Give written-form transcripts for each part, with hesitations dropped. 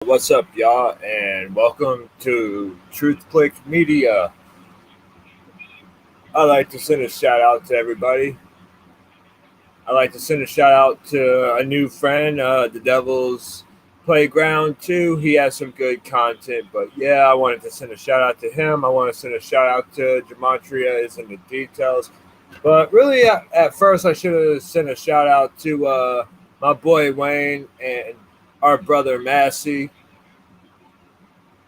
What's up, y'all, and welcome to Truth Click Media. I'd like to send a shout out to everybody. I'd like to send a shout out to a new friend, the Devil's Playground 2. He has some good content, but yeah, I wanted to send a shout out to him. I want to send a shout out to Gematria is in the details. But really, at first, I should have sent a shout out to my boy Wayne and our brother Massey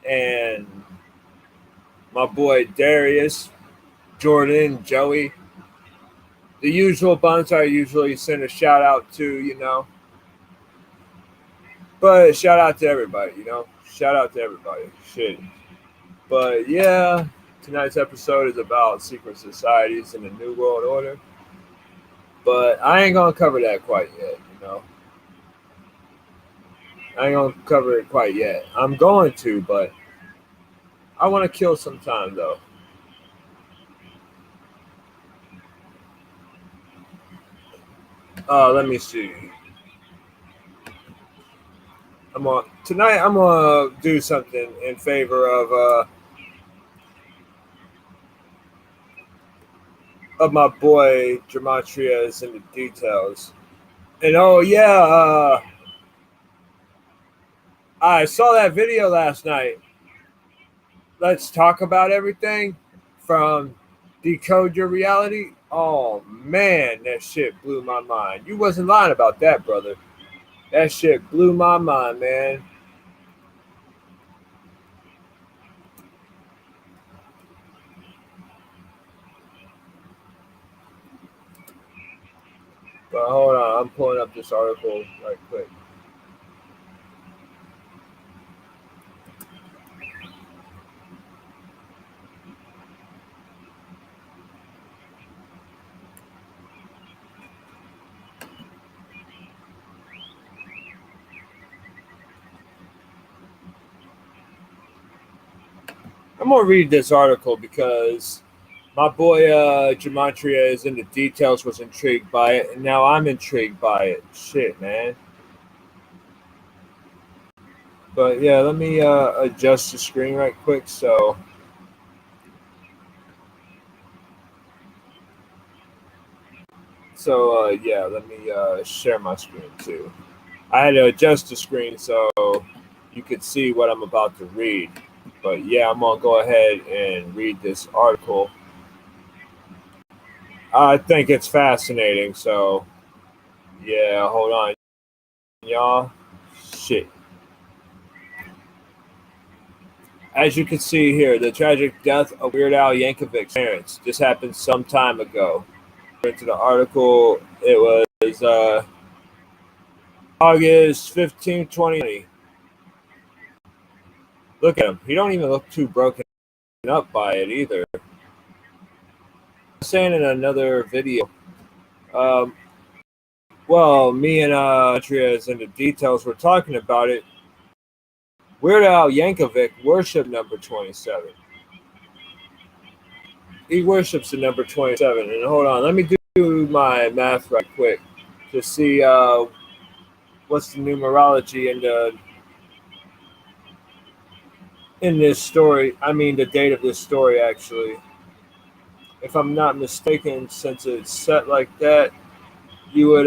and my boy Darius, Jordan, Joey, the usual bunch I usually send a shout out to. But shout out to everybody. Shout out to everybody. Shit. But yeah, tonight's episode is about secret societies in the New World Order. But I ain't gonna cover that quite yet. I ain't gonna cover it quite yet. I'm going to, but I want to kill some time though. Let me see. Tonight I'm gonna do something in favor of my boy Gematria is in the details. And oh yeah, I saw that video last night. Let's talk about everything from Decode Your Reality. Oh man, that shit blew my mind. You wasn't lying about that, brother. That shit blew my mind, man. But hold on, I'm pulling up this article right quick. I'm gonna read this article because my boy Gematria is in the details, was intrigued by it, and now I'm intrigued by it. Shit, man. But yeah, let me adjust the screen right quick. Yeah, let me share my screen too. I had to adjust the screen so you could see what I'm about to read. But yeah, I'm gonna go ahead and read this article. I think it's fascinating. So yeah, hold on, y'all. Shit. As you can see here, the tragic death of Weird Al Yankovic's parents. This happened some time ago. Into the article, it was August 15, 2020. Look at him. He don't even look too broken up by it either. I was saying in another video, um, well, me and Trias in the details were talking about it. Weird Al Yankovic worshipped number 27. He worships the number 27. And hold on, let me do my math right quick to see what's the numerology in this story. I mean, the date of this story, actually. If I'm not mistaken, since it's set like that, you would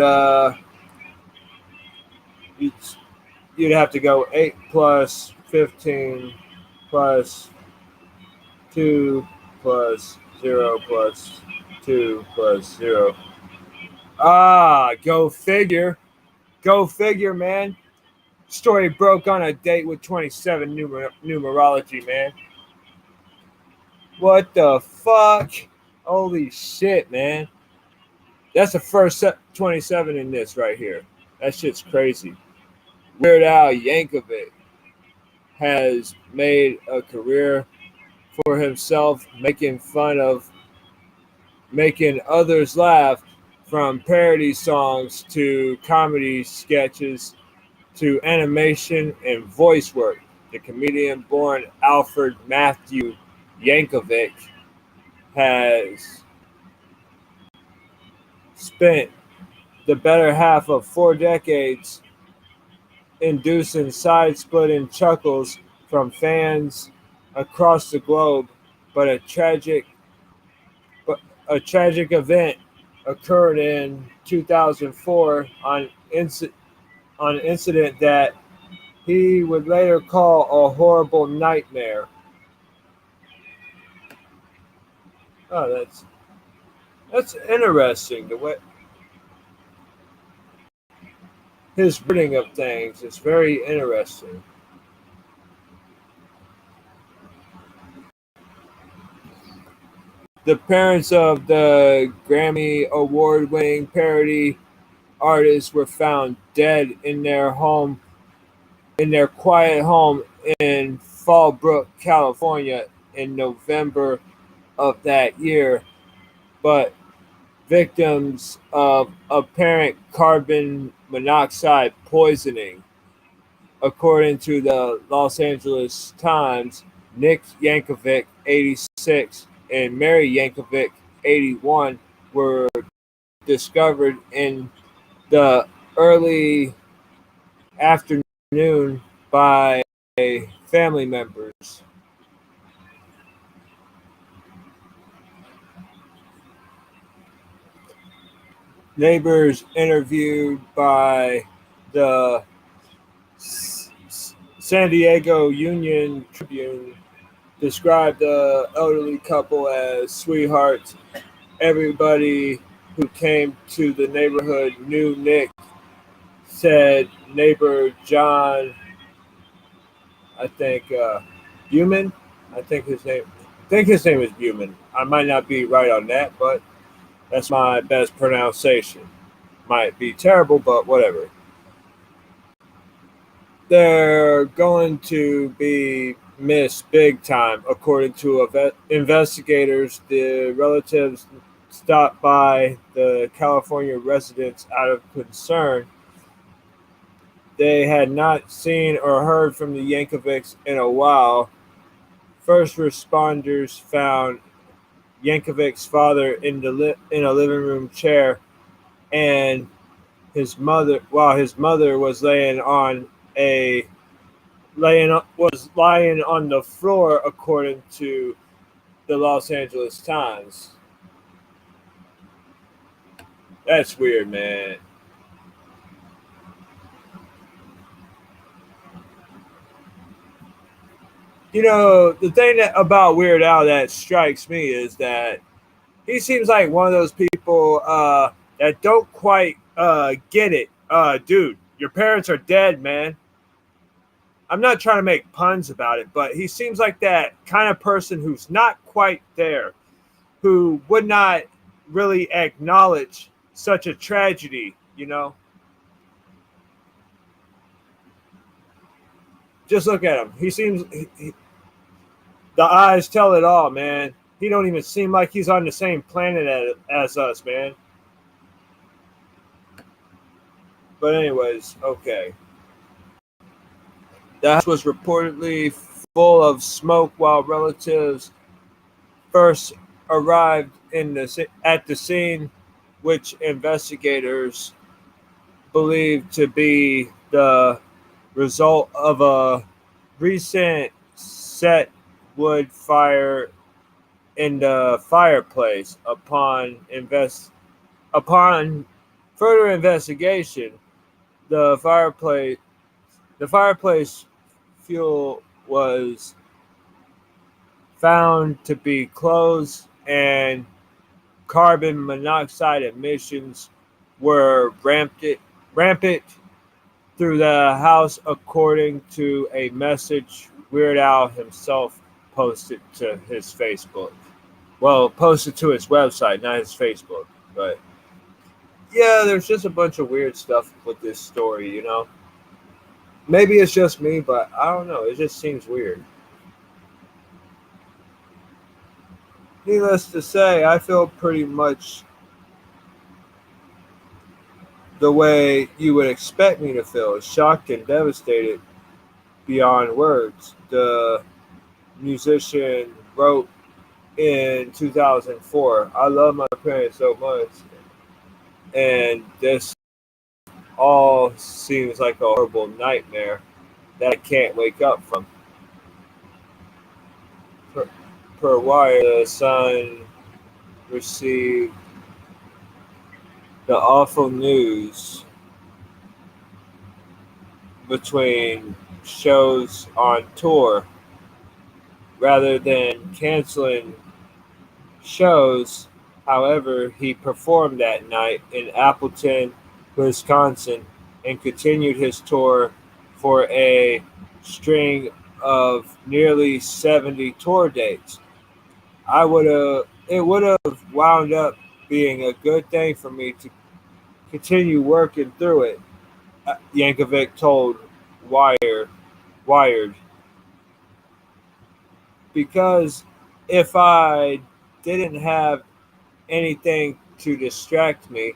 you'd, you'd have to go 8 plus 15 plus 2 plus 0 plus 2 plus 0. Go figure. Go figure, man. Story broke on a date with 27 numerology, man. What the fuck? Holy shit, man. That's the first 27 in this right here. That shit's crazy. Weird Al Yankovic has made a career for himself making others laugh, from parody songs to comedy sketches to animation and voice work. The comedian born Alfred Matthew Yankovic has spent the better half of 4 decades inducing side-splitting chuckles from fans across the globe. But a tragic event occurred in 2004 on an incident that he would later call a horrible nightmare. Oh, that's interesting. The way his wording of things is very interesting. The parents of the Grammy award-winning parody artists were found dead in their quiet home in Fallbrook, California, in November of that year, but victims of apparent carbon monoxide poisoning. According to the Los Angeles Times, Nick Yankovic, 86, and Mary Yankovic, 81, were discovered in the early afternoon by family members. Neighbors interviewed by the San Diego Union Tribune described the elderly couple as sweethearts. Everybody who came to the neighborhood knew Nick, said neighbor John, I think, Buman. I think his name. I think his name is Buman. I might not be right on that, but that's my best pronunciation. Might be terrible, but whatever. They're going to be missed big time, according to investigators. The relatives stopped by the California residents out of concern. They had not seen or heard from the Yankovics in a while. First responders found Yankovic's father in a living room chair, and his mother was a lying on the floor, according to the Los Angeles Times. That's weird, man. You know, the thing about Weird Al that strikes me is that he seems like one of those people that don't quite get it. Dude, your parents are dead, man. I'm not trying to make puns about it, but he seems like that kind of person who's not quite there, who would not really acknowledge such a tragedy, you know? Just look at him. The eyes tell it all, man. He don't even seem like he's on the same planet as us, man. But anyways, okay. The house was reportedly full of smoke while relatives first arrived at the scene, which investigators believe to be the result of a recent set wood fire in the fireplace. Upon further investigation, the fireplace fuel was found to be closed, and carbon monoxide emissions were rampant through the house, according to a message Weird Al himself posted to his Facebook. Well, posted to his website, not his Facebook. But yeah, there's just a bunch of weird stuff with this story, you know? Maybe it's just me, but I don't know. It just seems weird. Needless to say, I feel pretty much the way you would expect me to feel, shocked and devastated beyond words. The musician wrote in 2004, I love my parents so much, and this all seems like a horrible nightmare that I can't wake up from. Per, per wire, the son received the awful news between shows on tour. Rather than canceling shows, however, he performed that night in Appleton, Wisconsin, and continued his tour for a string of nearly 70 tour dates. It would have wound up being a good thing for me to continue working through it, Yankovic told Wired, Wired, because if I didn't have anything to distract me,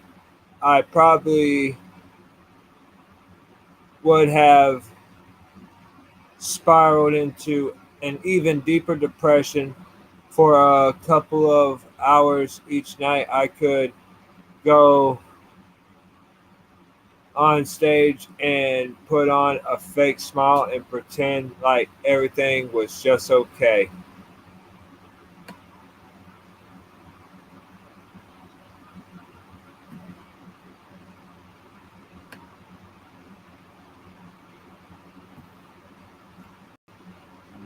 I probably would have spiraled into an even deeper depression. For a couple of hours each night, I could go on stage and put on a fake smile and pretend like everything was just okay.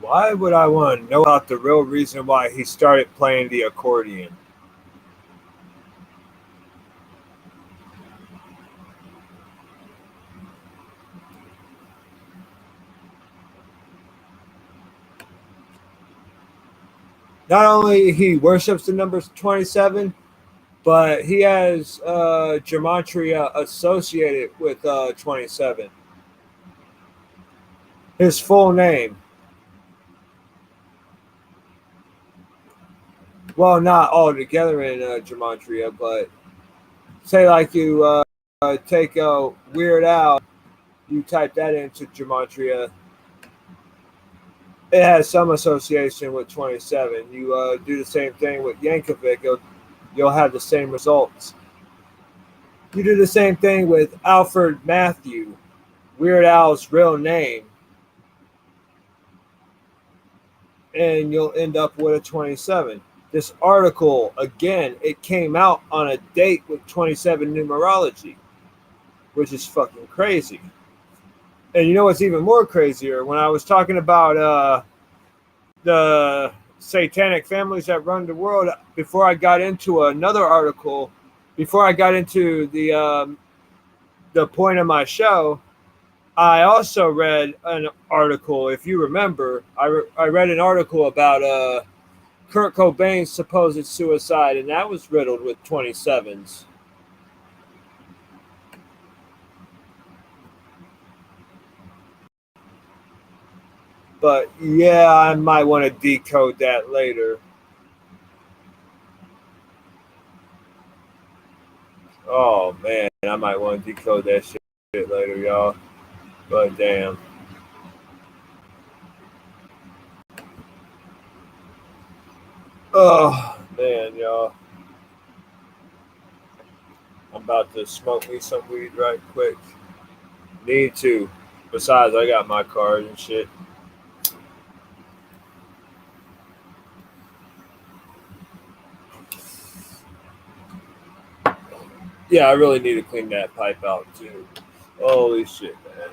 Why would I want to know about the real reason why he started playing the accordion? Not only he worships the number 27, but he has gematria associated with 27. His full name. Well, not all together in gematria, but say like you take a Weird Al, you type that into gematria, it has some association with 27. You do the same thing with Yankovic, you'll have the same results. You do the same thing with Alfred Matthew, Weird Al's real name, and you'll end up with a 27. This article, again, it came out on a date with 27 numerology, which is fucking crazy. And you know what's even more crazier? When I was talking about the satanic families that run the world, before I got into another article, before I got into the point of my show, I also read an article. If you remember, I read an article about Kurt Cobain's supposed suicide, and that was riddled with 27s. But yeah, I might want to decode that later. Oh man, I might want to decode that shit later, y'all. But damn. Oh man, y'all. I'm about to smoke me some weed right quick. Need to. Besides, I got my card and shit. Yeah, I really need to clean that pipe out too. Holy shit, man.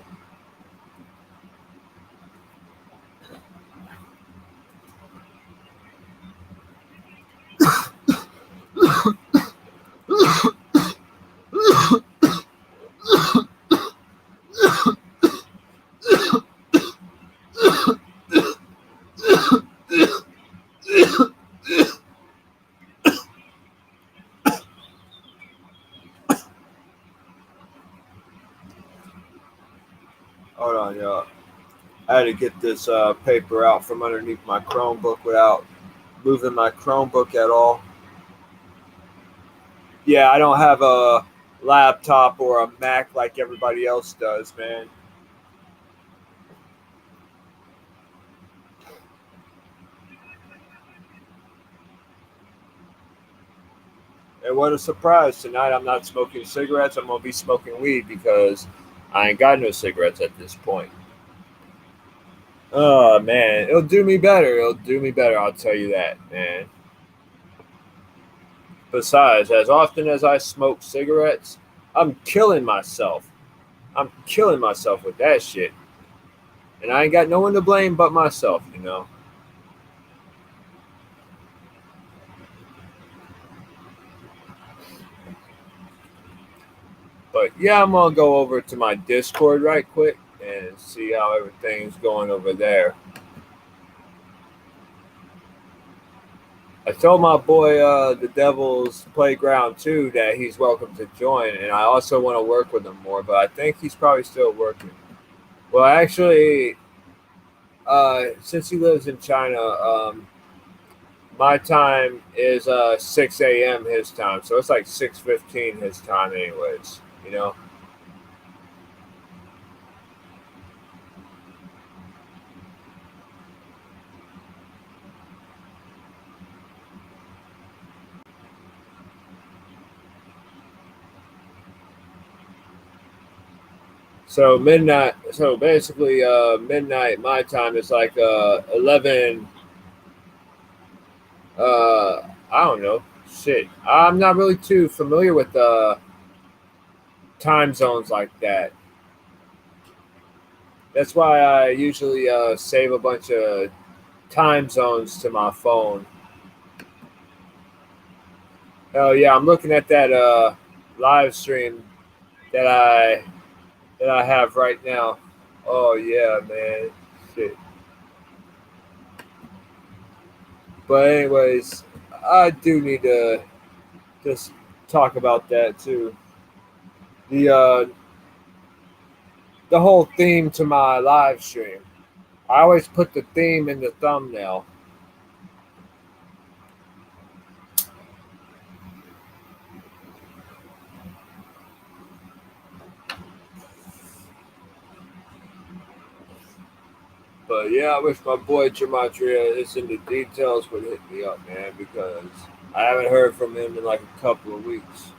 Hold on, y'all. I had to get this paper out from underneath my Chromebook without moving my Chromebook at all. Yeah, I don't have a laptop or a Mac like everybody else does, man. And what a surprise. Tonight I'm not smoking cigarettes. I'm going to be smoking weed because I ain't got no cigarettes at this point. Oh, man. It'll do me better. It'll do me better. I'll tell you that, man. Besides, as often as I smoke cigarettes, I'm killing myself. I'm killing myself with that shit. And I ain't got no one to blame but myself, you know. But yeah, I'm gonna go over to my Discord right quick and see how everything's going over there. I told my boy, the Devil's Playground too, that he's welcome to join, and I also want to work with him more. But I think he's probably still working. Well, actually, since he lives in China, my time is 6 a.m. his time, so it's like 6:15 his time, anyways. You know. So midnight. So basically, midnight my time is like 11. I don't know. Shit, I'm not really too familiar with time zones like that. That's why I usually save a bunch of time zones to my phone. Oh yeah, I'm looking at that live stream that I have right now. Oh yeah, man. Shit. But anyways, I do need to just talk about that too. The whole theme to my live stream. I always put the theme in the thumbnail. But yeah, I wish my boy Gematria is in the details would hit me up, man, because I haven't heard from him in like a couple of weeks.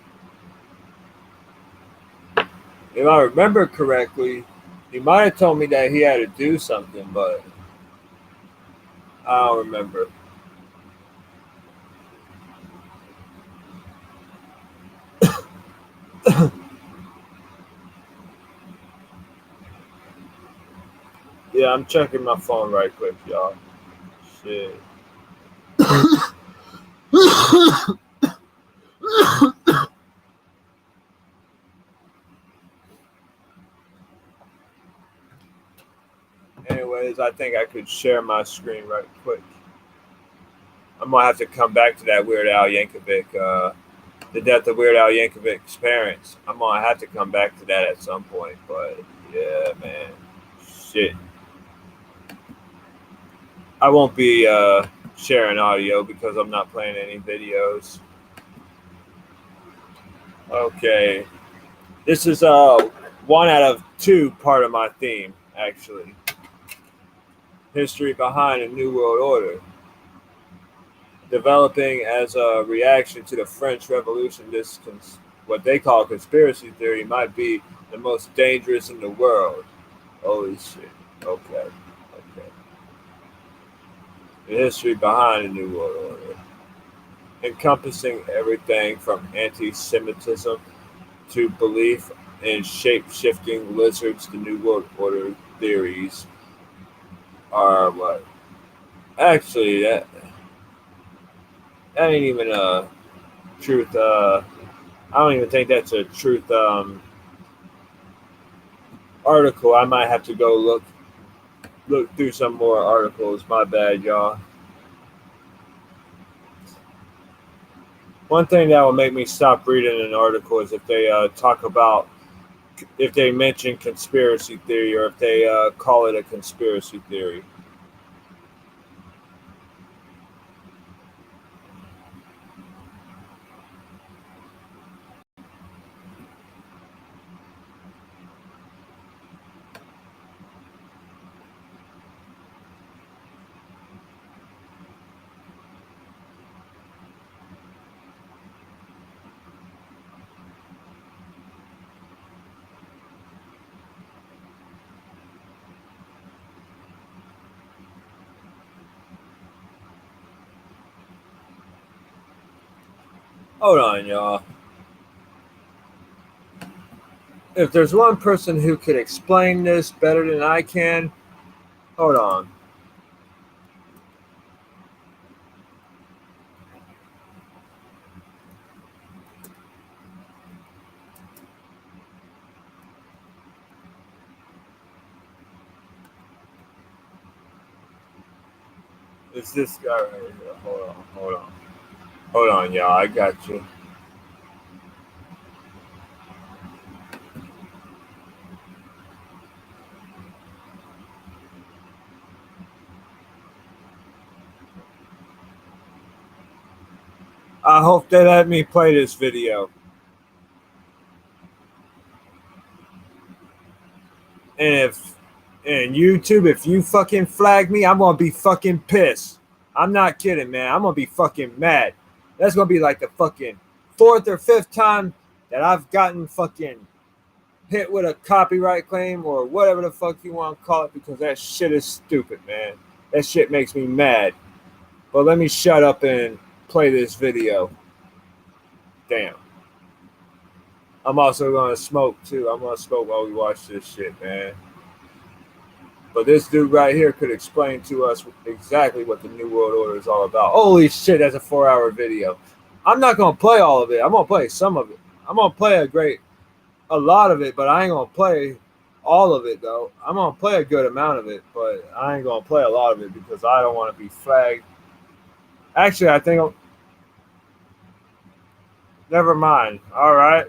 If I remember correctly, he might have told me that he had to do something, but I don't remember. Yeah, I'm checking my phone right quick, y'all. Shit. Anyways, I think I could share my screen right quick. I'm gonna have to come back to that Weird Al Yankovic, the death of Weird Al Yankovic's parents. I'm gonna have to come back to that at some point. But yeah, man, shit. I won't be sharing audio because I'm not playing any videos. Okay, this is one out of two part of my theme actually. History behind a new world order. Developing as a reaction to the French Revolution, what they call conspiracy theory might be the most dangerous in the world. Holy shit. Okay. Okay. The history behind the New World Order. Encompassing everything from anti Semitism to belief in shape shifting lizards, the New World Order theories are what? Actually, that ain't even a truth. I don't even think that's a truth article. I might have to go look through some more articles. My bad, y'all. One thing that will make me stop reading an article is if they talk about, if they mention conspiracy theory, or if they call it a conspiracy theory. Hold on, y'all. If there's one person who could explain this better than I can, hold on. It's this guy right here. Hold on, y'all. I got you. I hope they let me play this video. And YouTube, if you fucking flag me, I'm gonna be fucking pissed. I'm not kidding, man. I'm gonna be fucking mad. That's gonna be like the fucking fourth or fifth time that I've gotten fucking hit with a copyright claim or whatever the fuck you want to call it, because that shit is stupid, man. That shit makes me mad. But let me shut up and play this video. Damn. I'm also gonna smoke too. I'm gonna smoke while we watch this shit, man. But this dude right here could explain to us exactly what the New World Order is all about. Holy shit, that's a 4-hour video. I'm not gonna play all of it. I'm gonna play some of it. I'm gonna play a lot of it, but I ain't gonna play all of it though. I'm gonna play a good amount of it, but I ain't gonna play a lot of it because I don't want to be flagged. Actually, I think never mind. All right.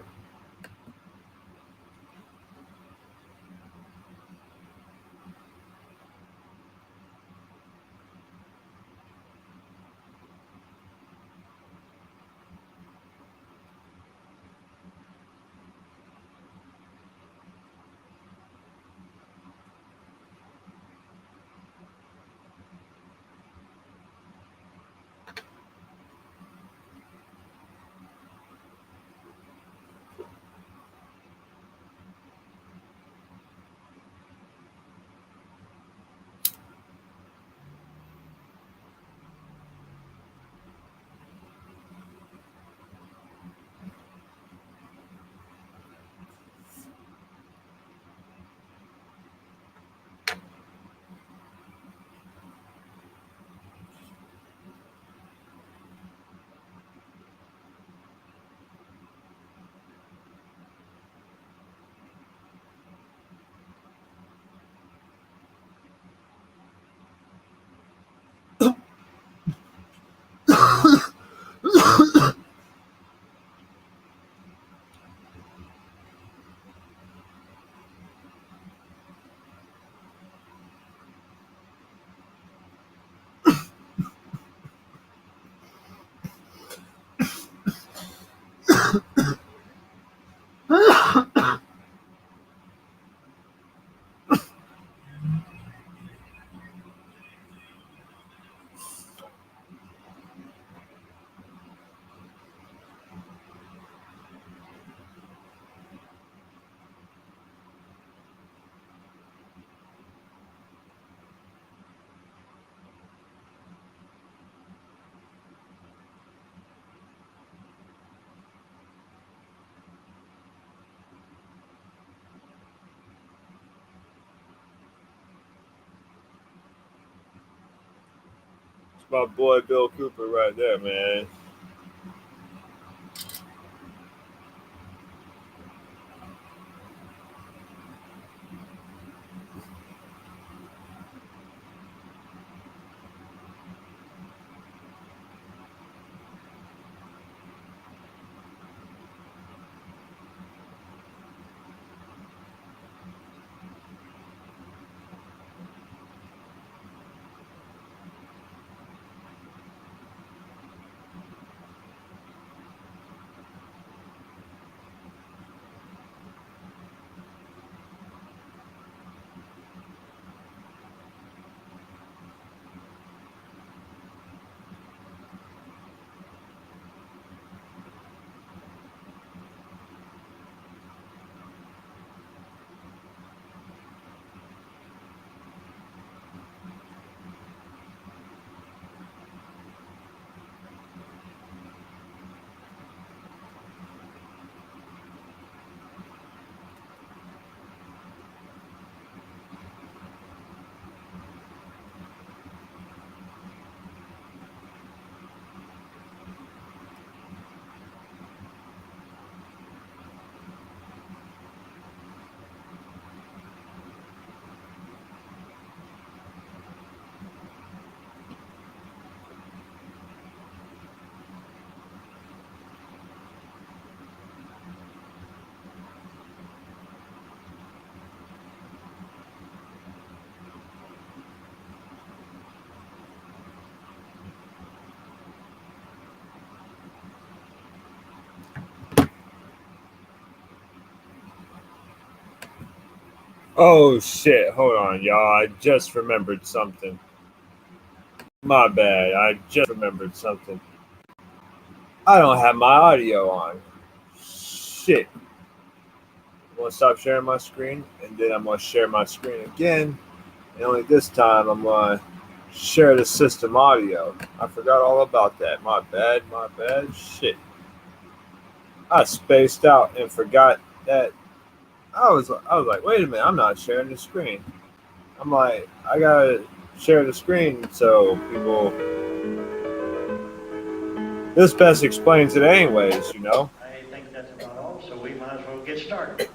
It's my boy Bill Cooper right there, man. Oh shit, hold on, y'all. I just remembered something. My bad. I just remembered something. I don't have my audio on. Shit. I'm gonna stop sharing my screen and then I'm gonna share my screen again. And only this time I'm gonna share the system audio. I forgot all about that. My bad, my bad. Shit. I spaced out and forgot that I was like, wait a minute, I'm not sharing the screen. I'm like, I gotta share the screen so people. This best explains it, anyways. I think that's about all, so we might as well get started.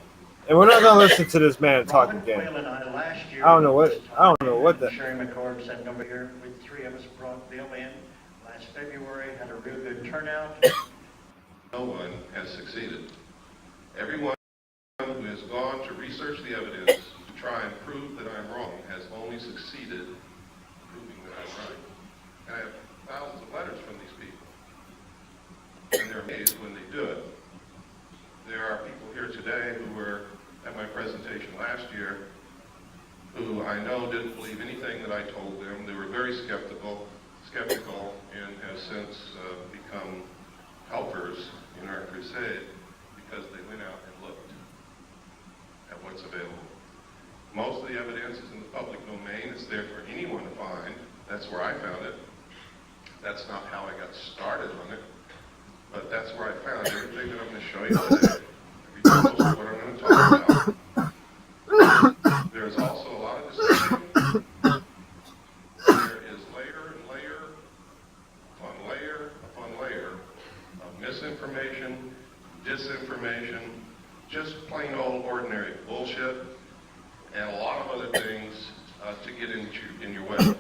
And we're not gonna listen to this man talk Robin again. Quayle and I last year I don't know at what. this I time, don't know what and the. Sherry McCord sitting over here with three of us brought Bill in last February, had a real good turnout. No one has succeeded. Everyone who has gone to research the evidence to try and prove that I'm wrong has only succeeded proving that I'm right. And I have thousands of letters from these people, and they're amazed when they do it. There are people here today who were at my presentation last year who I know didn't believe anything that I told them. They were very skeptical, and have since become helpers in our crusade because they went out and looked at what's available. Most of the evidence is in the public domain. It's there for anyone to find. That's where I found it. That's not how I got started on it, but that's where I found everything that I'm going to show you today. Most of what I'm going to talk about. There's also a lot of deception. There is layer and layer upon layer upon layer of misinformation, disinformation, just plain old ordinary bullshit, and a lot of other things to get in your way.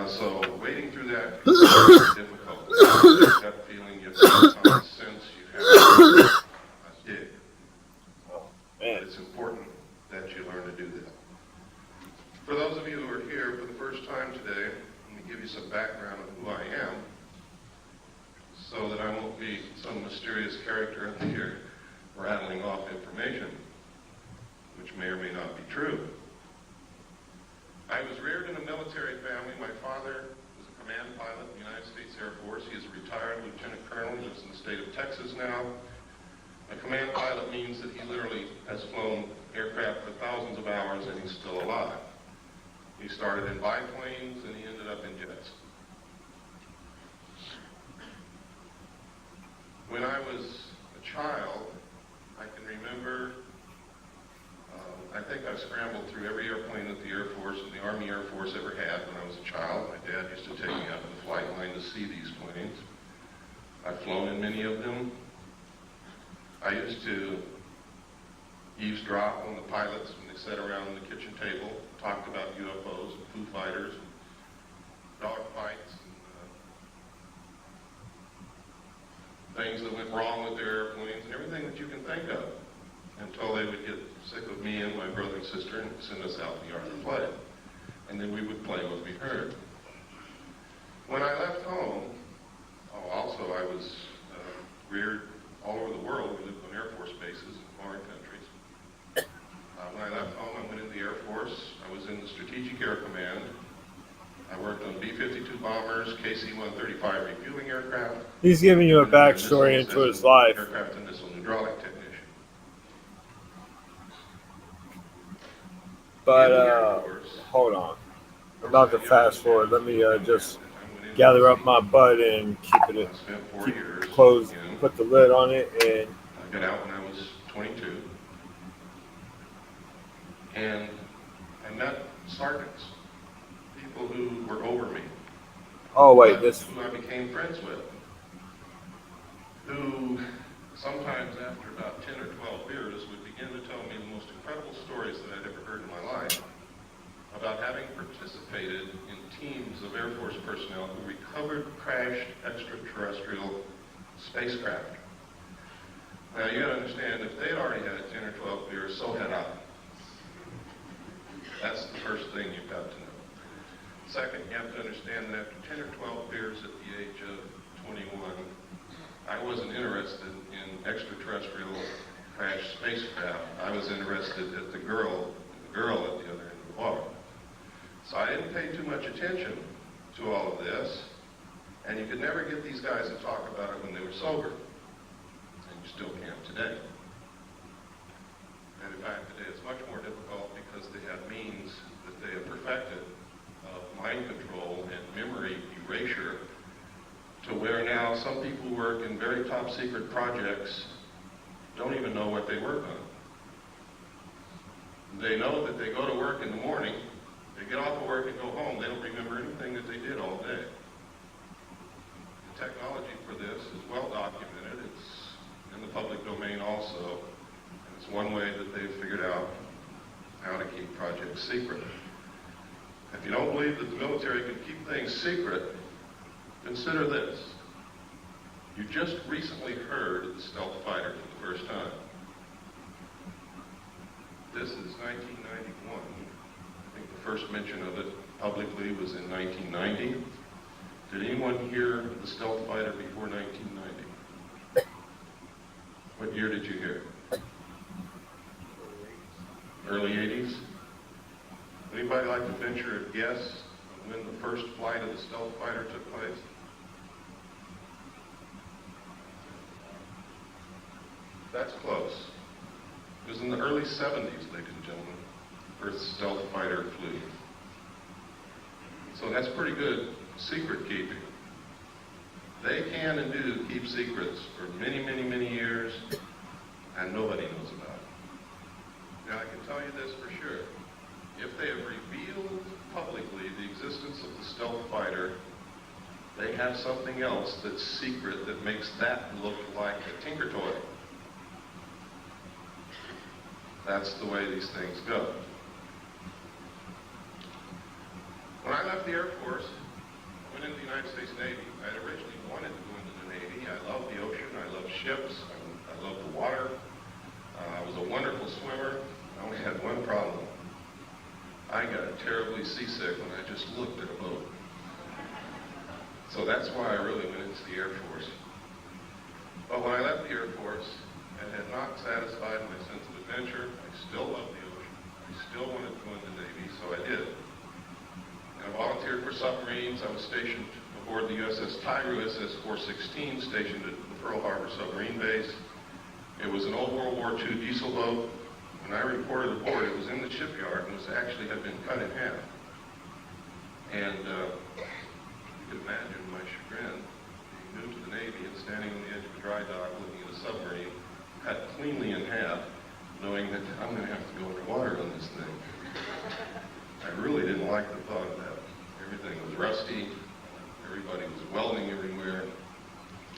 So wading through that is difficult. That gut feeling, you have common sense, you have a dig. But it's important that you learn to do that. For those of you who are here for the first time today, let me give you some background of who I am, so that I won't be some mysterious character here rattling off information, which may or may not be true. I was reared in a military family. My father was a command pilot in the United States Air Force. He is a retired lieutenant colonel. He lives in the state of Texas now. A command pilot means that he literally has flown aircraft for thousands of hours and he's still alive. He started in biplanes and he ended up in jets. When I was a child, I can remember, I think I scrambled through every airplane that the Air Force and the Army Air Force ever had when I was a child. My dad used to take me out to the flight line to see these planes. I've flown in many of them. I used to eavesdrop on the pilots when they sat around the kitchen table, talked about UFOs and Foo Fighters, dog fights, and things that went wrong with their airplanes, and everything that you can think of, until they would get sick of me and my brother and sister and send us out in the yard to play. And then we would play what we heard. When I left home, also I was reared all over the world. We lived on Air Force bases in foreign countries. When I left home, I went into the Air Force. I was in the Strategic Air Command. I worked on B-52 bombers, KC-135 refueling aircraft. He's giving you a backstory into his life. Aircraft and missile hydraulic technician. But hold on. I'm about to fast forward. Let me just gather up my butt and keep closed, put the lid on it, and I got out when I was 22, and I met sergeants, people who were over me. Oh wait, who I became friends with, who sometimes after about 10 or 12 beers would begin to tell me the most incredible stories that I'd ever heard in my life about having participated in teams of Air Force personnel who recovered crashed extraterrestrial spacecraft. Now you gotta understand, if they'd already had 10 or 12 beers, so had I. That's the first thing you've got to know. Second, you have to understand that after 10 or 12 beers at the age of 21, I wasn't interested in extraterrestrial crashed spacecraft. I was interested at the girl at the other end of the water. So I didn't pay too much attention to all of this, and you could never get these guys to talk about it when they were sober, and you still can't today. And in fact, today it's much more difficult because they have means that they have perfected of mind control and memory erasure, to where now some people who work in very top secret projects don't even know what they work on. They know that they go to work in the morning, they get off of work and go home, they don't remember anything that they did all day. The technology for this is well documented, it's in the public domain also, and it's one way that they've figured out how to keep projects secret. If you don't believe that the military can keep things secret, consider this. You just recently heard of the stealth fighter for the first time. This is 1991. I think the first mention of it publicly was in 1990. Did anyone hear of the stealth fighter before 1990? What year did you hear? Early 80s? Anybody like to venture a guess on when the first flight of the stealth fighter took place? That's close. It was in the early 70s, ladies and gentlemen, the first stealth fighter flew. So that's pretty good secret keeping. They can and do keep secrets for many, many, many years, and nobody knows about it. Now, I can tell you this for sure. If they have revealed publicly the existence of the stealth fighter, they have something else that's secret that makes that look like a tinker toy. That's the way these things go. When I left the Air Force, I went into the United States Navy. I had originally wanted to go into the Navy. I love the ocean, I love ships, I love the water. I was a wonderful swimmer. I only had one problem. I got terribly seasick when I just looked at a boat. So that's why I really went into the Air Force. But when I left the Air Force, it had not satisfied my sense of adventure. I still love the ocean. I still wanted to go into the Navy, so I did. And I volunteered for submarines. I was stationed aboard the USS Tiger, USS 416, stationed at the Pearl Harbor submarine base. It was an old World War II diesel boat. When I reported aboard, it was in the shipyard and was actually had been cut in half. And you can imagine my chagrin, being new to the Navy and standing on the edge of a dry dock looking at a submarine cut cleanly in half, knowing that I'm going to have to go underwater on this thing. I really didn't like the thought of that. Everything was rusty. Everybody was welding everywhere.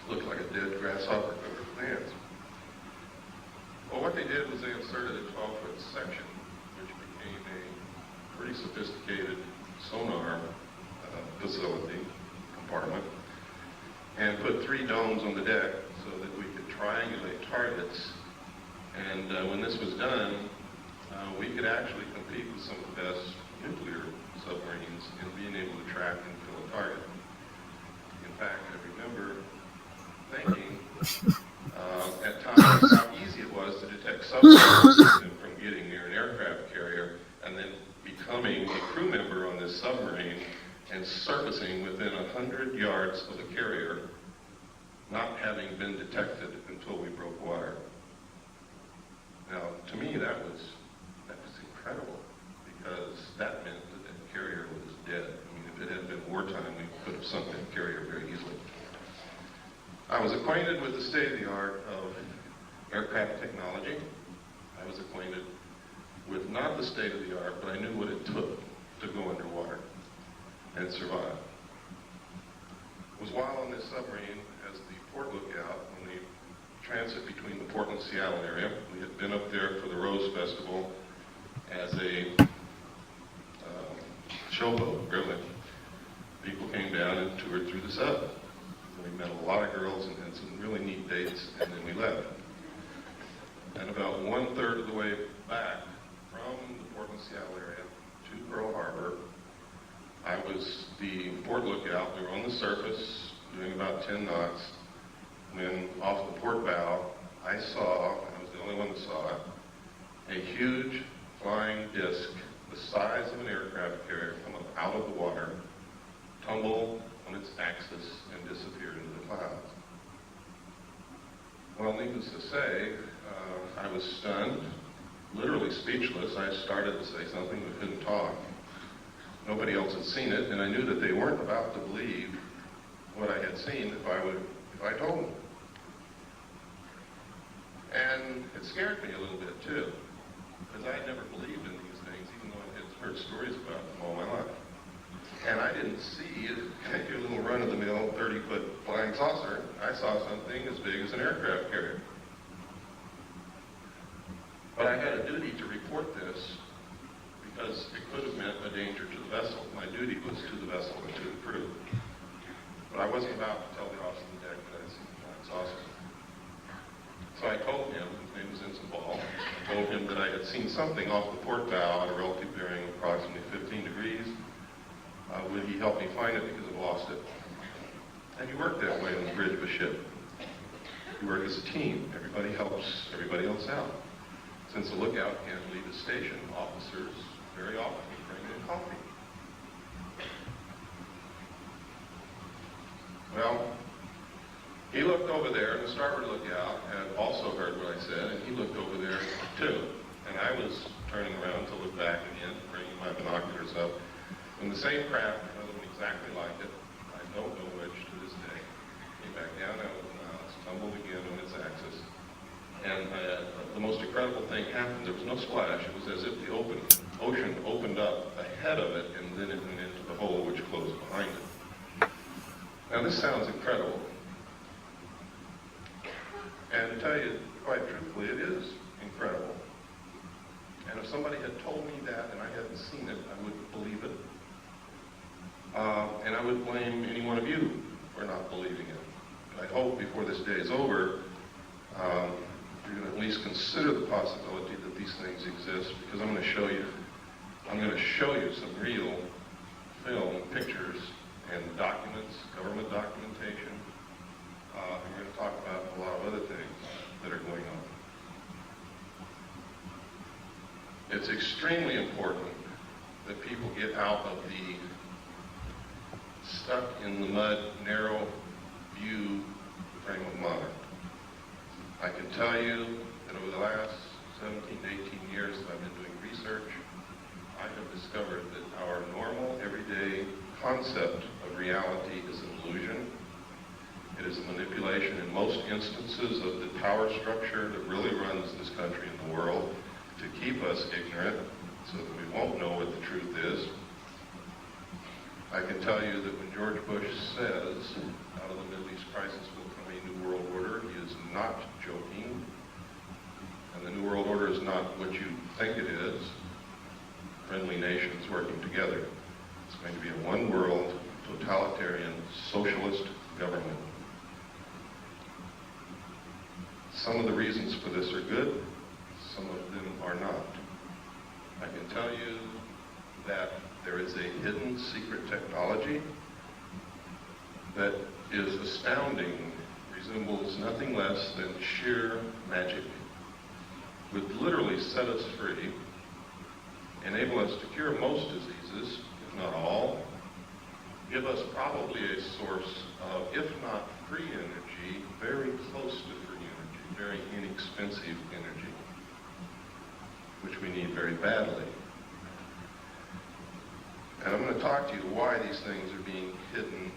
Looked like a dead grasshopper covered with ants. Well, what they did was they inserted a 12-foot section, which became a pretty sophisticated sonar facility, compartment, and put 3 domes on the deck so that we could triangulate targets. And when this was done, we could actually compete with some of the best nuclear submarines in being able to track and kill a target. In fact, I remember thinking at times how easy it was to detect submarines from getting near an aircraft carrier and then becoming a crew member on this submarine and surfacing within 100 yards of the carrier, not having been detected until we broke water. Now, to me, that was incredible, because that meant that the carrier was dead. I mean, if it had been wartime, we could have sunk that carrier very easily. I was acquainted with the state-of-the-art of aircraft technology. I was acquainted with not the state-of-the-art, but I knew what it took to go underwater and survive. It was while on this submarine as the port lookout, when we transit between the Portland, Seattle area. We had been up there for the Rose Festival as a showboat, really. People came down and toured through the sub. We met a lot of girls and had some really neat dates, and then we left. And about 1/3 of the way back from the Portland, Seattle area to Pearl Harbor, I was the port lookout. We were on the surface doing about 10 knots. When off the port bow, I saw, I was the only one that saw it, a huge flying disc the size of an aircraft carrier come up out of the water, tumble on its axis, and disappear into the clouds. Well, needless to say, I was stunned, literally speechless. I started to say something but couldn't talk. Nobody else had seen it, and I knew that they weren't about to believe what I had seen if I told them. And it scared me a little bit too, because I had never believed in these things, even though I had heard stories about them all my life. And I didn't see a little run-of-the-mill 30-foot flying saucer. I saw something as big as an aircraft carrier. But I had a duty to report this because it could have meant a danger to the vessel. My duty was to the vessel and to the crew. But I wasn't about to tell the officer on deck that I had seen the flying saucer. So I told him, his name was Ensign Ball, I told him that I had seen something off the port bow at a relative bearing of approximately 15 degrees. Would he help me find it because I've lost it? And you work that way on the bridge of a ship. You work as a team. Everybody helps everybody else out. Since the lookout can't leave his station, officers very often bring in coffee. Well, he looked over there, and the starboard lookout had also heard what I said, and he looked over there too. And I was turning around to look back again, bringing my binoculars up, when the same craft, another one exactly like it, I don't know which to this day, came back down out of the clouds, tumbled again on its axis. And the most incredible thing happened. There was no splash. It was as if the ocean opened up ahead of it, and then it went into the hole which closed behind it. Now this sounds incredible. And to tell you quite truthfully, it is incredible. And if somebody had told me that and I hadn't seen it, I wouldn't believe it. And I would blame any one of you for not believing it. I hope before this day is over, you're going to at least consider the possibility that these things exist, because I'm going to show you some real film, pictures, and documents, government documentation. And we're going to talk about a lot of other things that are going on. It's extremely important that people get out of the stuck in the mud, narrow view frame of mind. I can tell you that over the last 17 to 18 years that I've been doing research, I have discovered that our normal, everyday concept of reality is an illusion. It is a manipulation in most instances of the power structure that really runs this country and the world to keep us ignorant so that we won't know what the truth is. I can tell you that when George Bush says out of the Middle East crisis will come a new world order, he is not joking. And the new world order is not what you think it is. Friendly nations working together. It's going to be a one world, totalitarian, socialist government. Some of the reasons for this are good, some of them are not. I can tell you that there is a hidden secret technology that is astounding, resembles nothing less than sheer magic, would literally set us free, enable us to cure most diseases, if not all, give us probably a source of, if not free energy, very close to free energy, very inexpensive energy, which we need very badly. And I'm going to talk to you why these things are being hidden,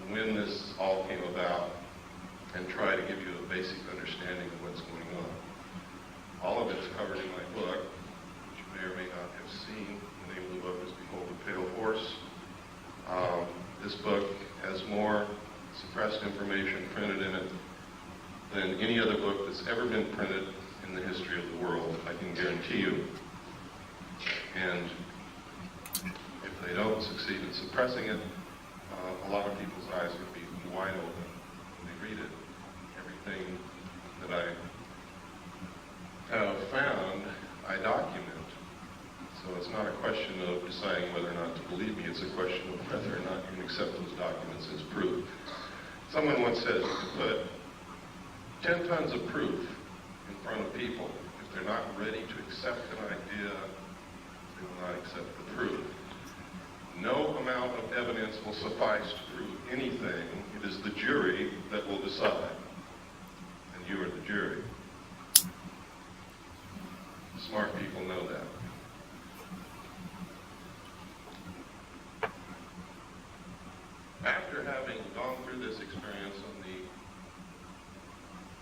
when this all came about, and try to give you a basic understanding of what's going on. All of it's covered in my book, which you may or may not have seen. The name of the book is Behold the Pale Horse. This book has more suppressed information printed in it than any other book that's ever been printed in the history of the world, I can guarantee you. And if they don't succeed in suppressing it, a lot of people's eyes will be wide open when they read it. Everything that I have found, I document. So it's not a question of deciding whether or not to believe me, it's a question of whether or not you can accept those documents as proof. Someone once said you could put 10 tons of proof in front of people. If they're not ready to accept an idea, they will not accept the proof. No amount of evidence will suffice to prove anything. It is the jury that will decide. And you are the jury. Smart people know that. After having gone through this experience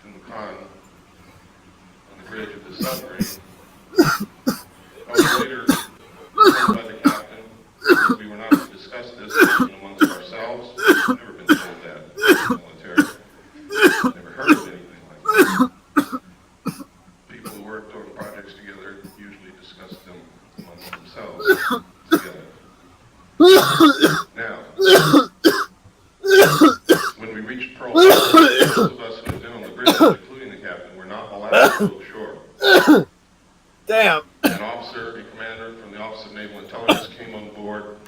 in the con, on the bridge of the submarine, I was later told by the captain that we were not to discuss this amongst ourselves. I've never been told that in the military. I've never heard of anything like that. People who worked on projects together usually discuss them amongst themselves together. Now, when we reached Pearl Harbor, those of us who had been on the bridge, including the captain, were not allowed to go ashore. Damn. An officer, a commander from the Office of Naval Intelligence came on board,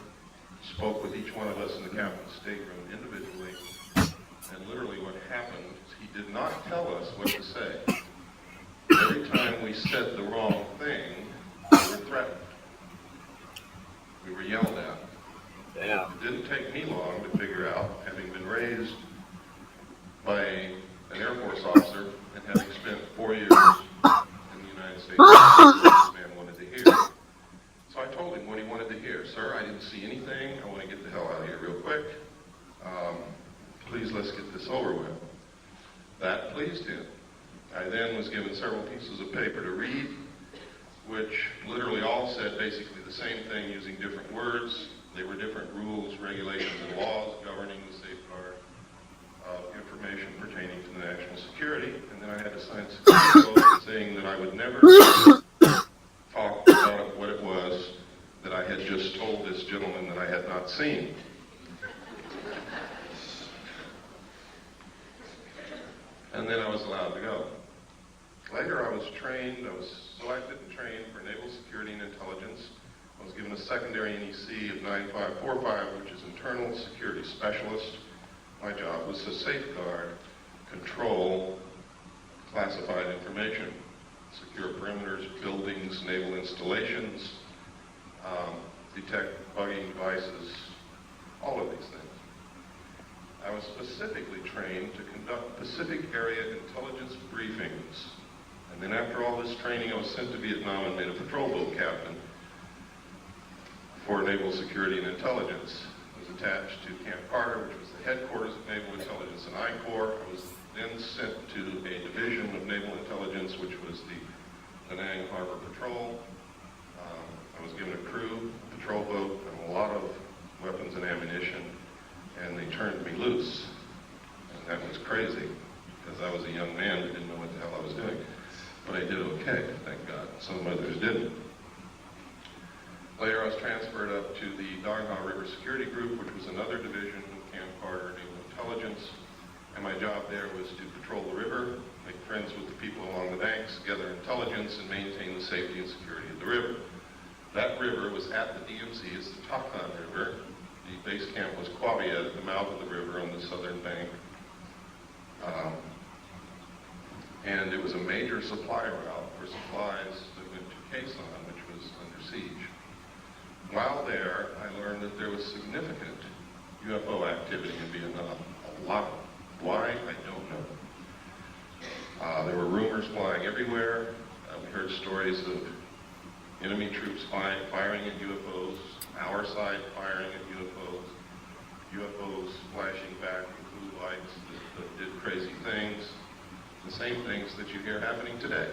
spoke with each one of us in the captain's stateroom individually, and literally what happened is he did not tell us what to say. Every time we said the wrong thing, we were threatened. We were yelled at. Damn. It didn't take me long to figure out, having been raised by an Air Force officer and having spent 4 years in the United States, what this man wanted to hear. So I told him what he wanted to hear. Sir, I didn't see anything. I want to get the hell out of here real quick. Please, let's get this over with. That pleased him. I then was given several pieces of paper to read, which literally all said basically the same thing using different words. They were different rules, regulations, and laws governing the safeguard of information pertaining to the national security. And then I had to sign a security oath saying that I would never talk about what it was that I had just told this gentleman that I had not seen. And then I was allowed to go. Later I was selected and trained for Naval Security and Intelligence. I was given a secondary NEC of 9545, which is Internal Security Specialist. My job was to safeguard, control classified information, secure perimeters, buildings, naval installations, detect bugging devices, all of these things. I was specifically trained to conduct Pacific Area intelligence briefings. And then after all this training, I was sent to Vietnam and made a patrol boat captain for Naval Security and Intelligence. I was attached to Camp Carter, which was the headquarters of Naval Intelligence and I Corps. I was then sent to a division of Naval Intelligence, which was the Da Nang Harbor Patrol. I was given a crew, a patrol boat, and a lot of weapons and ammunition, and they turned me loose. And that was crazy, because I was a young man who didn't know what the hell I was doing. But I did okay, thank God. Some others didn't. Later, I was transferred up to the Dong Ha River Security Group, which was another division of Camp Carter Naval Intelligence. And my job there was to patrol the river, make friends with the people along the banks, gather intelligence, and maintain the safety and security of the river. That river was at the DMZ, it's the Takan River. The base camp was Quaviet at the mouth of the river on the southern bank. And it was a major supply route for supplies that went to Quezon, which was under siege. While there, I learned that there was significant UFO activity in Vietnam. A lot. Why? I don't know. There were rumors flying everywhere. We heard stories of enemy troops firing at UFOs, our side firing at UFOs, UFOs flashing back with blue lights that did crazy things, the same things that you hear happening today.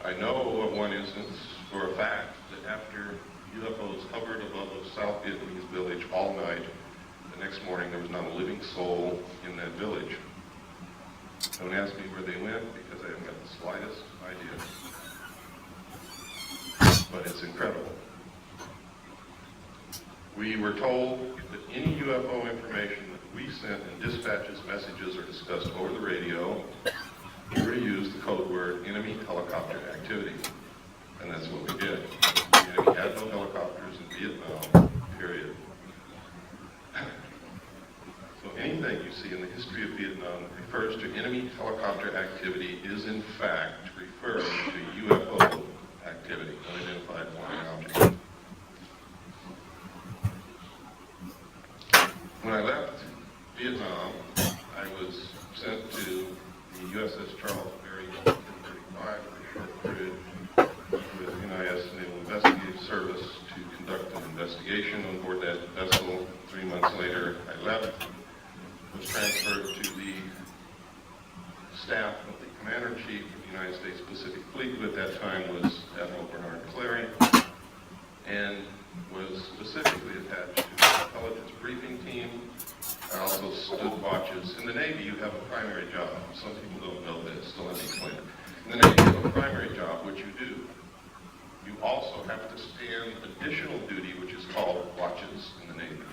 I know of one instance for a fact that after UFOs hovered above a South Vietnamese village all night, the next morning there was not a living soul in that village. Don't ask me where they went because I haven't got the slightest idea. But it's incredible. We were told that any UFO information that we sent in dispatches, messages, or discussed over the radio, we were to use the code word enemy helicopter activity. And that's what we did. The enemy had no helicopters in Vietnam, period. So anything you see frequency in the history of Vietnam that refers to enemy helicopter activity is in fact referring to UFO activity, unidentified flying objects. When I left Vietnam, I was sent to the USS Charles Berry in 1935 for a short period with NIS Naval Investigative Service to conduct an investigation on board that vessel. 3 months later, I left, was transferred to the staff of the Commander-in-Chief of the United States Pacific Fleet, who at that time was Admiral Bernard Clary, and was specifically attached to the intelligence briefing team. I also stood watches. In the Navy, you have a primary job. Some people don't know this, so let me explain it. In the Navy, you have a primary job, which you do. You also have to stand additional duty, which is called watches in the Navy.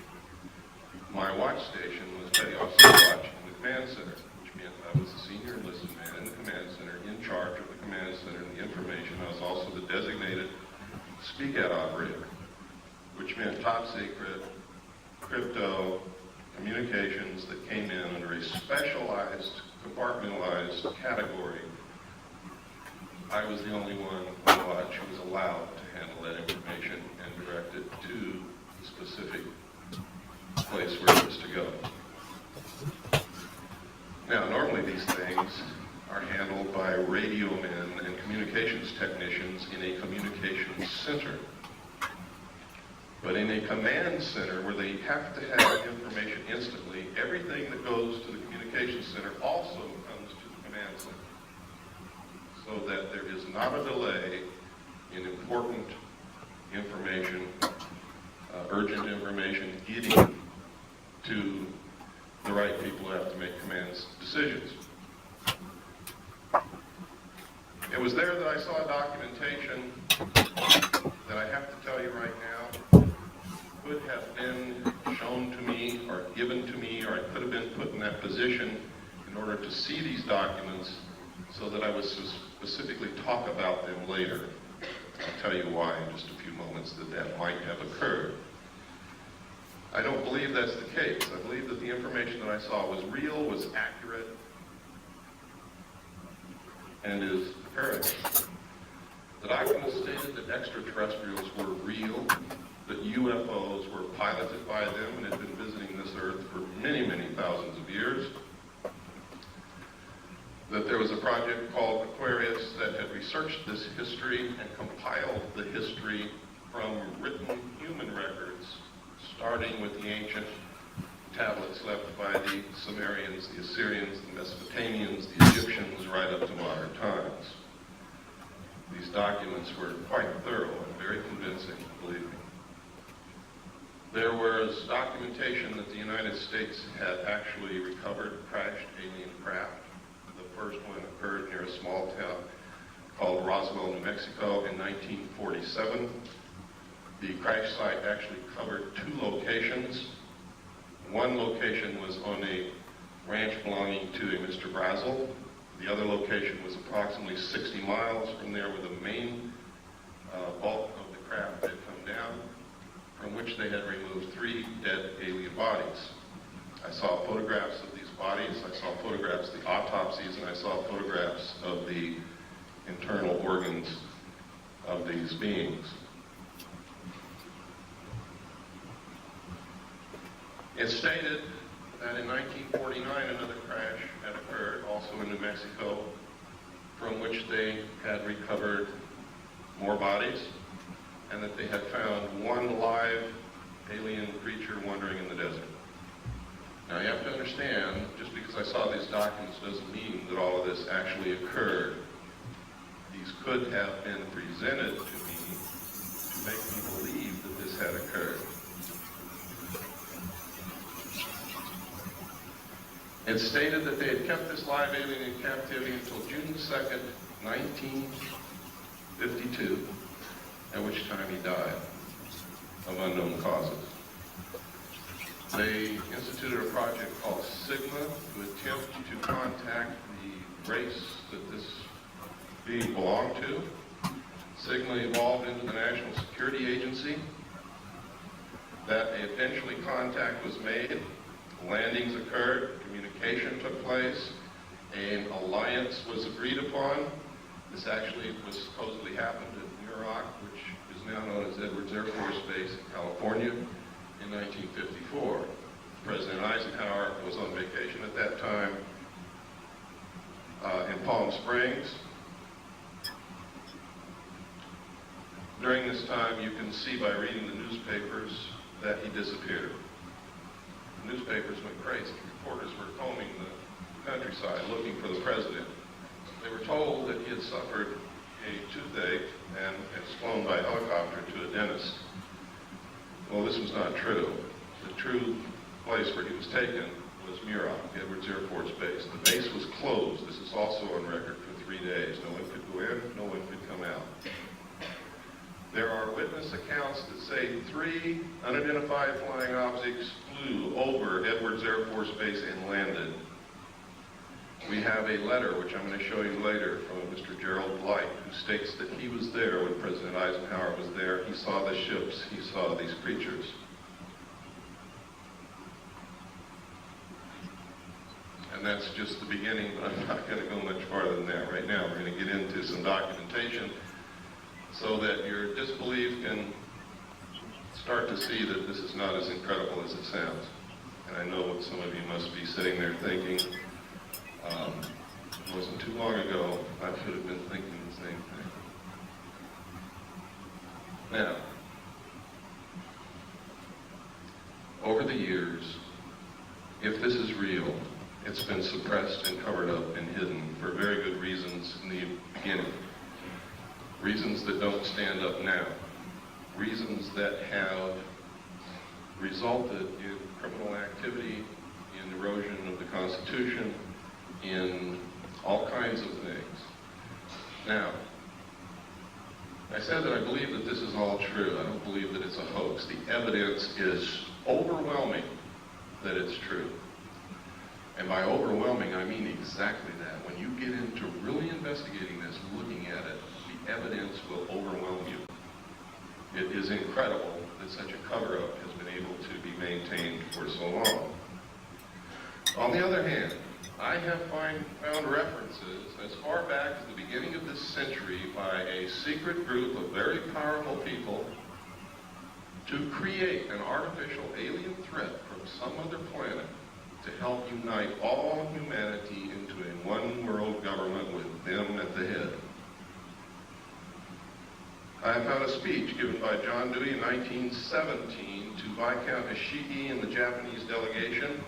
My watch station was Petty Officer Watch in the Command Center, which meant I was the senior enlisted man in the Command Center, in charge of the Command Center and the information. I was also the designated speak-out operator, which meant top secret, crypto, communications that came in under a specialized, compartmentalized category. I was the only one on watch who was allowed to handle that information and direct it to the specific place where it was to go. Now, normally these things are handled by radio men and communications technicians in a communications center. But in a command center where they have to have information instantly, everything that goes to the communications center also comes to the command center, so that there is not a delay in important information, urgent information getting to the right people who have to make command decisions. It was there that I saw documentation that I have to tell you right now could have been shown to me or given to me, or I could have been put in that position in order to see these documents so that I would specifically talk about them later. I'll tell you why in just a few moments that might have occurred. I don't believe that's the case. I believe that the information that I saw was real, was accurate, and is current. The document stated that extraterrestrials were real, that UFOs were piloted by them and had been visiting this Earth for many, many thousands of years. That there was a project called Aquarius that had researched this history and compiled the history from written human records, starting with the ancient tablets left by the Sumerians, the Assyrians, the Mesopotamians, the Egyptians, right up to modern times. These documents were quite thorough and very convincing, believe me. There was documentation that the United States had actually recovered crashed alien craft. The first one occurred near a small town called Roswell, New Mexico in 1947. The crash site actually covered 2 locations. One location was on a ranch belonging to a Mr. Brazel. The other location was approximately 60 miles from there, where the main bulk of the craft had come down, from which they had removed 3 dead alien bodies. I saw photographs of these bodies, I saw photographs of the autopsies, and I saw photographs of the internal organs of these beings. It stated that in 1949 another crash had occurred, also in New Mexico, from which they had recovered more bodies, and that they had found 1 live alien creature wandering in the desert. Now you have to understand, just because I saw these documents doesn't mean that all of this actually occurred. These could have been presented to me to make me believe that this had occurred. It stated that they had kept this live alien in captivity until June 2nd, 1952, at which time he died of unknown causes. They instituted a project called Sigma to attempt to contact the race that this being belonged to. Sigma evolved into the National Security Agency. That eventually contact was made, Landings occurred, communication took place, an alliance was agreed upon. This actually was supposedly happened at Muroc, which is now known as Edwards Air Force Base in California, in 1954. President Eisenhower was on vacation at that time in Palm Springs. During this time, you can see by reading the newspapers that he disappeared. The newspapers went crazy. Reporters were combing the countryside looking for the president. They were told that he had suffered a toothache and was flown by helicopter to a dentist. Well, this was not true. The true place where he was taken was Muroc, Edwards Air Force Base. The base was closed. This is also on record for 3 days. No one could go in, no one could come out. There are witness accounts that say 3 unidentified flying objects flew over Edwards Air Force Base and landed. We have a letter, which I'm going to show you later, from Mr. Gerald Blight, who states that he was there when President Eisenhower was there. He saw the ships, he saw these creatures. And that's just the beginning, but I'm not going to go much farther than that right now. We're going to get into some documentation so that your disbelief can start to see that this is not as incredible as it sounds. And I know what some of you must be sitting there thinking. It wasn't too long ago, I should have been thinking the same thing. Now, over the years, if this is real, it's been suppressed and covered up and hidden for very good reasons in the beginning. Reasons that don't stand up now. Reasons that have resulted in criminal activity, in erosion of the Constitution, in all kinds of things. Now, I said that I believe that this is all true. I don't believe that it's a hoax. The evidence is overwhelming that it's true. And by overwhelming, I mean exactly that. When you get into really investigating this, looking at it, the evidence will overwhelm you. It is incredible that such a cover-up has been able to be maintained for so long. On the other hand, I have found references as far back as the beginning of this century by a secret group of very powerful people to create an artificial alien threat from some other planet to help unite all humanity into a one-world government with them at the head. I found a speech given by John Dewey in 1917 to Viscount Ishii and the Japanese delegation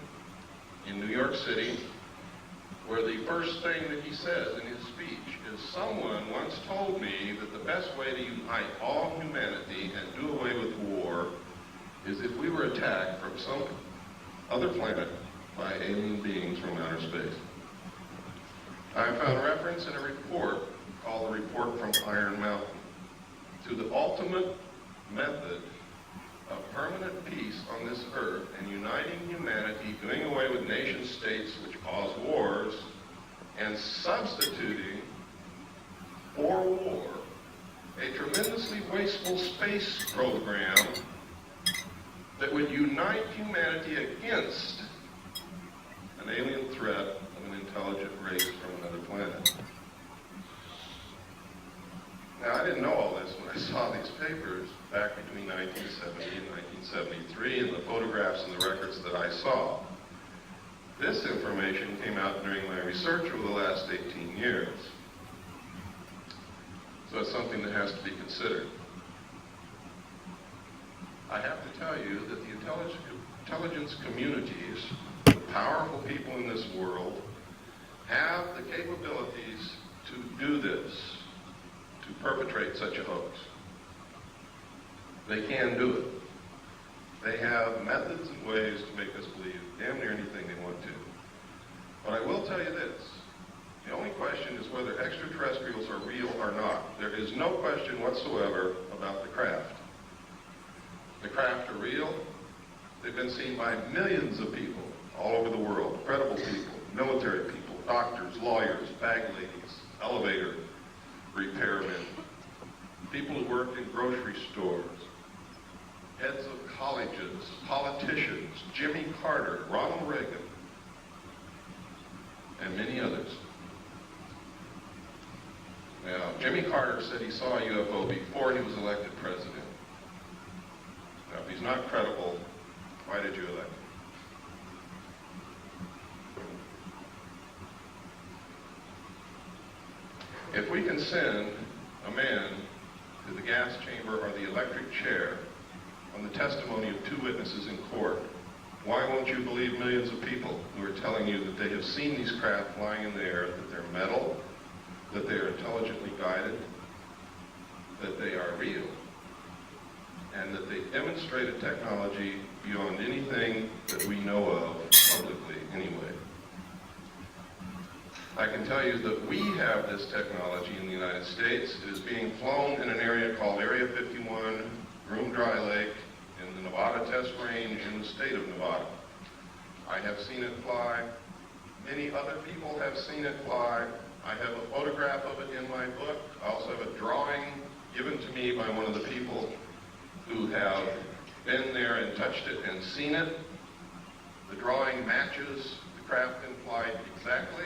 in New York City, where the first thing that he says in his speech is, someone once told me that the best way to unite all humanity and do away with war is if we were attacked from some other planet by alien beings from outer space. I found reference in a report called the Report from Iron Mountain to the ultimate method of permanent peace on this earth and uniting humanity, doing away with nation states which cause wars, and substituting for war a tremendously wasteful space program that would unite humanity against an alien threat of an intelligent race from another planet. Now, I didn't know all this when I saw these papers back between 1970 and 1973 and the photographs and the records that I saw. This information came out during my research over the last 18 years. So it's something that has to be considered. I have to tell you that the intelligence communities, the powerful people in this world, have the capabilities to do this, to perpetrate such a hoax. They can do it. They have methods and ways to make us believe damn near anything they want to. But I will tell you this. The only question is whether extraterrestrials are real or not. There is no question whatsoever about the craft. The craft are real. They've been seen by millions of people all over the world. Credible people, military people, doctors, lawyers, bag ladies, elevator repairmen, people who work in grocery stores. heads of colleges, politicians, Jimmy Carter, Ronald Reagan, and many others. Now, Jimmy Carter said he saw a UFO before he was elected president. Now, if he's not credible, why did you elect him? If we can send a man to the gas chamber or the electric chair on the testimony of 2 witnesses in court, why won't you believe millions of people who are telling you that they have seen these craft flying in the air, that they're metal, that they are intelligently guided, that they are real, and that they demonstrate a technology beyond anything that we know of publicly anyway? I can tell you that we have this technology in the United States. It is being flown in an area called Area 51, Groom Dry Lake, in the Nevada Test Range in the state of Nevada. I have seen it fly. Many other people have seen it fly. I have a photograph of it in my book. I also have a drawing given to me by one of the people who have been there and touched it and seen it. The drawing matches the craft in flight exactly.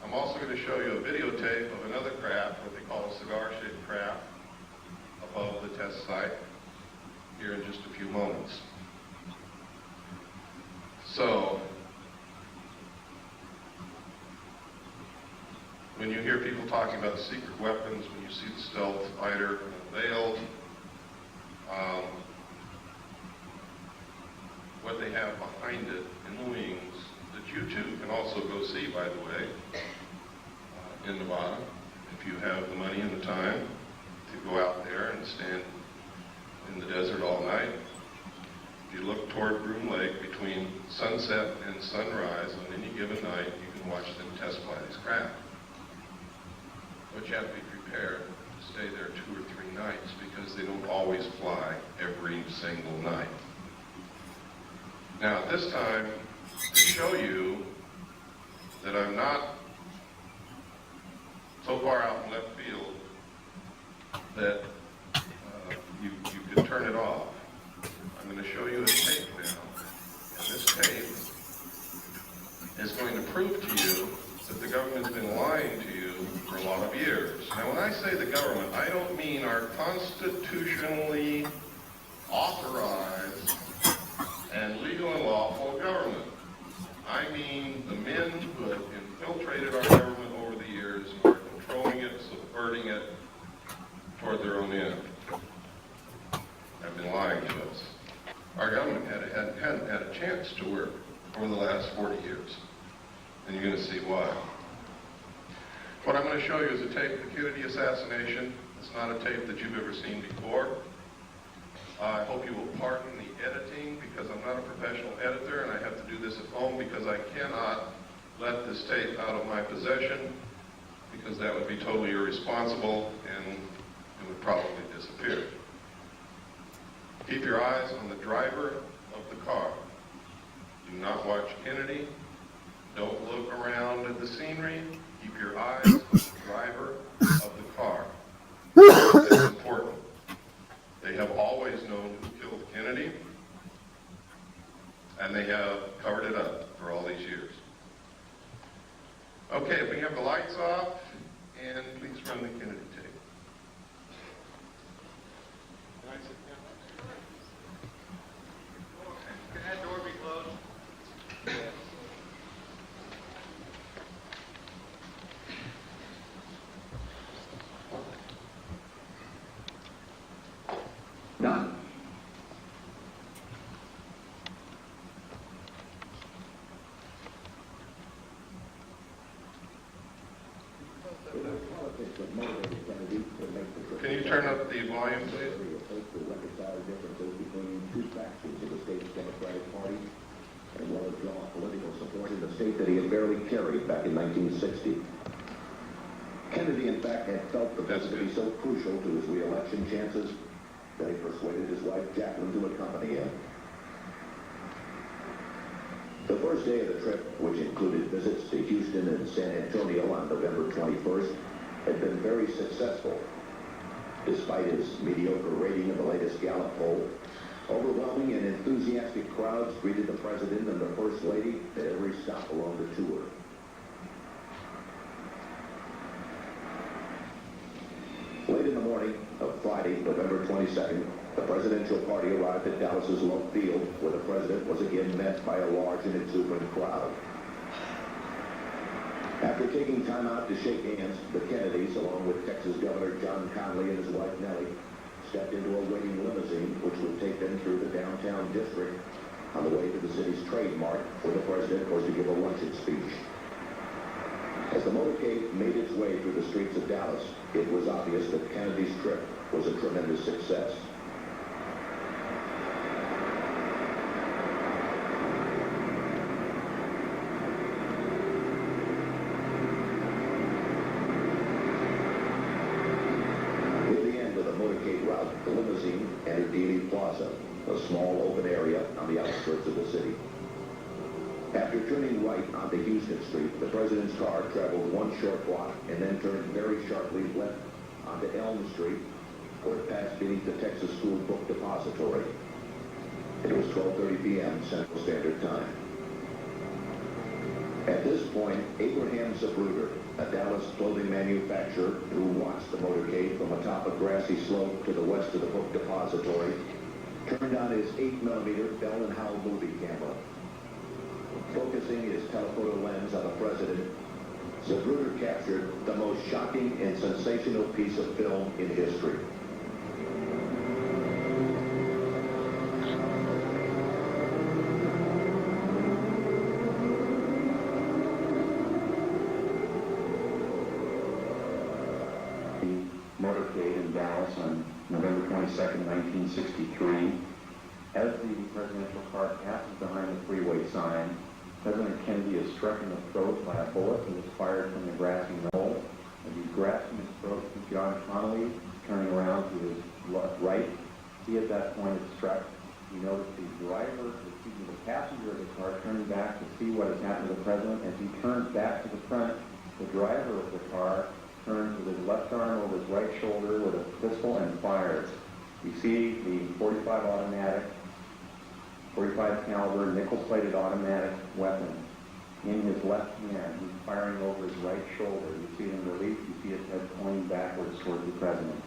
I'm also going to show you a videotape of another craft, what they call a cigar-shaped craft, above the test site here in just a few moments. So, when you hear people talking about secret weapons, when you see the stealth fighter unveiled, what they have behind it in the wings, that you too can also go see, by the way, in Nevada, if you have the money and the time to go out there and stand in the desert all night. If you look toward Groom Lake between sunset and sunrise on any given night, you can watch them test fly these craft. But you have to be prepared to stay there 2 or 3 nights because they don't always fly every single night. Now, at this time, to show you that I'm not so far out in left field that you could turn it off, I'm going to show you a tape now. And this tape is going to prove to you that the government's been lying to you for a lot of years. Now, when I say the government, I don't mean our constitutionally authorized and legal and lawful government. I mean the men who have infiltrated our government over the years and are controlling it, subverting it toward their own end. Have been lying to us. Our government hadn't had a chance to work over the last 40 years. And you're going to see why. What I'm going to show you is a tape of the Kennedy assassination. It's not a tape that you've ever seen before. I hope you will pardon the editing because I'm not a professional editor and I have to do this at home because I cannot let this tape out of my possession because that would be totally irresponsible and it would probably disappear. Keep your eyes on the driver of the car. Do not watch Kennedy. Don't look around at the scenery. Keep your eyes on the driver of the car. That's important. They have always known who killed Kennedy, and they have covered it up for all these years. Okay, if we have the lights off, and please run the Kennedy tape. Can that door be closed? None. Can you turn up the volume, please? To reconcile differences between 2 factions of the state's Democratic Party, as well as draw political support in the state that he had barely carried back in 1960. Kennedy, in fact, had felt the visit to be so crucial to his re-election chances that he persuaded his wife, Jacqueline, to accompany him. The first day of the trip, which included visits to Houston and San Antonio on November 21st, had been very successful. Despite his mediocre rating in the latest Gallup poll, overwhelming and enthusiastic crowds greeted the president and the first lady at every stop along the tour. Late in the morning of Friday, November 22nd, the presidential party arrived at Dallas's Love Field, where the president was again met by a large and exuberant crowd. After taking time out to shake hands, the Kennedys, along with Texas Governor John Connally and his wife Nellie, stepped into a waiting limousine which would take them through the downtown district on the way to the city's Trade Mart, where the president was to give a luncheon speech. As the motorcade made its way through the streets of Dallas, it was obvious that Kennedy's trip was a tremendous success. The limousine entered Dealey Plaza, a small open area on the outskirts of the city. After turning right onto Houston Street, the president's car traveled one short block and then turned very sharply left onto Elm Street, where it passed beneath the Texas School Book Depository. It was 12:30 p.m. Central Standard Time. At this point, Abraham Zapruder, a Dallas clothing manufacturer who watched the motorcade from atop a grassy slope to the west of the book depository, turned on his 8mm Bell & Howell movie camera. Focusing his telephoto lens on the president, Zapruder captured the most shocking and sensational piece of film in history. Motorcade in Dallas on November 22nd, 1963. As the presidential car passes behind the freeway sign, President Kennedy is struck in the throat by a bullet that was fired from the grassy knoll. As he's grasping his throat, John Connally, turning around to his right, he at that point is struck. We notice the driver, the passenger of the car, turning back to see what has happened to the president. As he turns back to the front, the driver of the car turns with his left arm over his right shoulder with a pistol and fires. You see the 45 caliber nickel-plated automatic weapon in his left hand. He's firing over his right shoulder. You see it in relief. You see his head pointing backwards towards the president.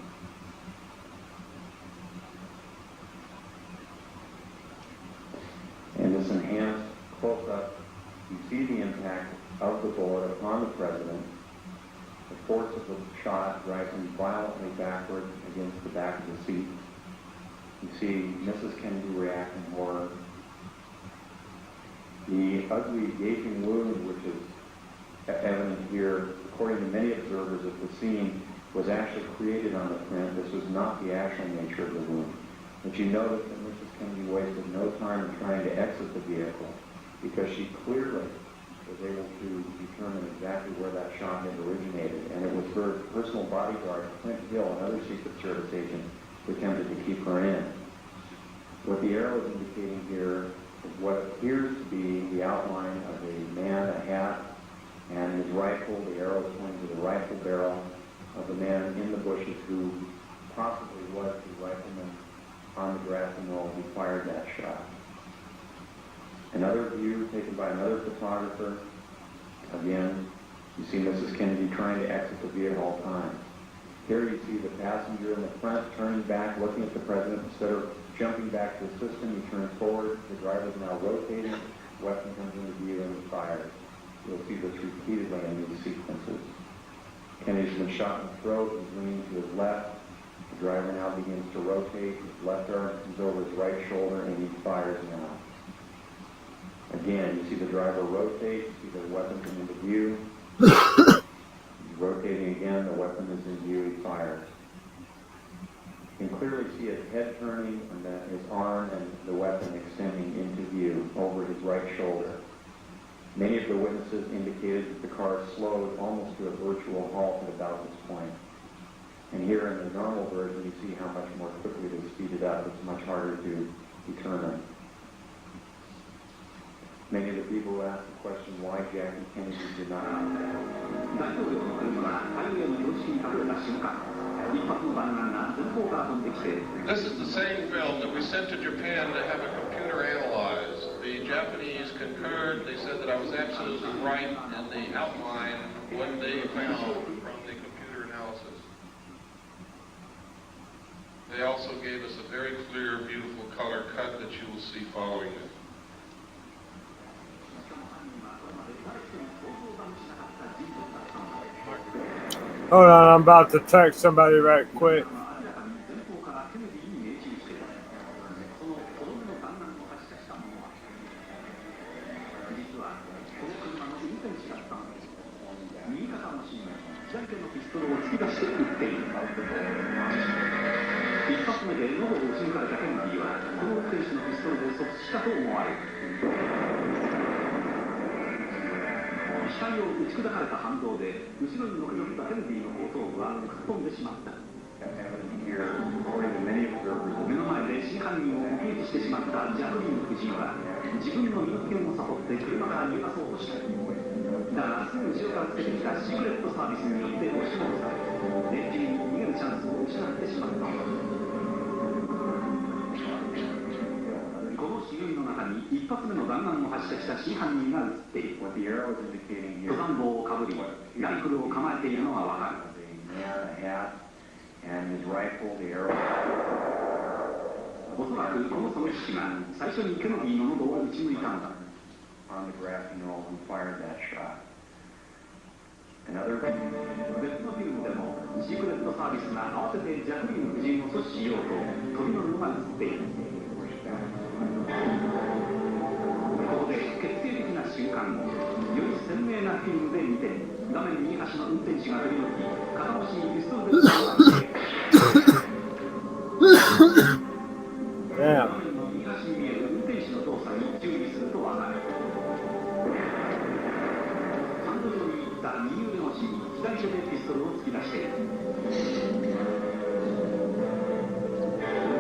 In this enhanced close-up, you see the impact of the bullet upon the president. The force of the shot drives him violently backward against the back of the seat. You see Mrs. Kennedy react in horror. The ugly gaping wound, which is evident here, according to many observers of the scene, was actually created on the print. This was not the actual nature of the wound. But you notice that Mrs. Kennedy wasted no time in trying to exit the vehicle, because she clearly was able to determine exactly where that shot had originated. And it was her personal bodyguard, Clint Hill, another Secret Service agent, who attempted to keep her in. What the arrow is indicating here is what appears to be the outline of a man, a hat, and his rifle. The arrow is pointing to the rifle barrel of the man in the bushes who possibly was the rifleman on the grassy knoll who fired that shot. Another view taken by another photographer. Again, you see Mrs. Kennedy trying to exit the vehicle at all times. Here you see the passenger in the front turning back, looking at the president. Instead of jumping back to assist him, he turns forward. The driver is now rotating. The weapon comes into view and he fires. You'll see this repeatedly in these sequences. Kennedy's been shot in the throat. He's leaning to his left. The driver now begins to rotate. His left arm comes over his right shoulder and he fires now. Again, you see the driver rotate, you see the weapon come into view. He's rotating again, the weapon is in view, he fires. You can clearly see his head turning and then his arm and the weapon extending into view over his right shoulder. Many of the witnesses indicated that the car slowed almost to a virtual halt at about this point. And here in the normal version, you see how much more quickly they speeded up. It's much harder to determine. Many of the people ask the question why Jackie Kennedy did not. 大統領の車がハイウェイの標識に隠れた瞬間、一発の弾丸が前方から飛んできて。This is the same film that we sent to Japan to have a computer analyzed. The Japanese concurred. They said that I was absolutely right in the outline what they found from the computer analysis. They also gave us a very clear, beautiful color cut that you will see following it. Hold on, I'm about to text somebody right quick. Here, according to many observers, 目の前で真犯人を目撃してしまったジャクリーン夫人は自分の身の危険を悟って車から逃がそうとした。だがすぐ後ろからつけてきたシークレットサービスによって押し戻され、連中に逃げるチャンスを失ってしまった。このシーンの中に一発目の弾丸を発射した真犯人が映っている。what the arrow is indicating here, 登山帽をかぶり、ライフルを構えているのがわかる。 a hat, and his rifle, the arrow. おそらくこの狙撃手が最初にケネディの喉を撃ち抜いたのだ。On the graphing roll who fired that shot. Another 別のフィルムでもシークレットサービスが合わせてジャクリーン夫人を阻止しようと飛び乗るのが映っている。ここで決定的な瞬間をより鮮明なフィルムで見て、画面右端の運転手が振り向き、片腰にピストルで撃って画面の右端に見える運転手の動作に注意するとわかる。ハンドルを握った右腕の芯に左手でピストルを突き出している。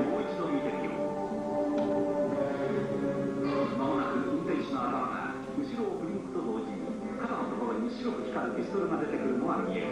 もう一度見てみよう。まもなく運転手の頭が後ろを振り向くと同時に肩のところに白く光るピストルが出てくるのが見える。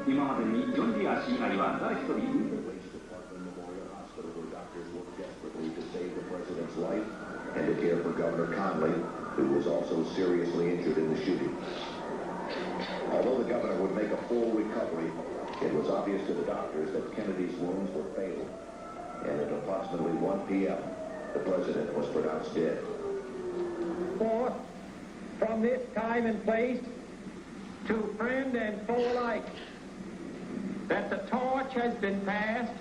今までにジョン・ディア氏以外は誰一人and to care for Governor Conley, who was also seriously injured in the shooting. Although the governor would make a full recovery, it was obvious to the doctors that Kennedy's wounds were fatal, and at approximately 1 p.m., the president was pronounced dead. Forth from this time and place to friend and foe alike, that the torch has been passed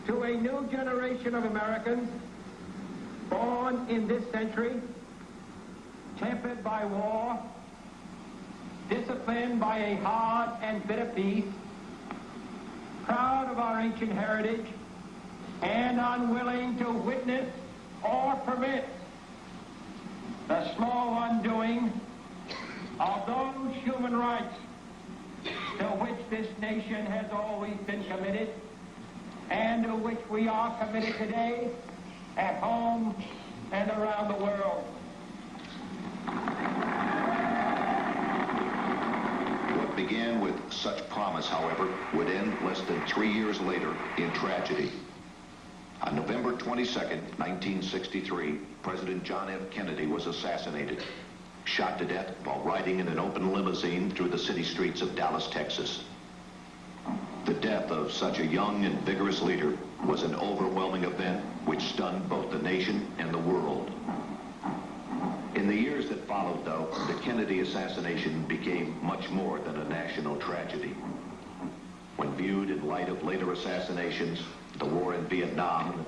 to a new generation of Americans born in this century, tempered by war, disciplined by a hard and bitter peace, proud of our ancient heritage, and unwilling to witness or permit the slow undoing of those human rights to which this nation has always been committed and to which we are committed today at home and around the world. What began with such promise, however, would end less than 3 years later in tragedy. On November 22nd, 1963, President John F. Kennedy was assassinated, shot to death while riding in an open limousine through the city streets of Dallas, Texas. The death of such a young and vigorous leader was an overwhelming event which stunned both the nation and the world. In the years that followed, though, the Kennedy assassination became much more than a national tragedy. When viewed in light of later assassinations, the war in Vietnam,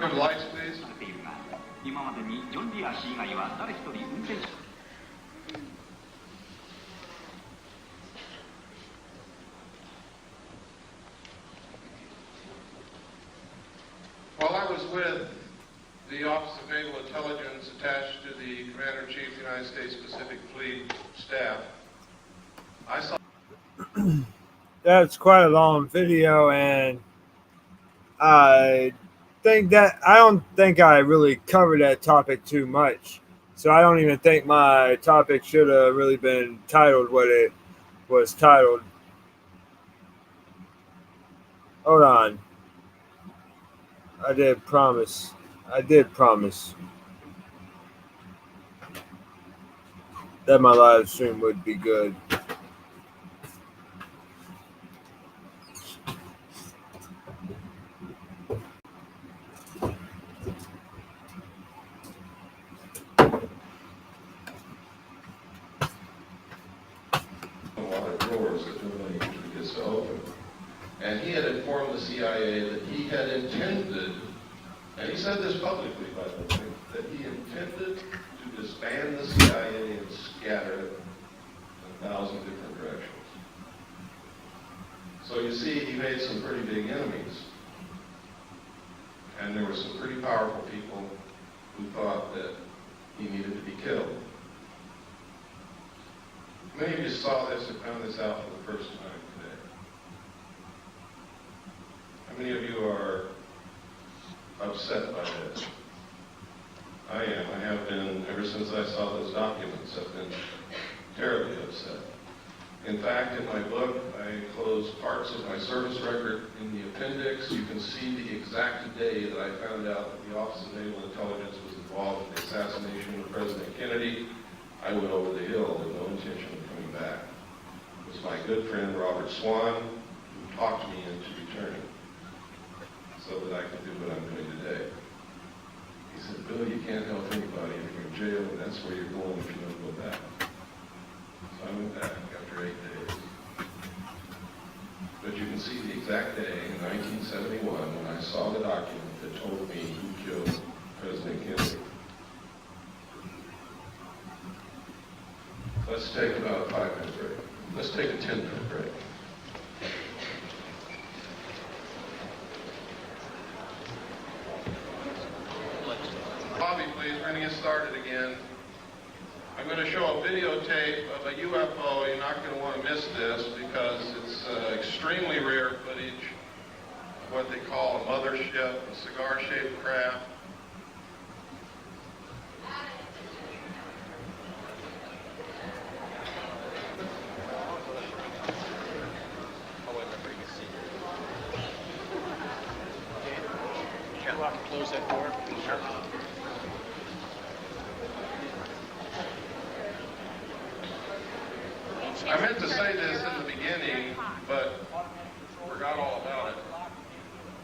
Good lights, please. While I was with the Office of Naval Intelligence attached to the Commander-in-Chief United States Pacific Fleet staff, I saw... That's quite a long video, and I don't think I really covered that topic too much. So I don't even think my topic should have really been titled what it was titled. Hold on. I did promise that my live stream would be good. And he had informed the CIA that he had intended, and he said this publicly, by the way, that he intended to disband the CIA and scatter it in 1,000 different directions. So you see, he made some pretty big enemies. And there were some pretty powerful people who thought that he needed to be killed. Many of you saw this and found this out for the first time today. How many of you are upset by this? I am. I have been, ever since I saw those documents, I've been terribly upset. In fact, in my book, I enclosed parts of my service record in the appendix. You can see the exact day that I found out that the Office of Naval Intelligence was involved in the assassination of President Kennedy. I went over the hill with no intention of coming back. It was my good friend Robert Swan who talked me into returning so that I could do what I'm doing today. He said, Bill, you can't help anybody if you're in jail, and that's where you're going if you don't go back. So I went back after 8 days. But you can see the exact day in 1971 when I saw the document that told me who killed President Kennedy. Let's take about a 5-minute break. Let's take a 10-minute break. Bobby, please, we're going to get started again. I'm going to show a videotape of a UFO. You're not going to want to miss this because it's extremely rare footage of what they call a mothership, a cigar-shaped craft. Close that door. Sure. I meant to say this in the beginning, but forgot all about it.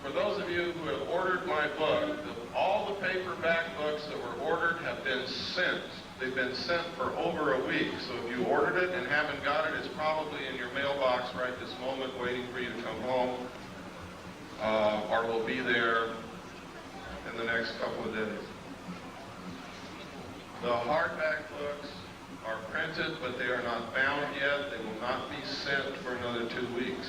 For those of you who have ordered my book, all the paperback books that were ordered have been sent They've been sent for over a week, so if you ordered it and haven't got it, it's probably in your mailbox right this moment waiting for you to come home, or will be there in the next couple of days. The hardback books are printed, but they are not bound yet. They will not be sent for another 2 weeks.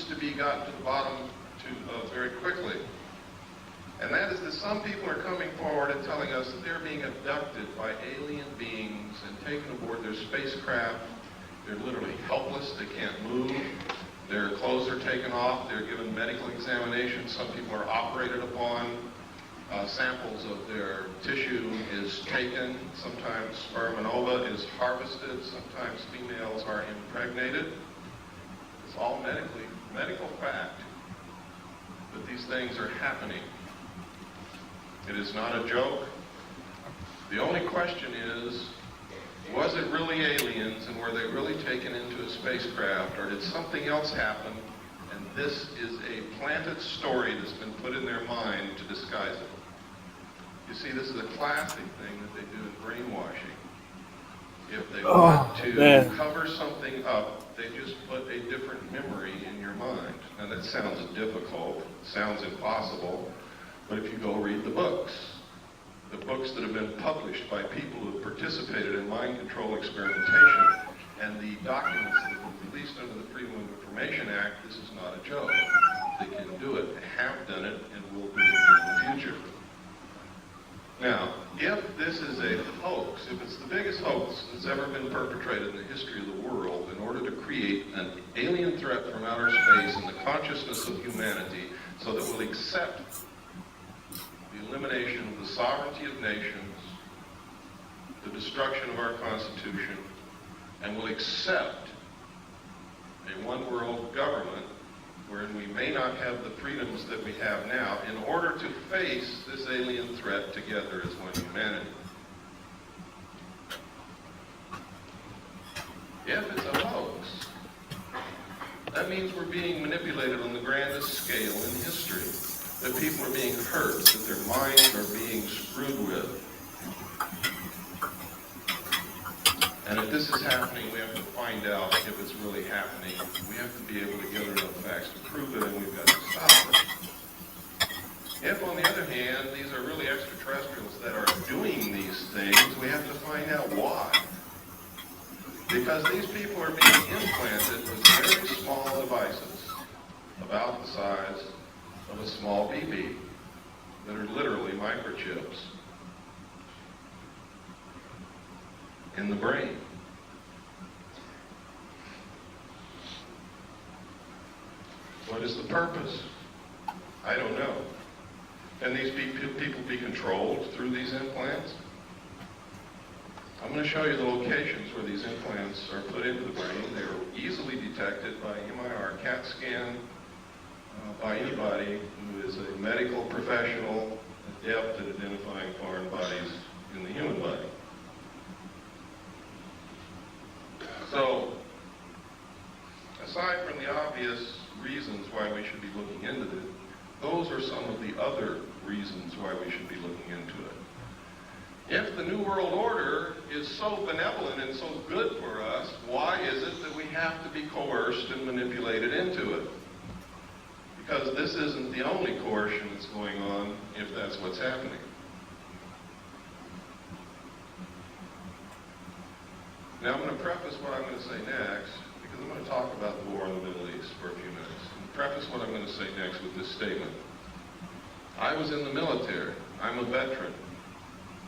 To be gotten to the bottom very quickly. And that is that some people are coming forward and telling us that they're being abducted by alien beings and taken aboard their spacecraft. They're literally helpless. They can't move. Their clothes are taken off. They're given medical examinations. Some people are operated upon. Samples of their tissue is taken. Sometimes sperm and ova is harvested. Sometimes females are impregnated. It's all medical fact that these things are happening. It is not a joke. The only question is, was it really aliens and were they really taken into a spacecraft, or did something else happen and this is a planted story that's been put in their mind to disguise it? You see, this is a classic thing that they do in brainwashing. If they want to cover something up, they just put a different memory in your mind. Now that sounds difficult, sounds impossible, but if you go read the books that have been published by people who have participated in mind control experimentation, and the documents that were released under the Freedom of Information Act, this is not a joke. They can do it, they have done it, and will do it in the future. Now, if this is a hoax, if it's the biggest hoax that's ever been perpetrated in the history of the world in order to create an alien threat from outer space in the consciousness of humanity so that we'll accept the elimination of the sovereignty of nations, the destruction of our Constitution, and will accept a one-world government wherein we may not have the freedoms that we have now in order to face this alien threat together as one humanity. If it's a hoax, that means we're being manipulated on the grandest scale in history, that people are being hurt, that their minds are being screwed with. And if this is happening, we have to find out if it's really happening. We have to be able to gather enough facts to prove it, and we've got to stop it. If, on the other hand, these are really extraterrestrials that are doing these things, we have to find out why. Because these people are being implanted with very small devices, about the size of a small BB, that are literally microchips in the brain. What is the purpose? I don't know. Can these people be controlled through these implants? I'm going to show you the locations where these implants are put into the brain. They're easily detected by MIR CAT scan by anybody who is a medical professional adept at identifying foreign bodies in the human body. So, aside from the obvious reasons why we should be looking into it, those are some of the other reasons why we should be looking into it. If the New World Order is so benevolent and so good for us, why is it that we have to be coerced and manipulated into it? Because this isn't the only coercion that's going on, if that's what's happening. Now I'm going to preface what I'm going to say next, because I'm going to talk about the war in the Middle East for a few minutes. And preface what I'm going to say next with this statement. I was in the military. I'm a veteran.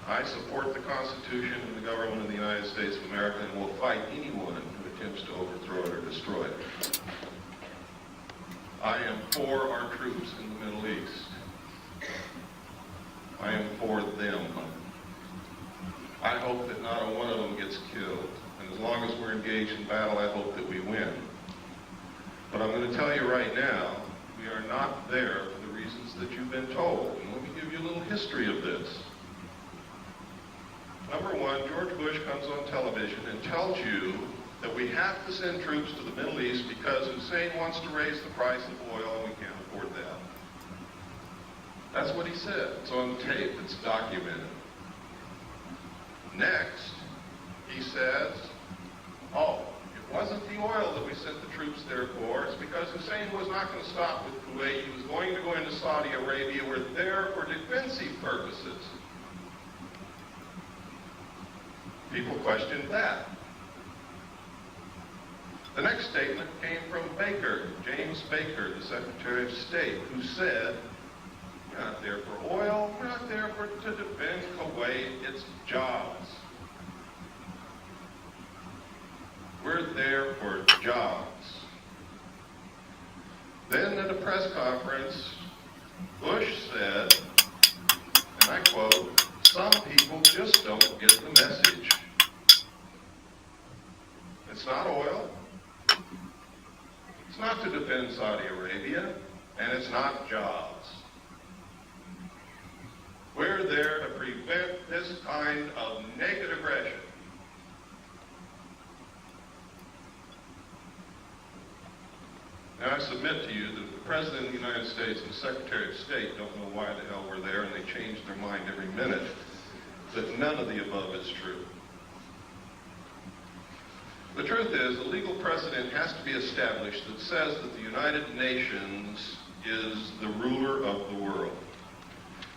I support the Constitution and the government of the United States of America and will fight anyone who attempts to overthrow it or destroy it. I am for our troops in the Middle East. I am for them. I hope that not a one of them gets killed and as long as we're engaged in battle, I hope that we win. But I'm going to tell you right now, we are not there for the reasons that you've been told. And let me give you a little history of this. Number one, George Bush comes on television and tells you that we have to send troops to the Middle East because Hussein wants to raise the price of oil and we can't afford that. That's what he said. It's on tape. It's documented. Next, he says, oh, it wasn't the oil that we sent the troops there for. It's because Hussein was not going to stop with Kuwait. He was going to go into Saudi Arabia. We're there for defensive purposes. People questioned that. The next statement came from Baker, James Baker, the Secretary of State, who said, we're not there for oil, we're not there to defend Kuwait, it's jobs. We're there for jobs. Then at a press conference, Bush said, and I quote, some people just don't get the message. It's not oil. It's not to defend Saudi Arabia, and it's not jobs. We're there to prevent this kind of naked aggression. Now I submit to you that the President of the United States and the Secretary of State don't know why the hell we're there, and they change their mind every minute, that none of the above is true. The truth is, a legal precedent has to be established that says that the United Nations is the ruler of the world.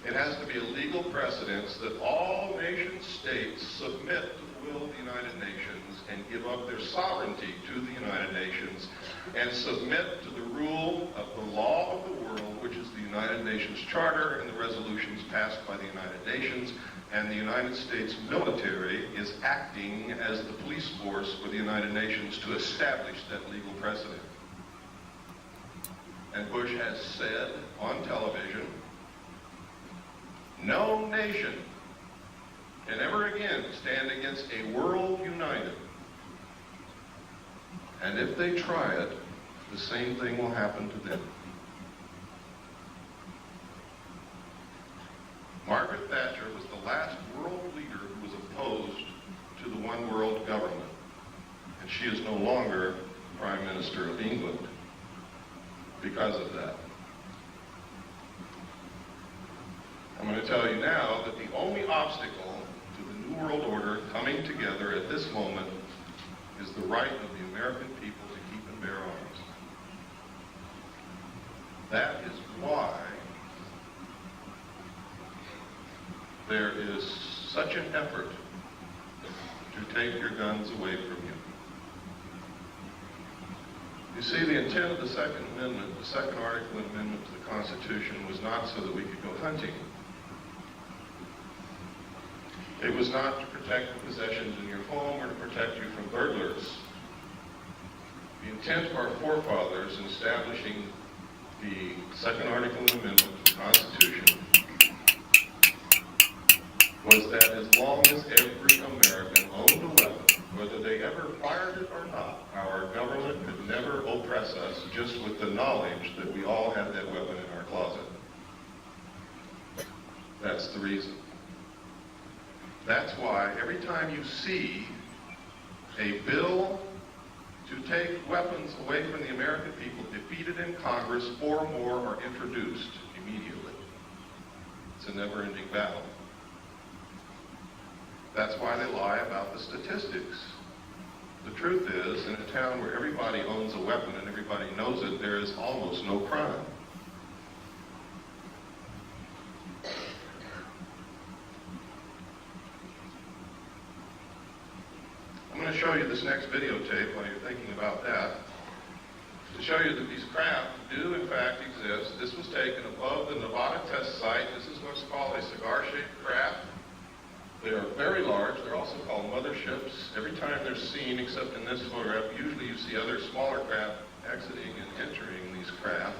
It has to be a legal precedent that all nation states submit to the will of the United Nations and give up their sovereignty to the United Nations and submit to the rule of the law of the world, which is the United Nations Charter and the resolutions passed by the United Nations. And the United States military is acting as the police force for the United Nations to establish that legal precedent. And Bush has said on television, no nation can ever again stand against a world united. And if they try it, the same thing will happen to them. Margaret Thatcher was the last world leader who was opposed to the one world government. And she is no longer Prime Minister of England because of that. I'm going to tell you now that the only obstacle to the New World Order coming together at this moment is the right of the American people to keep and bear arms. That is why there is such an effort to take your guns away from you. You see, the intent of the Second Amendment, the Second Article Amendment to the Constitution, was not so that we could go hunting. It was not to protect the possessions in your home or to protect you from burglars. The intent of our forefathers in establishing the Second Article Amendment to the Constitution was that as long as every American owned a weapon, whether they ever fired it or not, our government could never oppress us just with the knowledge that we all had that weapon in our closet. That's the reason. That's why every time you see a bill to take weapons away from the American people defeated in Congress, 4 more are introduced immediately. It's a never-ending battle. That's why they lie about the statistics. The truth is, in a town where everybody owns a weapon and everybody knows it, there is almost no crime. I'm going to show you this next videotape while you're thinking about that, to show you that these craft do in fact exist. This was taken above the Nevada test site. This is what's called a cigar-shaped craft. They are very large. They're also called motherships. Every time they're seen, except in this photograph, usually you see other smaller craft exiting and entering these craft,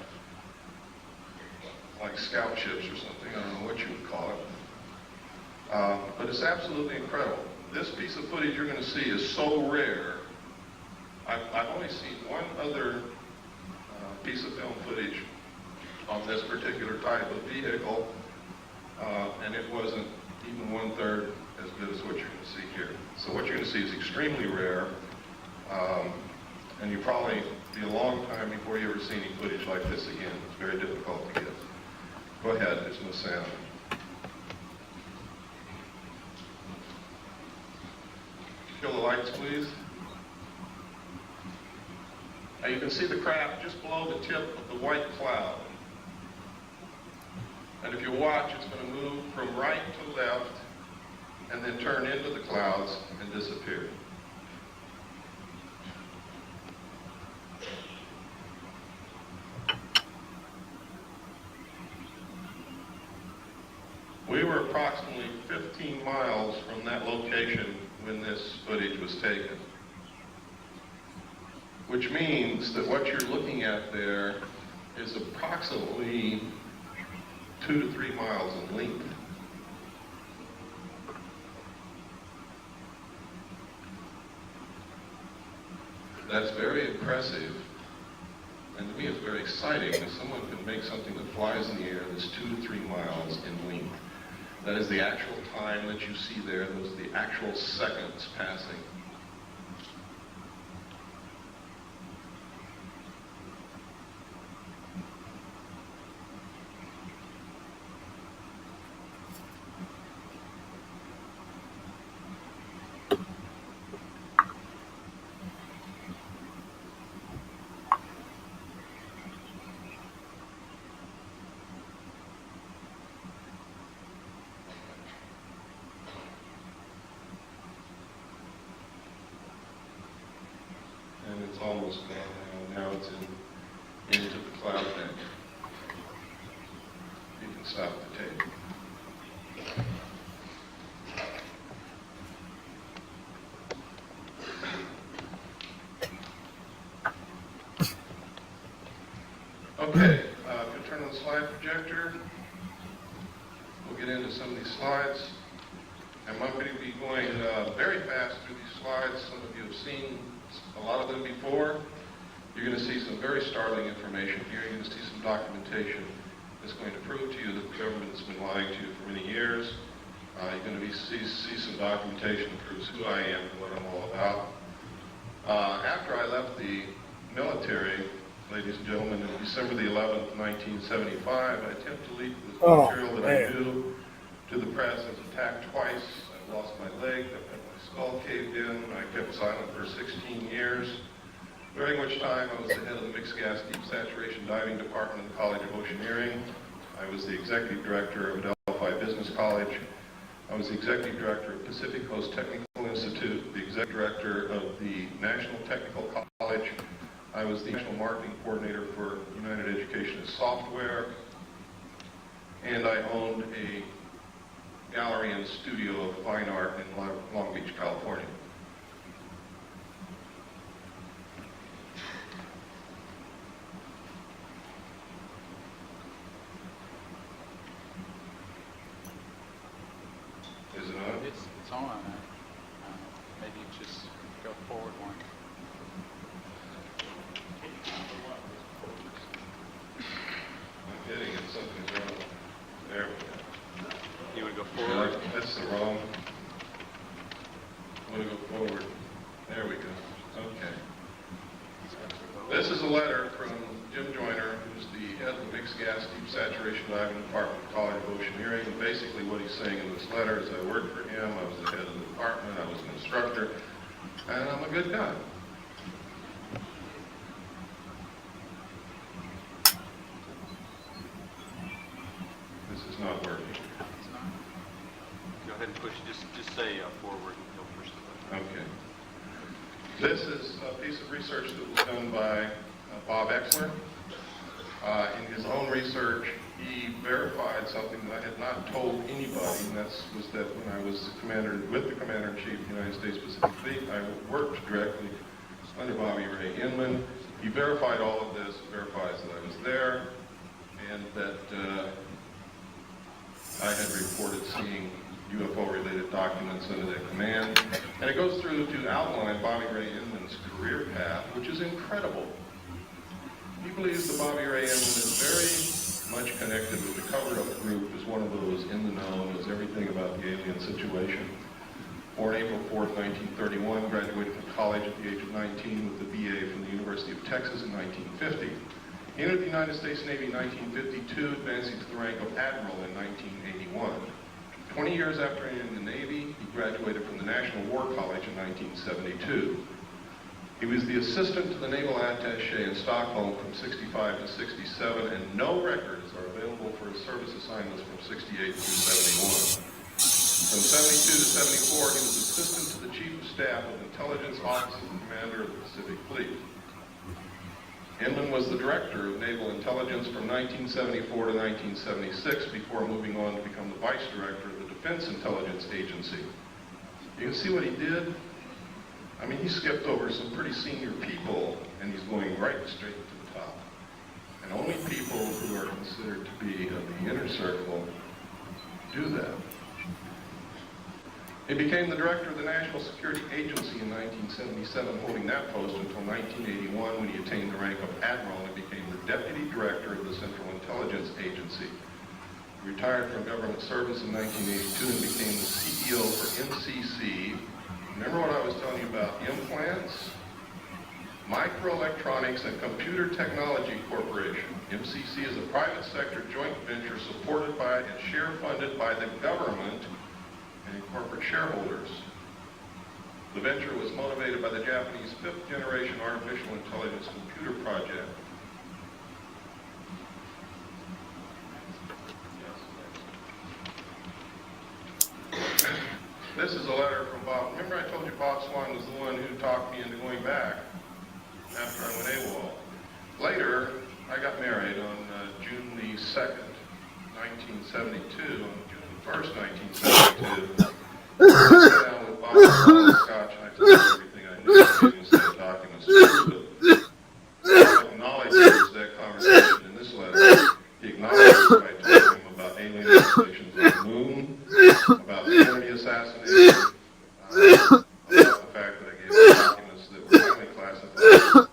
like scout ships or something. I don't know what you would call it. But it's absolutely incredible. this piece of footage you're going to see is so rare. I've only seen one other piece of film footage on this particular type of vehicle, and it wasn't even 1/3 as good as what you're going to see here. So what you're going to see is extremely rare, and you probably be a long time before you ever see any footage like this again. It's very difficult to get. Go ahead, there's no sound. Kill the lights, please. Now you can see the craft just below the tip of the white cloud. And if you watch, it's going to move from right to left and then turn into the clouds and disappear. We were approximately 15 miles from that location when this footage was taken, which means that what you're looking at there is approximately 2 to 3 miles in length. That's very impressive, and to me it's very exciting that someone can make something that flies in the air that's 2 to 3 miles in length. That is the actual time that you see there. Those are the actual seconds passing. It's almost gone now. Now it's into the cloud bank. You can stop the tape. Okay, if you turn on the slide projector, we'll get into some of these slides. I'm going to be going very fast through these slides. Some of you have seen a lot of them before. You're going to see some very startling information here. You're going to see some documentation that's going to prove to you that the government has been lying to you for many years. You're going to see some documentation that proves who I am and what I'm all about. After I left the military, ladies and gentlemen, on December the 11th, 1975, I attempted to leak this material that I knew to the press. I was attacked twice. I lost my leg. My skull caved in. I kept silent for 16 years, during which time I was the head of the Mixed Gas Deep Saturation Diving Department of the College of Oceaneering. I was the executive director of Delphi Business College. I was the executive director of Pacific Coast Technical Institute, the executive director of the National Technical College. I was the national marketing coordinator for United Education and Software, and I owned a gallery and studio of fine art in Long Beach, California. Is it on? It's on. Maybe you just go forward one. I'm hitting it. Something's wrong. There we go. You want to go forward? That's the wrong. I want to go forward. There we go. Okay. This is a letter from Jim Joyner, who's the head of the Mixed Gas Deep Saturation Diving Department of the College of Oceaneering. And basically what he's saying in this letter is I worked for him, I was the head of the department, I was an instructor, and I'm a good guy. This is not working. Go ahead and push. Just say forward. You'll push the button. Okay. This is a piece of research that was done by Bob Exler. In his own research, he verified something that I had not told anybody, and that was that when I was with the Commander-in-Chief of the United States Pacific Fleet, I worked directly under Bobby Ray Inman. He verified all of this, verifies that I was there, and that I had reported seeing UFO-related documents under their command. And it goes through to outline Bobby Ray Inman's career path, which is incredible. He believes that Bobby Ray Inman is very much connected with the cover-up group, is one of those in the know, knows everything about the alien situation. Born April 4th, 1931, graduated from college at the age of 19 with a BA from the University of Texas in 1950. He entered the United States Navy in 1952, advancing to the rank of Admiral in 1981. 20 years after entering the Navy, he graduated from the National War College in 1972. He was the assistant to the Naval Attaché in Stockholm from 65 to 67, and no records are available for his service assignments from 68 through 71. From 72 to 74, he was assistant to the Chief of Staff of Intelligence Office and Commander of the Pacific Fleet. Inman was the Director of Naval Intelligence from 1974 to 1976 before moving on to become the Vice Director of the Defense Intelligence Agency. You can see what he did? I mean, he skipped over some pretty senior people, and he's going right straight to the top. And only people who are considered to be of the inner circle do that. He became the director of the National Security Agency in 1977, holding that post until 1981 when he attained the rank of Admiral and became the Deputy Director of the Central Intelligence Agency. He retired from government service in 1982 and became the CEO for MCC. Remember what I was telling you about implants? Microelectronics and Computer Technology Corporation. MCC is a private sector joint venture supported by and share funded by the government and corporate shareholders. The venture was motivated by the Japanese fifth-generation artificial intelligence computer project. This is a letter from Bob. Remember I told you Bob Swan was the one who talked me into going back after I went AWOL. Later, I got married on June the 2nd, 1972. On June 1st, 1972. I sat down with Bob and Scotch and I told him everything I knew and instead of documents. Bob acknowledges that conversation in this letter. He acknowledges what I told him about alien installations on the moon, about the Kennedy assassination, about the fact that I gave him documents that were highly classified.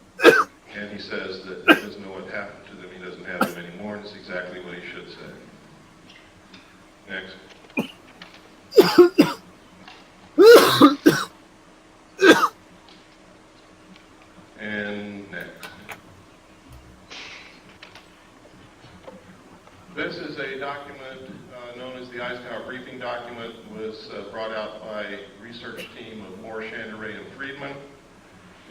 And he says that he doesn't know what happened to them. He doesn't have them anymore, and it's exactly what he should say. Next. And next. This is a document known as the Eisenhower Briefing Document. It was brought out by a research team of Moore, Chandray, and Friedman.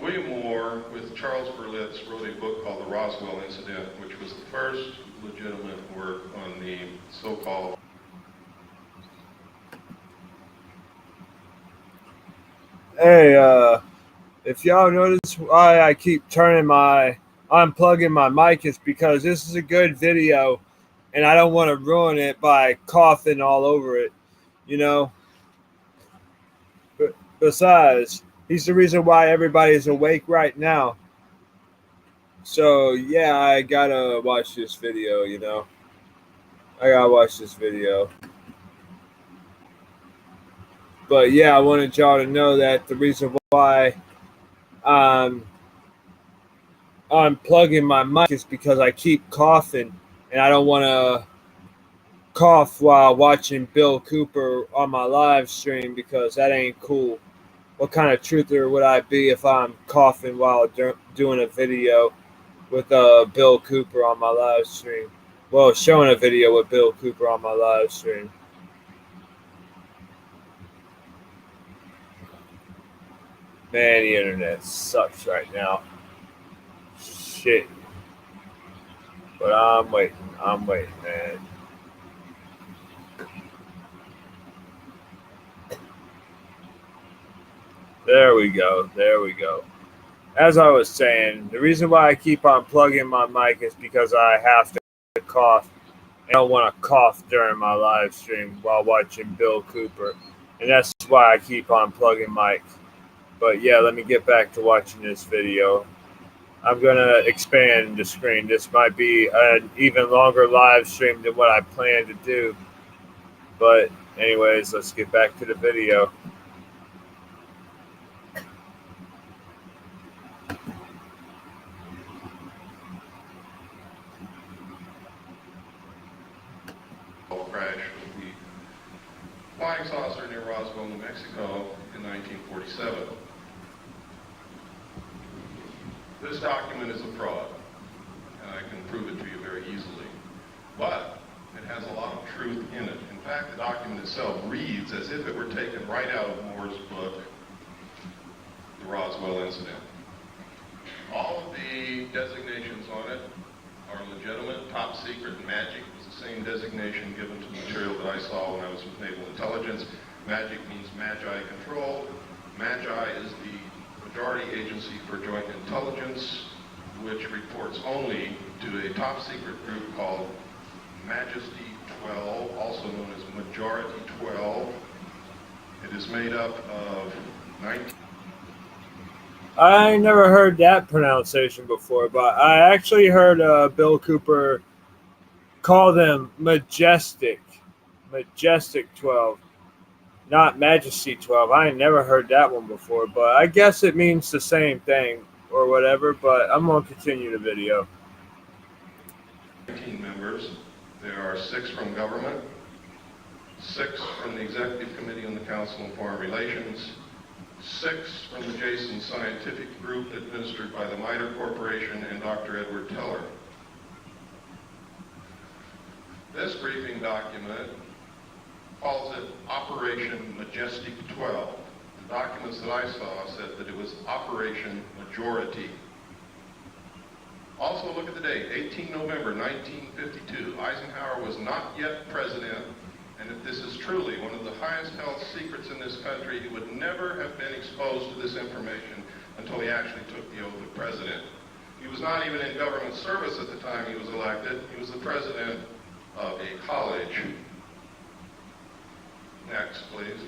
William Moore, with Charles Berlitz, wrote a book called The Roswell Incident, which was the first legitimate work on the so-called Hey, if y'all notice why I keep unplugging my mic, is because this is a good video and I don't want to ruin it by coughing all over it, you know. But besides, he's the reason why everybody's awake right now. So yeah, I gotta watch this video, you know. I gotta watch this video. But yeah, I wanted y'all to know that the reason why I'm unplugging my mic is because I keep coughing and I don't want to cough while watching Bill Cooper on my live stream, because that ain't cool. What kind of truther would I be if I'm coughing while doing a video with Bill Cooper on my live stream? Well, showing a video with Bill Cooper on my live stream. Man, the internet sucks right now. Shit. But I'm waiting, man. There we go. As I was saying, the reason why I keep on plugging my mic is because I have to cough. I don't want to cough during my live stream while watching Bill Cooper. And that's why I keep on plugging mic. But yeah, let me get back to watching this video. I'm going to expand the screen. This might be an even longer live stream than what I plan to do. But Anyways, let's get back to the video. Crash with the flying saucer near Roswell, New Mexico in 1947. This document is a fraud, and I can prove it to you very easily. But it has a lot of truth in it. In fact, the document itself reads as if it were taken right out of Moore's book, The Roswell Incident. All of the designations on it are legitimate, top secret, and magic. It was the same designation given to the material that I saw when I was with Naval Intelligence. Magic means Magi control. Magi is the majority agency for joint intelligence, which reports only to a top secret group called Majesty 12, also known as Majority 12. It is made up of 19... I never heard that pronunciation before, but I actually heard Bill Cooper call them Majestic 12, not Majesty 12. I ain't never heard that one before, but I guess it means the same thing or whatever, but I'm going to continue the video. 19 members. There are 6 from government, 6 from the Executive Committee on the Council on Foreign Relations, 6 from the Jason Scientific Group administered by the MITRE Corporation and Dr. Edward Teller. This briefing document calls it Operation Majestic 12. The documents that I saw said that it was Operation Majority. Also, look at the date, 18 November 1952. Eisenhower was not yet president, and if this is truly one of the highest held secrets in this country, he would never have been exposed to this information until he actually took the oath of president. He was not even in government service at the time he was elected. He was the president of a college. Next, please.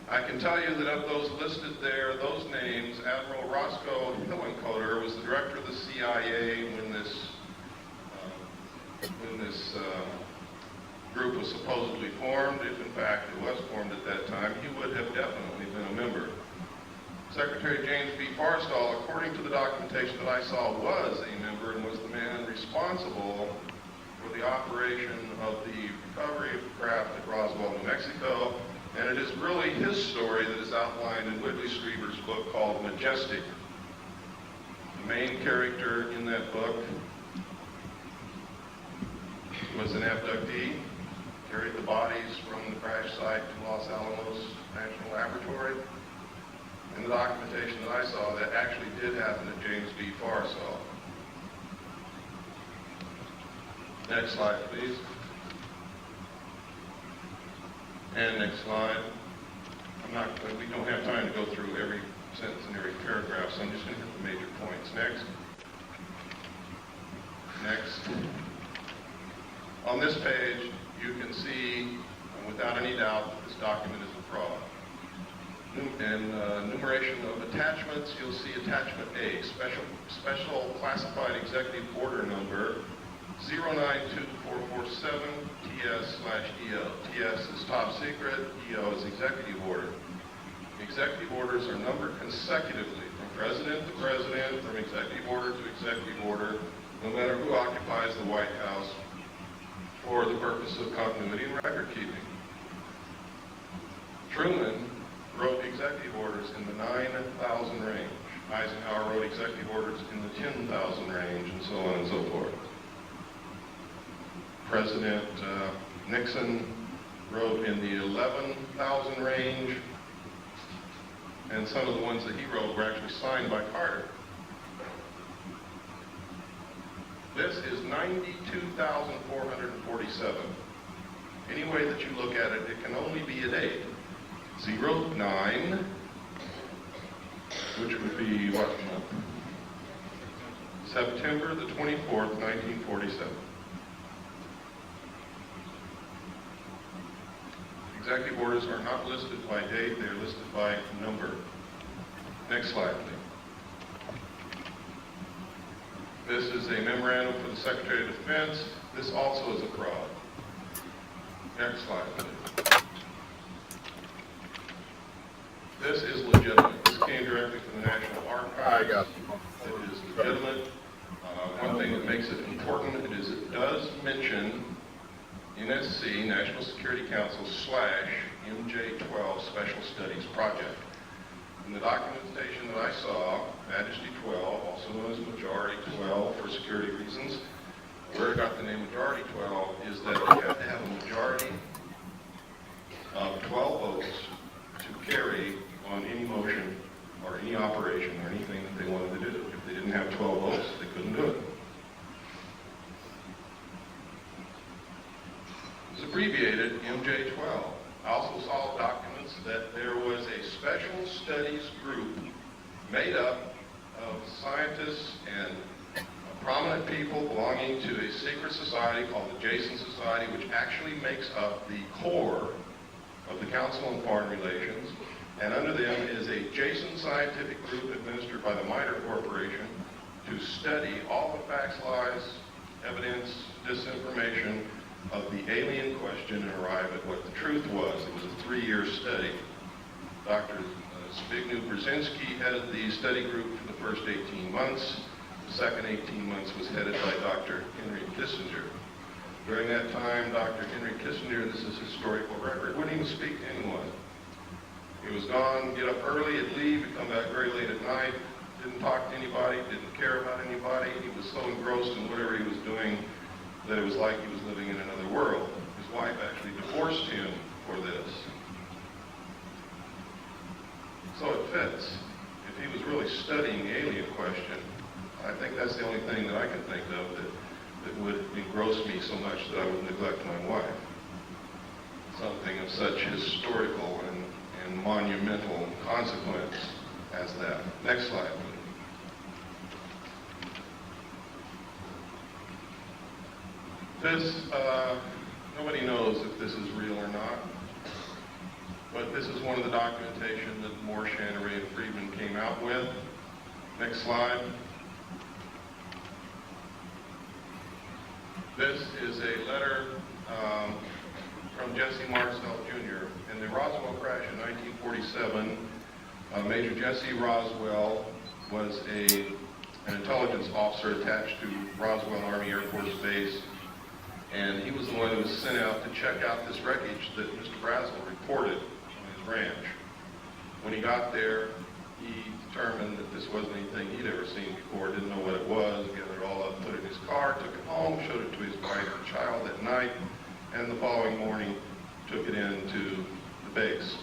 I can tell you that of those listed there, those names, Admiral Roscoe Hillenkoetter was the director of the CIA when this group was supposedly formed. If in fact it was formed at that time, he would have definitely been a member. Secretary James B. Forrestal, according to the documentation that I saw, was a member and was the man responsible for the operation of the recovery of the craft at Roswell, New Mexico. And it is really his story that is outlined in Whitley Strieber's book called Majestic. The main character in that book was an abductee, carried the bodies from the crash site to Los Alamos National Laboratory. In the documentation that I saw, that actually did happen to James B. Forrestal. Next slide, please. And next slide. We don't have time to go through every sentence and every paragraph, so I'm just going to hit the major points. Next. Next. On this page, you can see, without any doubt, that this document is a fraud. In enumeration of attachments, you'll see attachment A, special classified executive order number 092447 TS/EO. TS is top secret, EO is executive order. Executive orders are numbered consecutively from president to president, from executive order to executive order, no matter who occupies the White House, for the purpose of continuity and record keeping. Truman wrote executive orders in the 9,000 range. Eisenhower wrote executive orders in the 10,000 range, and so on and so forth. President Nixon wrote in the 11,000 range, and some of the ones that he wrote were actually signed by Carter. This is 92,447. Any way that you look at it, it can only be a date. 09, which would be what month? September the 24th, 1947. Executive orders are not listed by date, they are listed by number. Next slide, please. This is a memorandum for the Secretary of Defense. This also is a fraud. Next slide, please. This is legitimate. This came directly from the National Archives. It is legitimate. One thing that makes it important is it does mention NSC, National Security Council / MJ-12 Special Studies Project. In the documentation that I saw, Majesty 12, also known as Majority 12 for security reasons, where it got the name Majority 12 is that they have to have a majority of 12 votes to carry on any motion or any operation or anything that they wanted to do. If they didn't have 12 votes, they couldn't do it. It's abbreviated MJ-12. I also saw documents that there was a special studies group made up of scientists and prominent people belonging to a secret society called the Jason Society, which actually makes up the core of the Council on Foreign Relations. And under them is a Jason scientific group administered by the MITRE Corporation to study all the facts, lies, evidence, disinformation of the alien question and arrive at what the truth was. It was a 3-year study. Dr. Zbigniew Brzezinski headed the study group for the first 18 months. The second 18 months was headed by Dr. Henry Kissinger. During that time, Dr. Henry Kissinger, this is historical record, wouldn't even speak to anyone. He was gone, get up early, he'd leave, he'd come back very late at night, didn't talk to anybody, didn't care about anybody. He was so engrossed in whatever he was doing that it was like he was living in another world. His wife actually divorced him for this. So it fits. If he was really studying the alien question, I think that's the only thing that I can think of that would engross me so much that I would neglect my wife. Something of such historical and monumental consequence as that. Next slide, please. This, nobody knows if this is real or not, but this is one of the documentation that Moore, Channery, and Friedman came out with. Next slide. This is a letter from Jesse Marcel Jr. In the Roswell crash in 1947, Major Jesse Roswell was an intelligence officer attached to Roswell Army Air Force Base, and he was the one who was sent out to check out this wreckage that Mr. Brazel reported on his ranch. When he got there, he determined that this wasn't anything he'd ever seen before, didn't know what it was, gathered it all up, put it in his car, took it home, showed it to his wife and child that night, and the following morning took it into the base.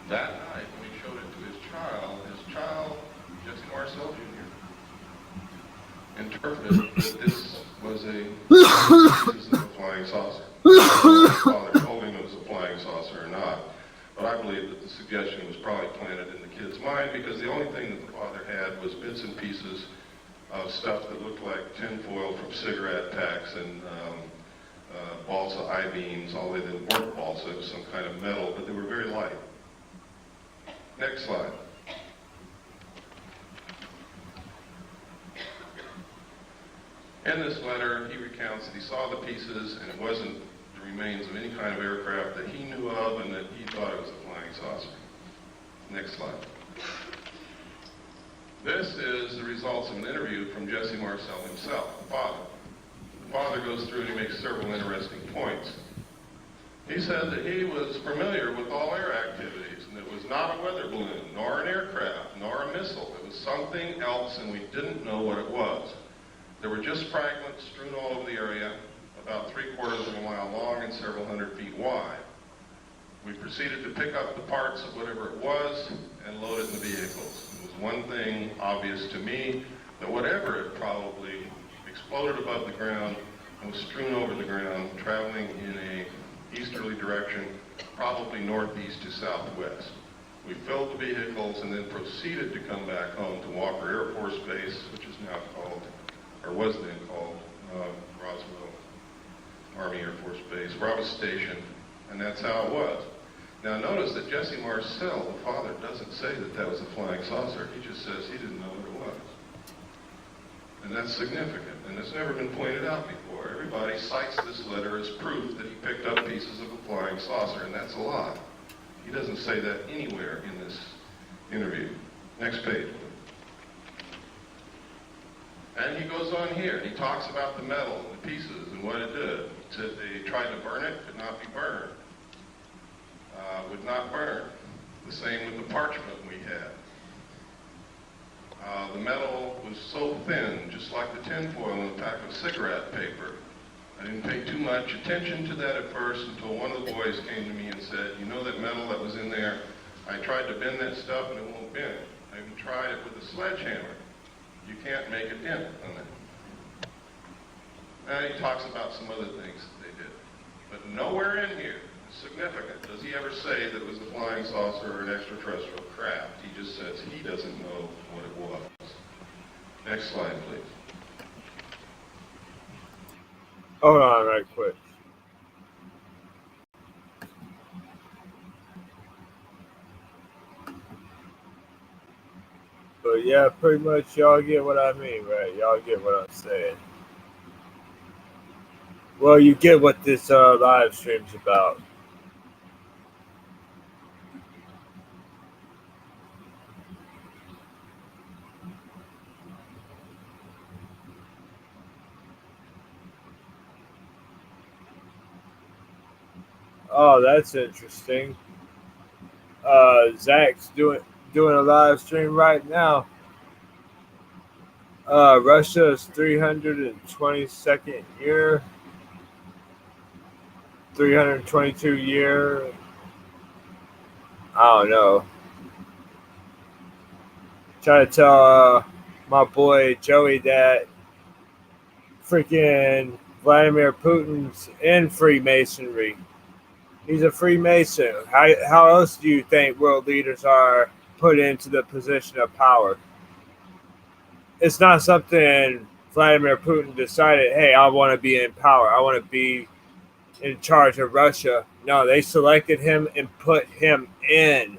That night, when he showed it to his child, Jesse Marcel Jr., interpreted that this was a flying saucer. I don't know if his father told him it was a flying saucer or not, but I believe that the suggestion was probably planted in the kid's mind because the only thing that the father had was bits and pieces of stuff that looked like tinfoil from cigarette packs and balsa I-beams, although they weren't balsa, it was some kind of metal, but they were very light. Next slide. In this letter, he recounts that he saw the pieces and it wasn't the remains of any kind of aircraft that he knew of and that he thought it was a flying saucer. Next slide. This is the results of an interview from Jesse Marcel himself, the father. The father goes through and he makes several interesting points. He said that he was familiar with all air activities and it was not a weather balloon, nor an aircraft, nor a missile. It was something else and we didn't know what it was. There were just fragments strewn all over the area, about 3/4 of a mile long and several hundred feet wide. We proceeded to pick up the parts of whatever it was and load it in the vehicles. It was one thing obvious to me, that whatever it probably exploded above the ground and was strewn over the ground, traveling in a easterly direction, probably northeast to southwest. We filled the vehicles and then proceeded to come back home to Walker Air Force Base, which is now called, or was then called, Roswell Army Air Force Base, where I was stationed, and that's how it was. Now notice that Jesse Marcel, the father, doesn't say that that was a flying saucer. He just says he didn't know what it was. And that's significant, and it's never been pointed out before. Everybody cites this letter as proof that he picked up pieces of a flying saucer, and that's a lie. He doesn't say that anywhere in this interview. Next page. And he goes on here. He talks about the metal and the pieces and what it did. He said they tried to burn it, could not be burned. Would not burn. The same with the parchment we had. The metal was so thin, just like the tinfoil in a pack of cigarette paper. I didn't pay too much attention to that at first until one of the boys came to me and said, you know that metal that was in there? I tried to bend that stuff and it won't bend. I even tried it with a sledgehammer. You can't make a dent on it. And he talks about some other things that they did. But nowhere in here is significant. Does he ever say that it was a flying saucer or an extraterrestrial craft? He just says he doesn't know what it was. Next slide, please. Hold on right quick. But yeah, pretty much y'all get what I mean, right? Y'all get what I'm saying. Well, you get what this live stream's about. Oh, that's interesting. Zach's doing a live stream right now. Russia's 322nd year, 322 year. I don't know. Try to tell my boy Joey that freaking Vladimir Putin's in Freemasonry. He's a Freemason. How else do you think world leaders are put into the position of power? It's not something Vladimir Putin decided, hey, I want to be in power. I want to be in charge of Russia. No, they selected him and put him in.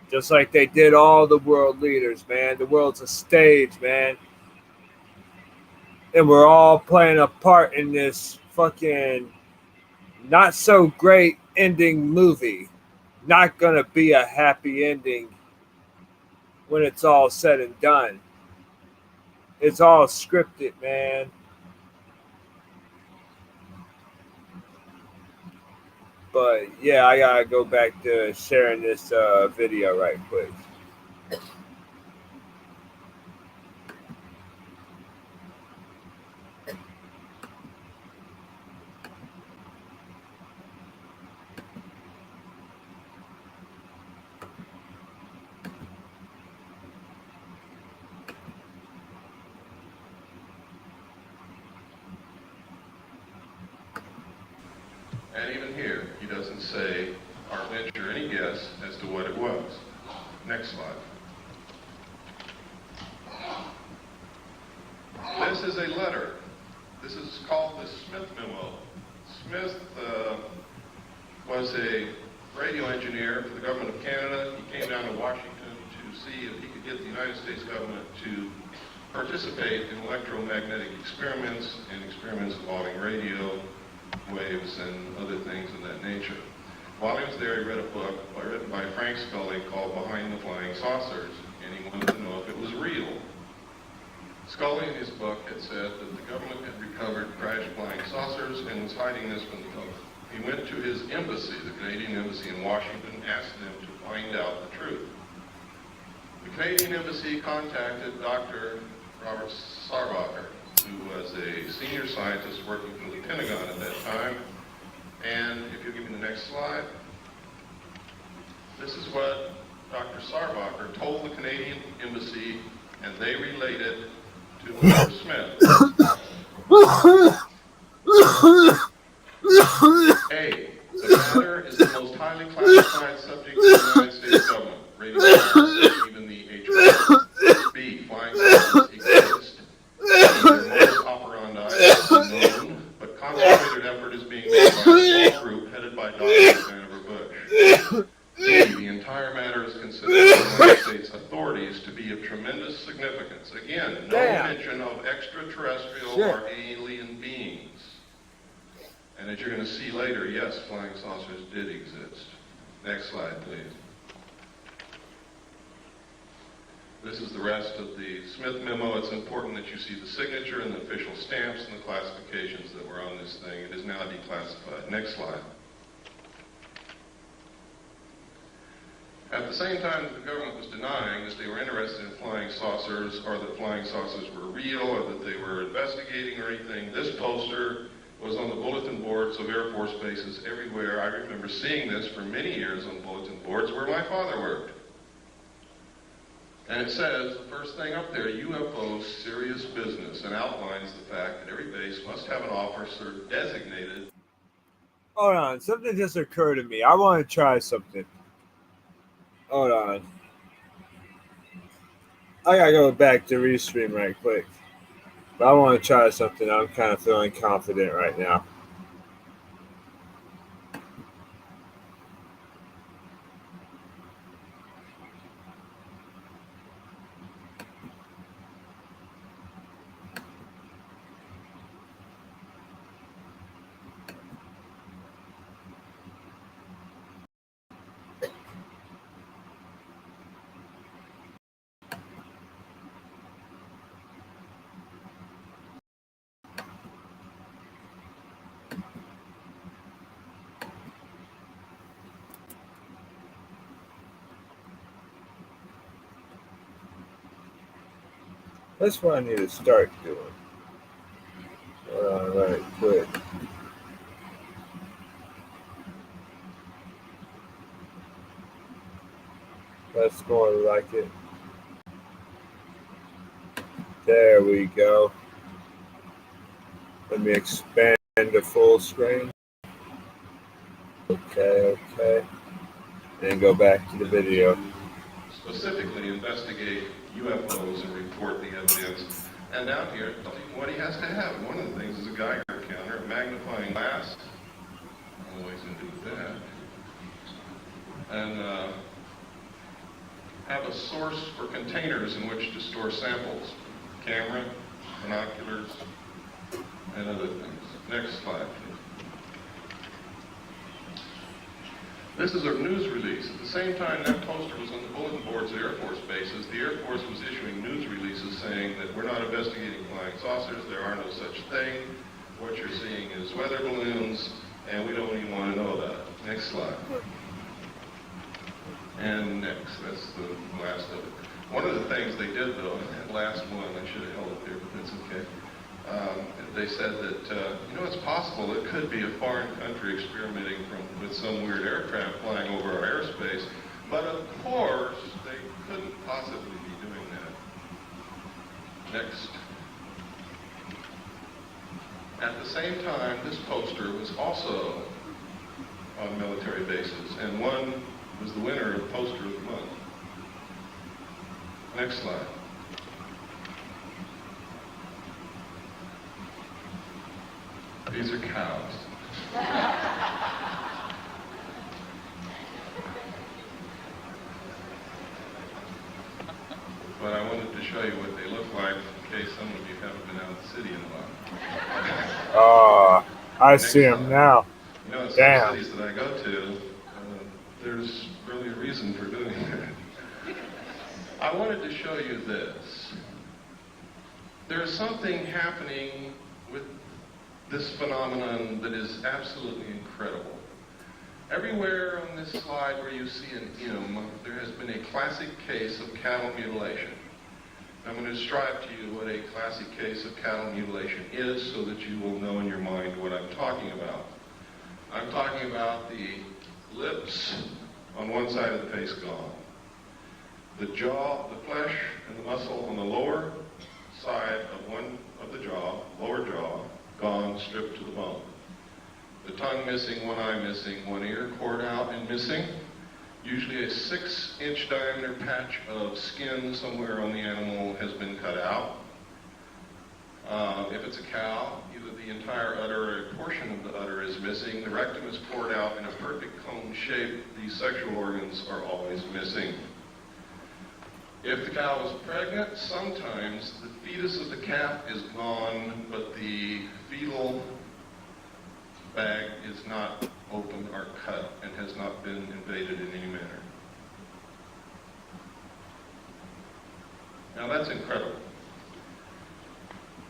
Just like they did all the world leaders, man. The world's a stage, man. And we're all playing a part in this fucking not so great ending movie. Not gonna be a happy ending when it's all said and done. It's all scripted, man. But yeah, I gotta go back to sharing this video right quick. And even here, he doesn't say or venture any guess as to what it was. Next slide. This is a letter. This is called the Smith Memo. Smith was a radio engineer for the government of Canada. He came down to Washington to see if he could get the United States government to participate in electromagnetic experiments and experiments involving radio waves and other things of that nature. While he was there, he read a book written by Frank Scully called Behind the Flying Saucers, and he wanted to know if it was real. Scully in his book had said that the government had recovered crashed flying saucers and was hiding this from the public. He went to his embassy, the Canadian embassy in Washington, asked them to find out the truth. The Canadian embassy contacted Dr. Robert Sarbacher, who was a senior scientist working for the Pentagon at that time. And if you'll give me the next slide, this is what Dr. Sarbacher told the Canadian embassy, and they related to Mr. Smith. A, the matter is the most highly classified subject in the United States government, rated higher even the HRO. B, flying saucers exist. Their modus operandi is unknown, but concentrated effort is being made by a small group headed by Dr. Vannevar Bush. D, the entire matter is considered by the United States authorities to be of tremendous significance. Again, no mention of extra shit. are alien beings. And as you're going to see later, yes, flying saucers did exist. Next slide, please. This is the rest of the Smith memo. It's important that you see the signature and the official stamps and the classifications that were on this thing. It is now declassified. Next slide. At the same time that the government was denying that they were interested in flying saucers, or that flying saucers were real, or that they were investigating or anything, this poster was on the bulletin boards of Air Force bases everywhere. I remember seeing this for many years on bulletin boards where my father worked. And it says, the first thing up there, UFOs, serious business, and outlines the fact that every base must have an officer designated. Hold on, something just occurred to me. I want to try something. Hold on. I gotta go back to Restream right quick. But I want to try something. I'm kind of feeling confident right now. That's what I need to start doing. Hold on right quick. That's more like it. There we go. Let me expand to full screen. Okay. And go back to the video. Specifically investigate UFOs and report the evidence. And down here, what he has to have. One of the things is a Geiger counter, a magnifying glass. I don't know what he's going to do with that. And have a source for containers in which to store samples. Camera, binoculars, and other things. Next slide, please. This is a news release. At the same time that poster was on the bulletin boards at Air Force bases, the Air Force was issuing news releases saying that we're not investigating flying saucers, there are no such thing. What you're seeing is weather balloons, and we don't even want to know that. Next slide. And next, that's the last of it. One of the things they did, though, that last one, I should have held it there, but that's okay. They said that, it's possible it could be a foreign country experimenting with some weird aircraft flying over our airspace, but of course, they couldn't possibly be doing that. Next. At the same time, this poster was also on military bases, and one was the winner of Poster of the Month. Next slide. These are cows. But I wanted to show you what they look like in case some of you haven't been out of the city in a while. Oh, I Next see them slide. now. In Damn. some cities that I go to, there's really a reason for doing that. I wanted to show you this. There's something happening with this phenomenon that is absolutely incredible. Everywhere on this slide where you see an M, there has been a classic case of cattle mutilation. I'm going to describe to you what a classic case of cattle mutilation is so that you will know in your mind what I'm talking about. I'm talking about the lips on one side of the face gone. The jaw, the flesh, and the muscle on the lower side of one of the jaw, lower jaw, gone, stripped to the bone. The tongue missing, one eye missing, one ear cored out and missing. Usually a 6-inch diameter patch of skin somewhere on the animal has been cut out. If it's a cow, either the entire udder or a portion of the udder is missing. The rectum is poured out in a perfect cone shape. These sexual organs are always missing. If the cow is pregnant, sometimes the fetus of the calf is gone, but the fetal bag is not open or cut and has not been invaded in any manner. Now that's incredible.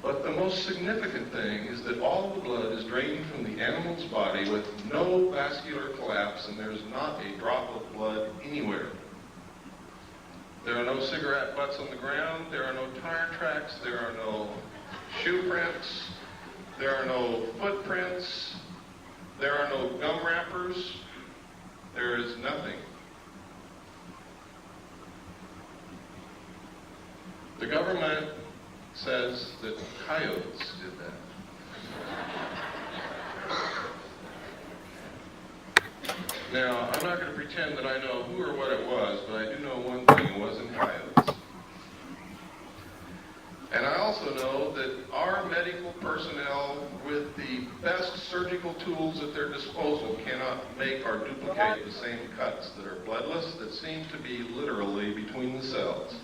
But the most significant thing is that all the blood is drained from the animal's body with no vascular collapse, and there's not a drop of blood anywhere. There are no cigarette butts on the ground, there are no tire tracks, there are no shoe prints, there are no footprints, there are no gum wrappers, there is nothing. The government says that coyotes did that. Now, I'm not going to pretend that I know who or what it was, but I do know one thing, it wasn't coyotes. And I also know that our medical personnel, with the best surgical tools at their disposal, cannot make or duplicate the same cuts that are bloodless, that seem to be literally between the cells.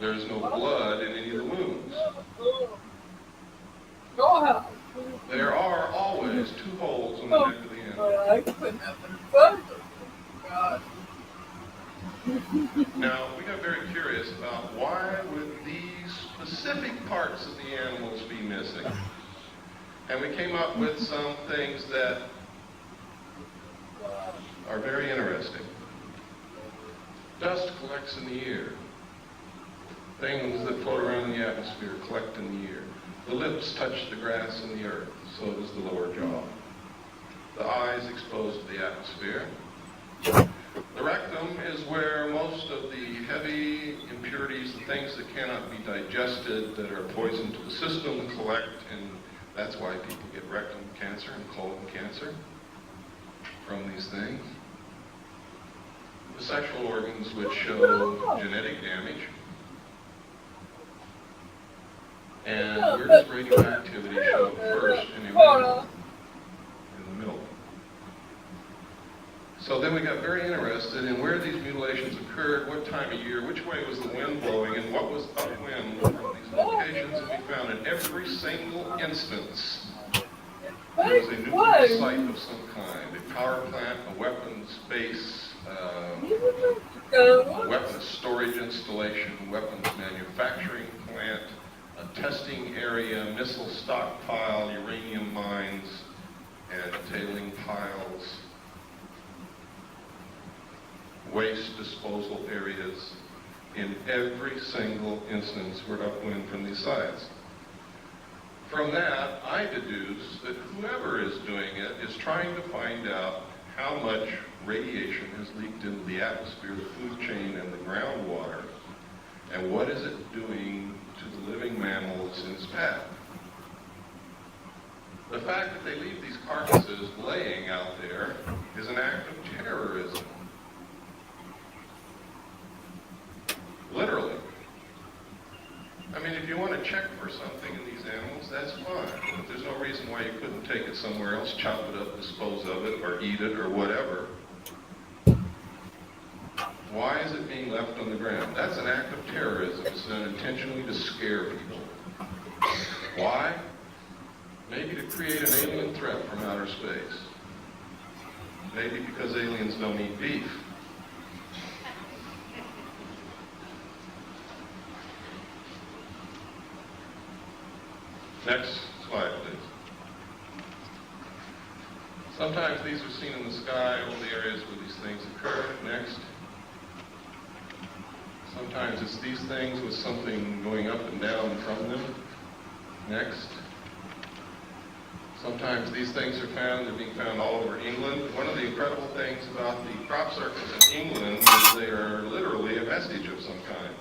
There's no blood in any of the wounds. There are always two holes in the neck of the animal. Now, we got very curious about why would these specific parts of the animals be missing? And we came up with some things that are very interesting. Dust collects in the ear. Things that float around in the atmosphere collect in the ear. The lips touch the grass and the earth, so does the lower jaw. The eyes exposed to the atmosphere. The rectum is where most of the heavy impurities, the things that cannot be digested, that are poison to the system, collect, and that's why people get rectum cancer and colon cancer from these things. The sexual organs, which show genetic damage. And where does radioactivity show first? In the middle. So then we got very interested in where these mutilations occurred, what time of year, which way was the wind blowing, and what was upwind from these locations. And we found in every single instance there was a nuclear site of some kind, a power plant, a weapons base, a weapons storage installation, weapons manufacturing plant, a testing area, missile stockpile, uranium mines, and tailing piles, waste disposal areas. In every single instance were upwind from these sites. From that, I deduce that whoever is doing it is trying to find out how much radiation has leaked into the atmosphere, the food chain, and the groundwater, and what is it doing to the living mammals in its path. The fact that they leave these carcasses laying out there is an act of terrorism. Literally. I mean, if you want to check for something in these animals, that's fine. But there's no reason why you couldn't take it somewhere else, chop it up, dispose of it, or eat it, or whatever. Why is it being left on the ground? That's an act of terrorism. It's done intentionally to scare people. Why? Maybe to create an alien threat from outer space. Maybe because aliens don't eat beef. Next slide, please. Sometimes these are seen in the sky over the areas where these things occur. Next. Sometimes it's these things with something going up and down from them. Next. Sometimes these things are found, they're being found all over England. One of the incredible things about the crop circles in England is they are literally a vestige of some kind.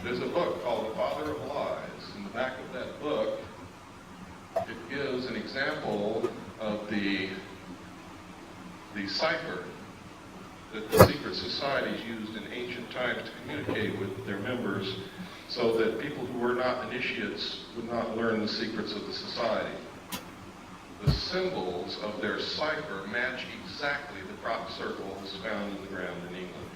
There's a book called The Father of Lies. In the back of that book, it gives an example of the cipher that the secret societies used in ancient times to communicate with their members so that people who were not initiates would not learn the secrets of the society. The symbols of their cipher match exactly the crop circles found in the ground in England.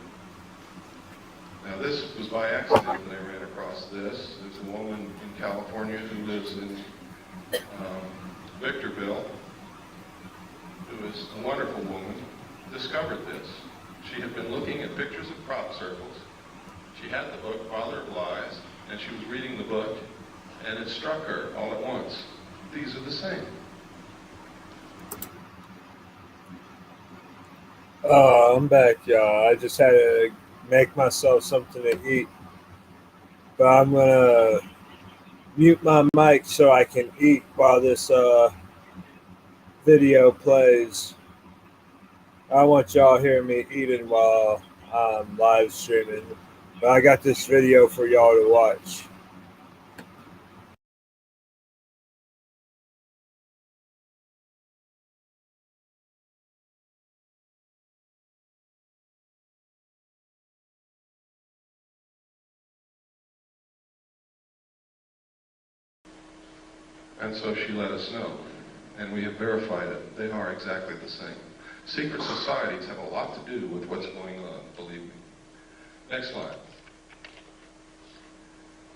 Now this was by accident that I ran across this. There's a woman in California who lives in Victorville, who is a wonderful woman, discovered this. She had been looking at pictures of crop circles. She had the book, Father of Lies, and she was reading the book, and it struck her all at once. These are the same. Oh, I'm back, y'all. I just had to make myself something to eat. But I'm going to mute my mic so I can eat while this video plays. I want y'all hearing me eating while I'm live streaming. But I got this video for y'all to watch. And so she let us know, and we have verified it. They are exactly the same. Secret societies have a lot to do with what's going on, believe me. Next slide.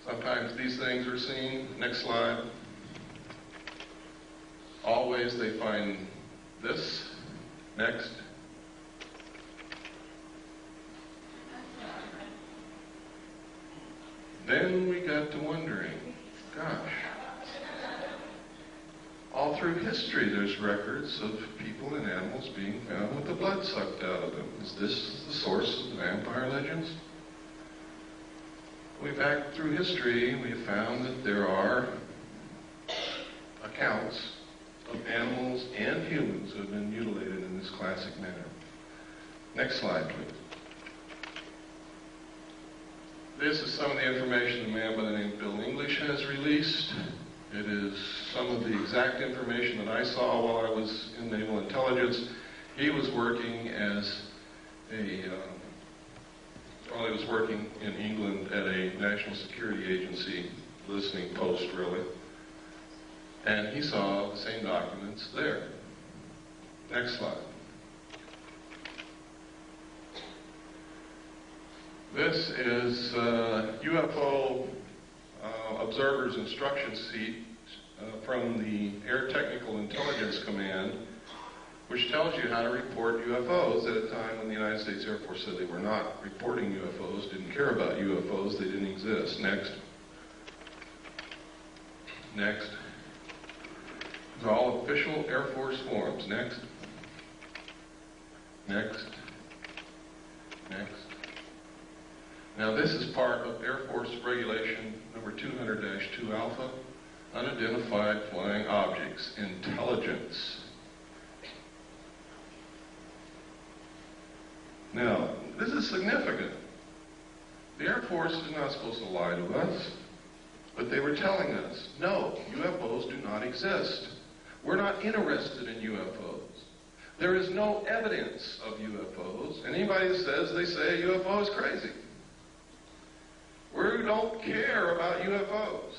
Sometimes these things are seen. Next slide. Always they find this. Next. Then we got to wondering, gosh, all through history there's records of people and animals being found with the blood sucked out of them. Is this the source of the vampire legends? Back through history, we have found that there are accounts of animals and humans who have been mutilated in this classic manner. Next slide, please. This is some of the information a man by the name of Bill English has released. It is some of the exact information that I saw while I was in naval intelligence. He was working as while he was working in England at a national security agency, listening post really, and he saw the same documents there. Next slide. This is UFO observers instruction sheet from the Air Technical Intelligence Command, which tells you how to report UFOs at a time when the United States Air Force said they were not reporting UFOs, didn't care about UFOs, they didn't exist. Next. Next. These are all official Air Force forms. Next. Next. Next. Now this is part of Air Force Regulation number 200-2 Alpha, unidentified flying objects, intelligence. Now, this is significant. The Air Force is not supposed to lie to us, but they were telling us, no, UFOs do not exist. We're not interested in UFOs. There is no evidence of UFOs, and anybody that says they say a UFO is crazy. We don't care about UFOs.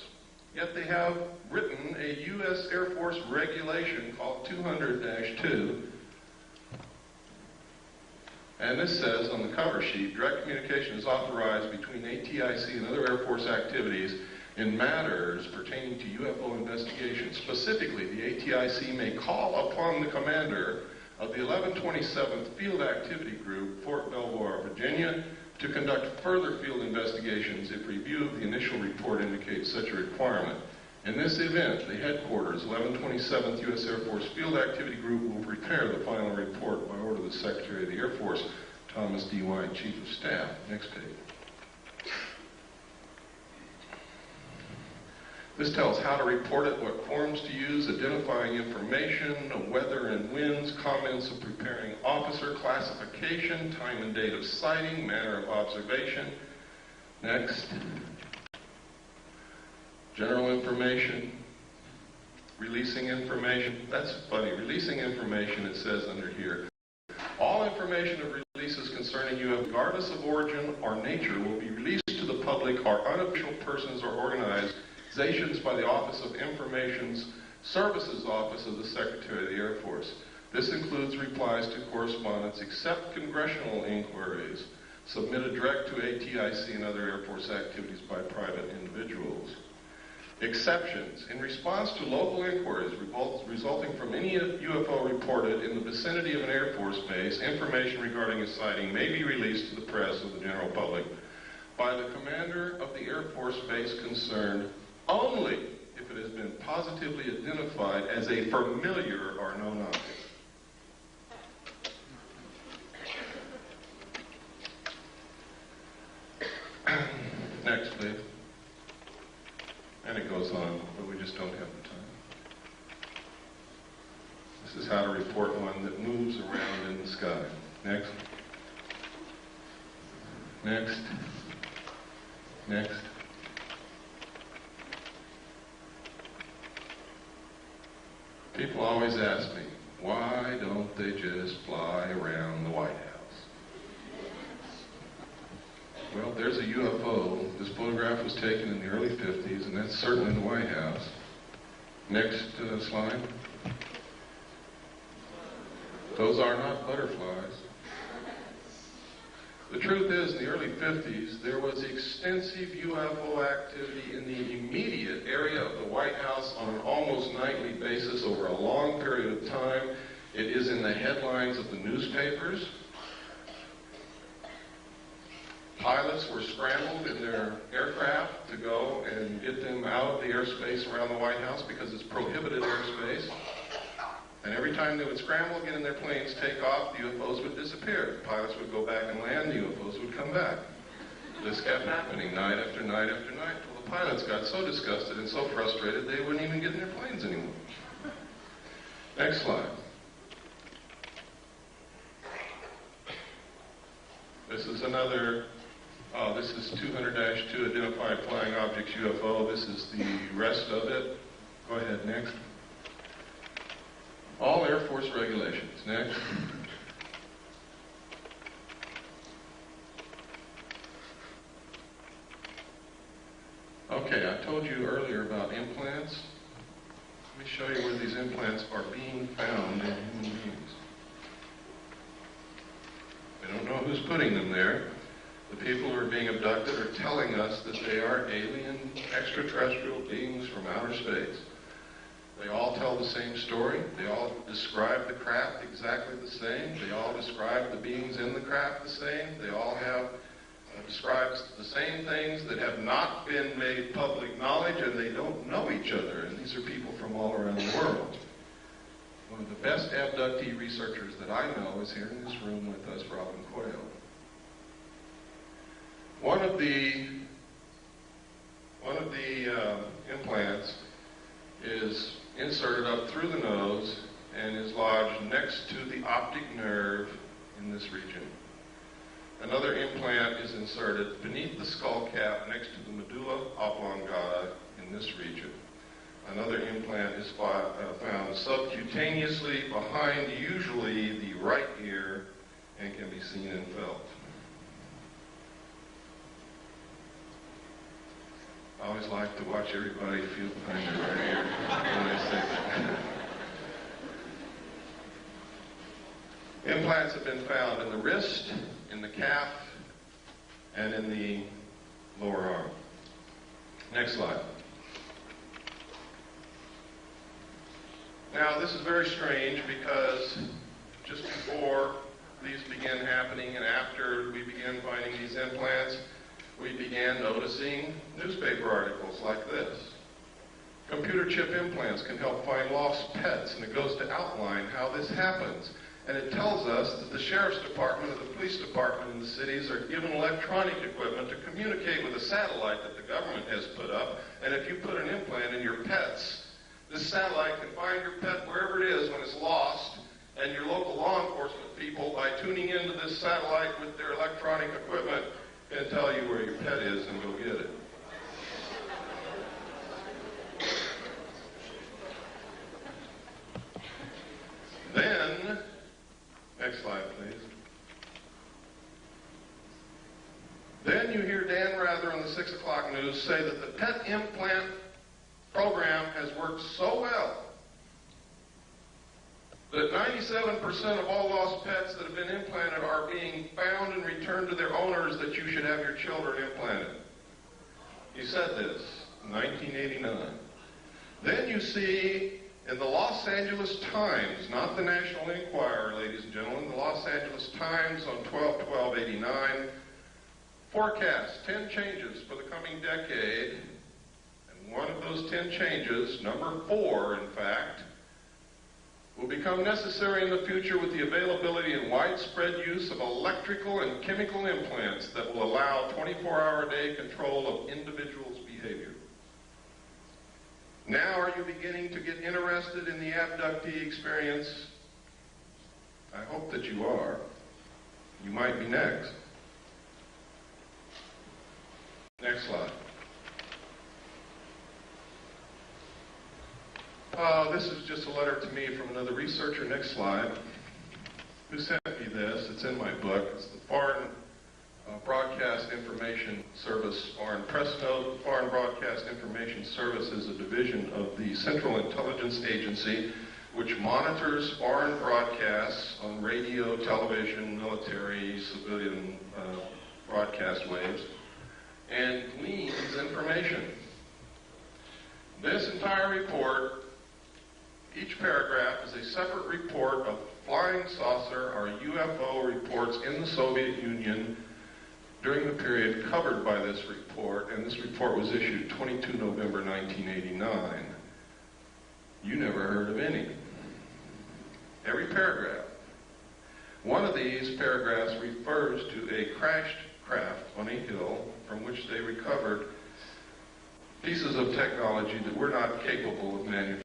Yet they have written a U.S. Air Force regulation called 200-2. And this says on the cover sheet, direct communication is authorized between ATIC and other Air Force activities in matters pertaining to UFO investigation. Specifically, the ATIC may call upon the commander of the 1127th Field Activity Group, Fort Belvoir, Virginia, to conduct further field investigations if review of the initial report indicates such a requirement. In this event, the headquarters, 1127th U.S. Air Force Field Activity Group, will prepare the final report by order of the Secretary of the Air Force, Thomas D. White, Chief of Staff. Next page. This tells how to report it, what forms to use, identifying information, weather and winds, comments of preparing officer, classification, time and date of sighting, manner of observation. Next. General information, releasing information. That's funny. Releasing information, it says under here. All information of releases concerning you, regardless of origin or nature, will be released to the public or unofficial persons or organizations by the Office of Information Services Office of the Secretary of the Air Force. This includes replies to correspondence except congressional inquiries, submitted direct to ATIC and other Air Force activities by private individuals. Exceptions. In response to local inquiries resulting from any UFO reported in the vicinity of an Air Force base, information regarding a sighting may be released to the press or the general public by the commander of the Air Force base concerned only if it has been positively identified as a familiar or known object. Next, please. And it goes on, but we just don't have the time. This is how to report one that moves around in the sky. Next. Next. Next. People always ask me, why don't they just fly around the White House? Well, there's a UFO. This photograph was taken in the early 50s, and that's certainly the White House. Next slide. Those are not butterflies. The truth is, in the early 50s, there was extensive UFO activity in the immediate area of the White House on an almost nightly basis over a long period of time. It is in the headlines of the newspapers. Pilots were scrambled in their aircraft to go and get them out of the airspace around the White House because it's prohibited airspace. And every time they would scramble, get in their planes, take off, the UFOs would disappear. The pilots would go back and land, the UFOs would come back. This kept happening night after night after night until the pilots got so disgusted and so frustrated they wouldn't even get in their planes anymore. Next slide. This is another, this is 200-2 identified flying objects UFO. This is the rest of it. Go ahead, next. All Air Force regulations. Next. Okay, I told you earlier about implants. Let me show you where these implants are being found in human beings. We don't know who's putting them there. The people who are being abducted are telling us that they are alien extraterrestrial beings from outer space. They all tell the same story. They all describe the craft exactly the same. They all describe the beings in the craft the same. They all have described the same things that have not been made public knowledge, and they don't know each other. And these are people from all around the world. One of the best abductee researchers that I know is here in this room with us, Robin Coyle. One of the implants is inserted up through the nose and is lodged next to the optic nerve in this region. Another implant is inserted beneath the skull cap next to the medulla oblongata in this region. Another implant is found subcutaneously behind usually the right ear and can be seen and felt. I always like to watch everybody feel behind their right ear when I say that. Implants have been found in the wrist, in the calf, and in the lower arm. Next slide. Now, this is very strange because just before these began happening and after we began finding these implants, we began noticing newspaper articles like this. Computer chip implants can help find lost pets, and it goes to outline how this happens. And it tells us that the sheriff's department and the police department in the cities are given electronic equipment to communicate with a satellite that the government has put up. And if you put an implant in your pets, this satellite can find your pet wherever it is when it's lost, and your local law enforcement people, by tuning into this satellite with their electronic equipment, can tell you where your pet is and go get it. Then, next slide, please. Then you hear Dan Rather on the 6 o'clock news say that the pet implant program has worked so well that 97% of all lost pets that have been implanted are being found and returned to their owners, that you should have your children implanted. He said this in 1989. Then you see in the Los Angeles Times, not the National Enquirer, ladies and gentlemen, the Los Angeles Times on 12/12/89, forecasts 10 changes for the coming decade. And one of those 10 changes, number 4 in fact, will become necessary in the future with the availability and widespread use of electrical and chemical implants that will allow 24-hour-a-day control of individuals' behavior. Now are you beginning to get interested in the abductee experience? I hope that you are. You might be next. Next slide. This is just a letter to me from another researcher. Next slide. Who sent me this? It's in my book. It's the Foreign Broadcast Information Service, Foreign Press Note. Foreign Broadcast Information Service is a division of the Central Intelligence Agency, which monitors foreign broadcasts on radio, television, military, civilian broadcast waves, and gleans information. This entire report, each paragraph, is a separate report of flying saucer or UFO reports in the Soviet Union during the period covered by this report, and this report was issued 22 November 1989. You never heard of any. Every paragraph. One of these paragraphs refers to a crashed craft on a hill from which they recovered pieces of technology that were not capable of manufacturing.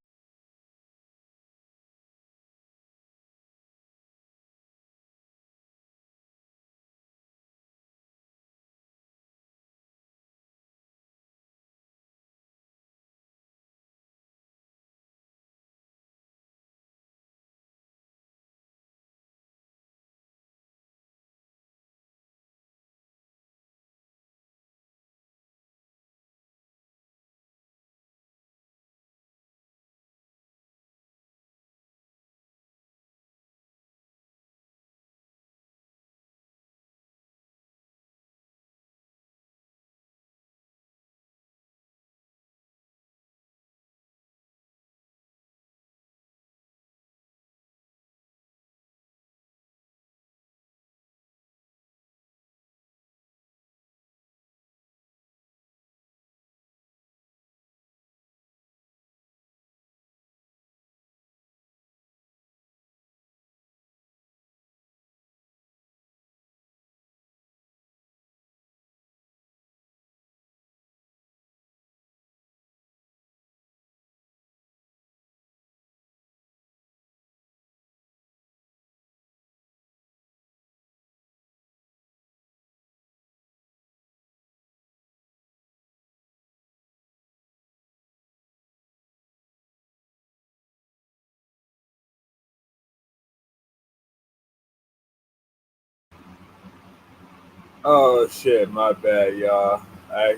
Oh shit, my bad, y'all. I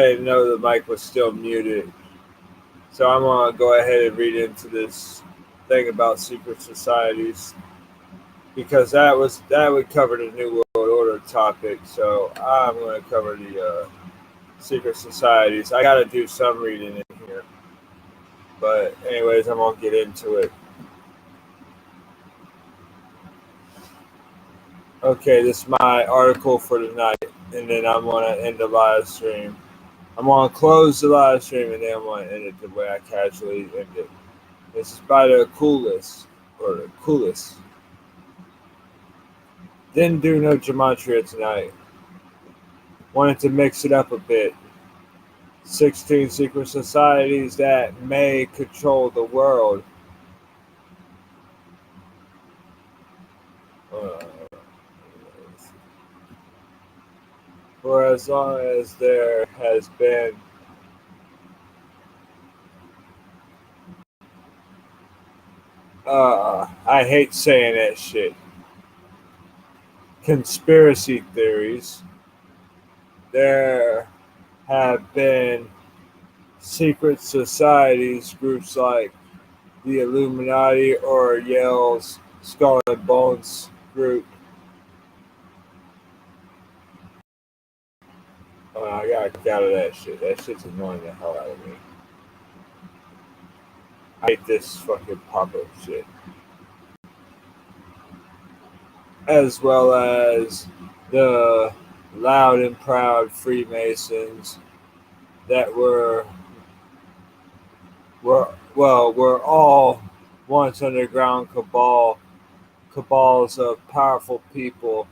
didn't know the mic was still muted. So I'm gonna go ahead and read into this thing about secret societies, because that would cover the New World Order topic. So I'm gonna cover the secret societies. I gotta do some reading in here. But anyways, I'm gonna get into it. Okay, this is my article for tonight, and then I'm gonna end the live stream. I'm gonna close the live stream, and then I'm gonna end it the way I casually end it. This is by the coolest. Didn't do no Gematria tonight. Wanted to mix it up a bit. 16 secret societies that may control the world. For as long as there has been I hate saying that shit. Conspiracy theories. There have been secret societies, groups like the Illuminati or Yale's Skull and Bones group. Oh, I gotta get out of that shit. That shit's annoying the hell out of me. I hate this fucking pop-up shit. As well as the loud and proud Freemasons that were all once underground cabals of powerful people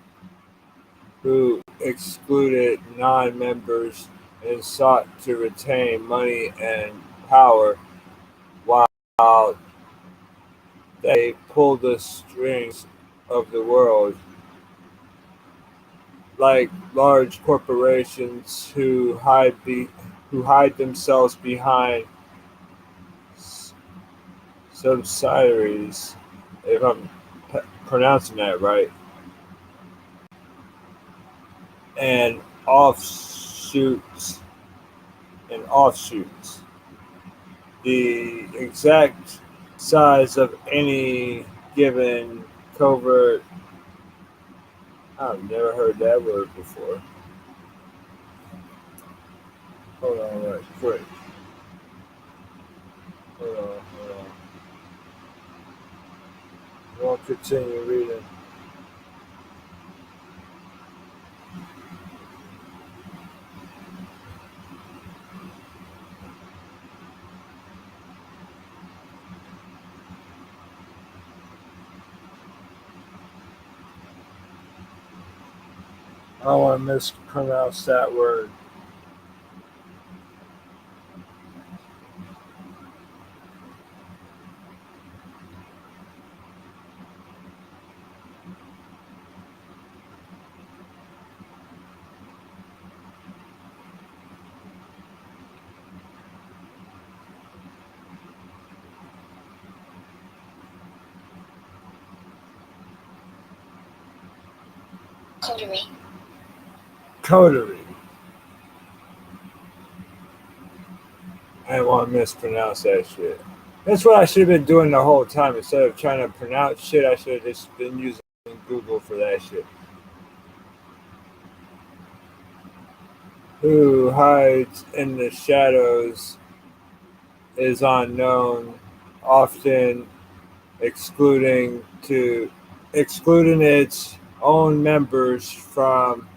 who excluded non-members and sought to retain money and power while they pulled the strings of the world, like large corporations who hide themselves behind subsidiaries, if I'm pronouncing that right, and offshoots. The exact size of any given covert. I've never heard that word before. Hold on, right quick. Hold on. We'll continue reading. I don't want to mispronounce that word. Coterie. I didn't want to mispronounce that shit. That's what I should have been doing the whole time. Instead of trying to pronounce shit, I should have just been using Google for that shit. Who hides in the shadows is unknown, often excluding its own members from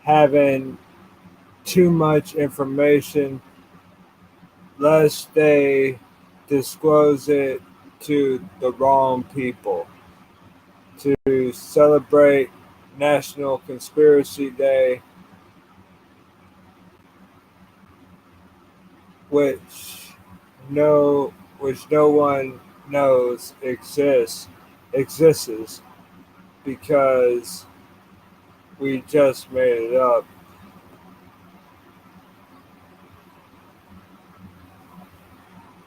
having too much information lest they disclose it to the wrong people. To celebrate National Conspiracy Day, which no one knows exists because we just made it up.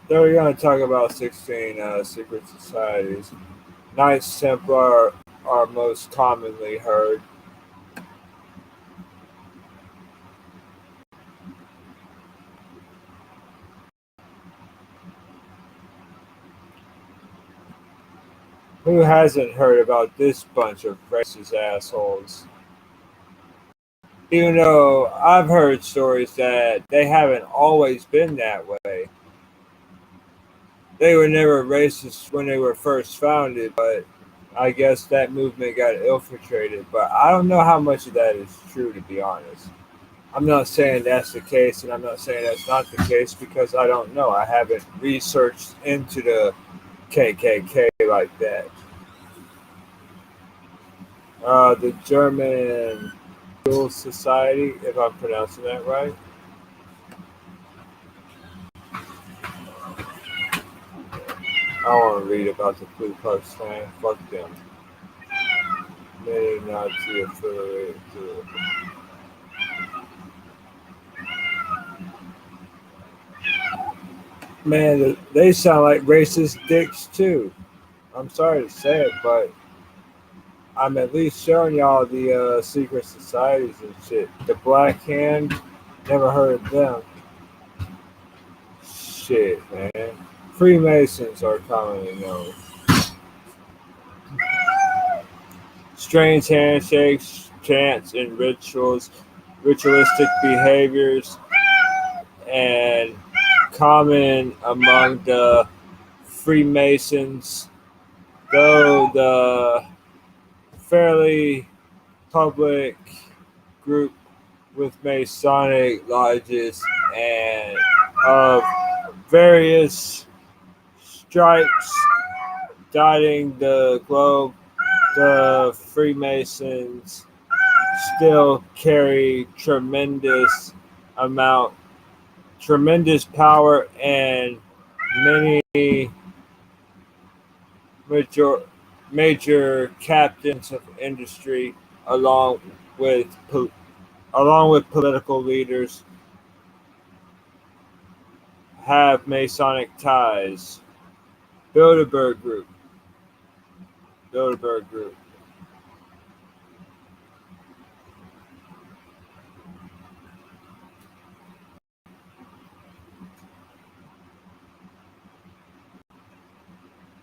Then we're going to talk about 16 secret societies. Knights Templar are most commonly heard. Who hasn't heard about this bunch of racist assholes? Even though I've heard stories that they haven't always been that way. They were never racist when they were first founded, but I guess that movement got infiltrated. But I don't know how much of that is true, to be honest. I'm not saying that's the case, and I'm not saying that's not the case because I don't know. I haven't researched into the KKK like that. The German Society, if I'm pronouncing that right. I want to read about the Ku Klux Klan. Fuck them. Many Nazi affiliated to it. Man, they sound like racist dicks too. I'm sorry to say it, but I'm at least showing y'all the secret societies and shit. The Black Hand, never heard of them. Shit, man. Freemasons are commonly known. Strange handshakes, chants, and ritualistic behaviors, and common among the Freemasons, though the fairly public group with Masonic lodges and of various stripes dotting the globe, the Freemasons still carry tremendous power, and many major captains of industry, along with political leaders, have Masonic ties. Bilderberg Group. Bilderberg Group.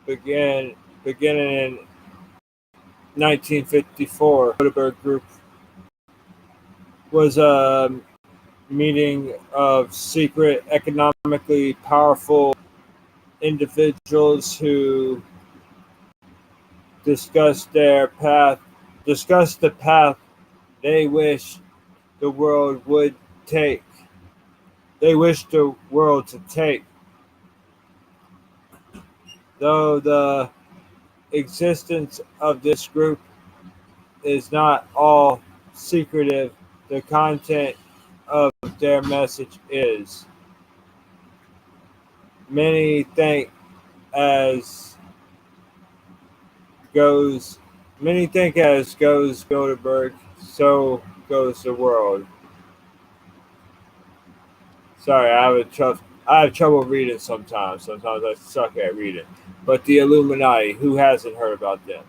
Beginning in 1954, Bilderberg Group was a meeting of secret, economically powerful individuals who discussed the path they wish the world would take. They wish the world to take. Though the existence of this group is not all secretive, the content of their message is. Many think as goes Bilderberg, so goes the world. Sorry, I have trouble reading sometimes. Sometimes I suck at reading. But the Illuminati, who hasn't heard about them?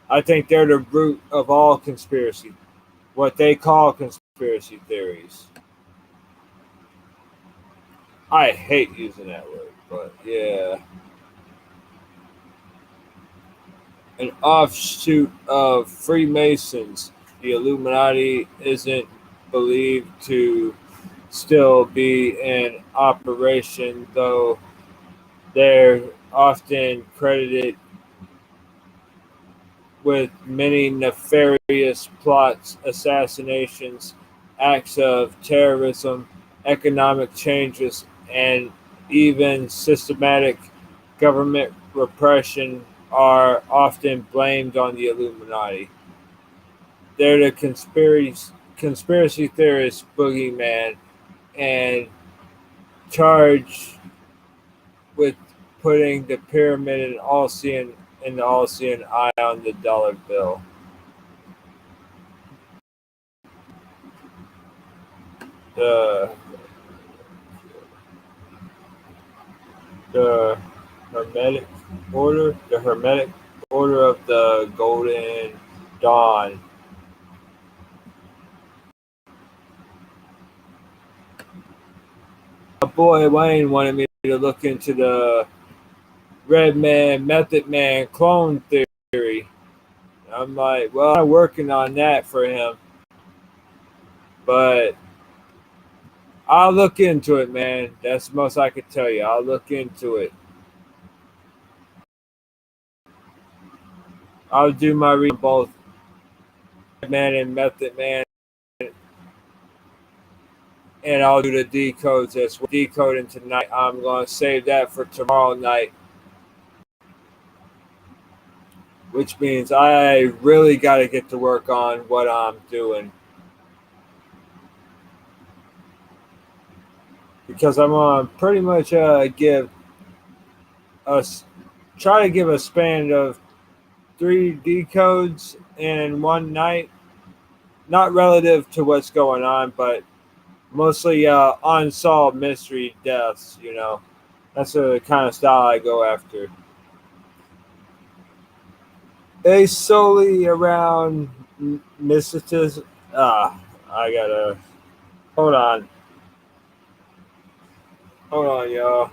I think they're the root of all conspiracy, what they call conspiracy theories. I hate using that word, but yeah. An offshoot of Freemasons, the Illuminati isn't believed to still be in operation, though they're often credited with many nefarious plots, assassinations, acts of terrorism, economic changes, and even systematic government repression are often blamed on the Illuminati. They're the conspiracy theorist boogeyman and charged with putting the pyramid in the all-seeing eye on the dollar bill. The the Hermetic Order of the Golden Dawn. My boy Wayne wanted me to look into the Red Man, Method Man clone theory. I'm like, well, I'm working on that for him, but I'll look into it, man. That's the most I could tell you. I'll look into it. I'll do my reading on both Red Man and Method Man, and I'll do the decodes as well. Decoding tonight. I'm going to save that for tomorrow night, which means I really got to get to work on what I'm doing, because I'm going to pretty much try to give a span of 3 decodes in one night, not relative to what's going on, but mostly unsolved mystery deaths. That's the kind of style I go after. It's solely around mysticism. I gotta hold on, y'all.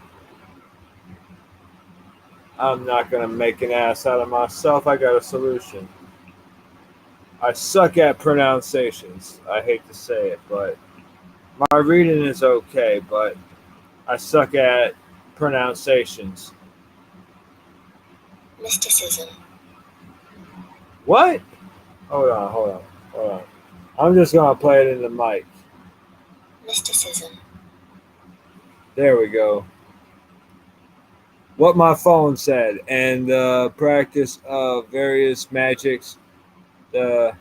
I'm not going to make an ass out of myself. I got a solution. I suck at pronunciations. I hate to say it, but my reading is okay, but I suck at pronunciations. Mysticism. What? Hold on. I'm just going to play it in the mic. Mysticism. There we go. What my phone said, and the practice of various magics, the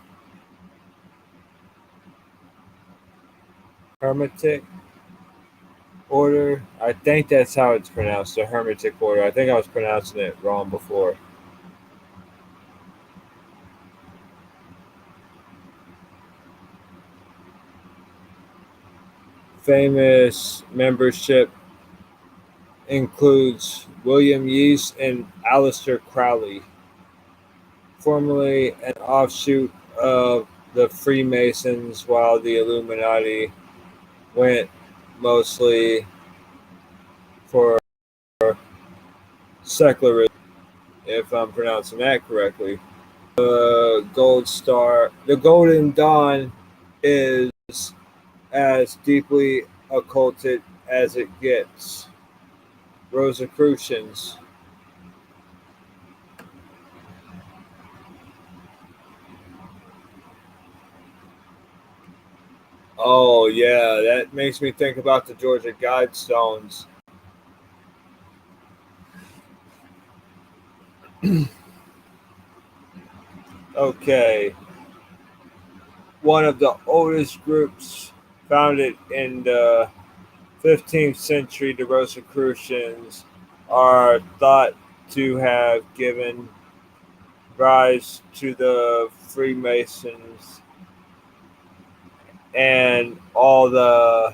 Hermetic Order. I think that's how it's pronounced, the Hermetic Order. I think I was pronouncing it wrong before. Famous membership includes William Yeats and Aleister Crowley, formerly an offshoot of the Freemasons, while the Illuminati went mostly for secularism, if I'm pronouncing that correctly. The Golden Dawn is as deeply occulted as it gets. Rosicrucians. Oh yeah, that makes me think about the Georgia Guidestones. Okay, one of the oldest groups founded in the 15th century, the Rosicrucians, are thought to have given rise to the Freemasons and all the.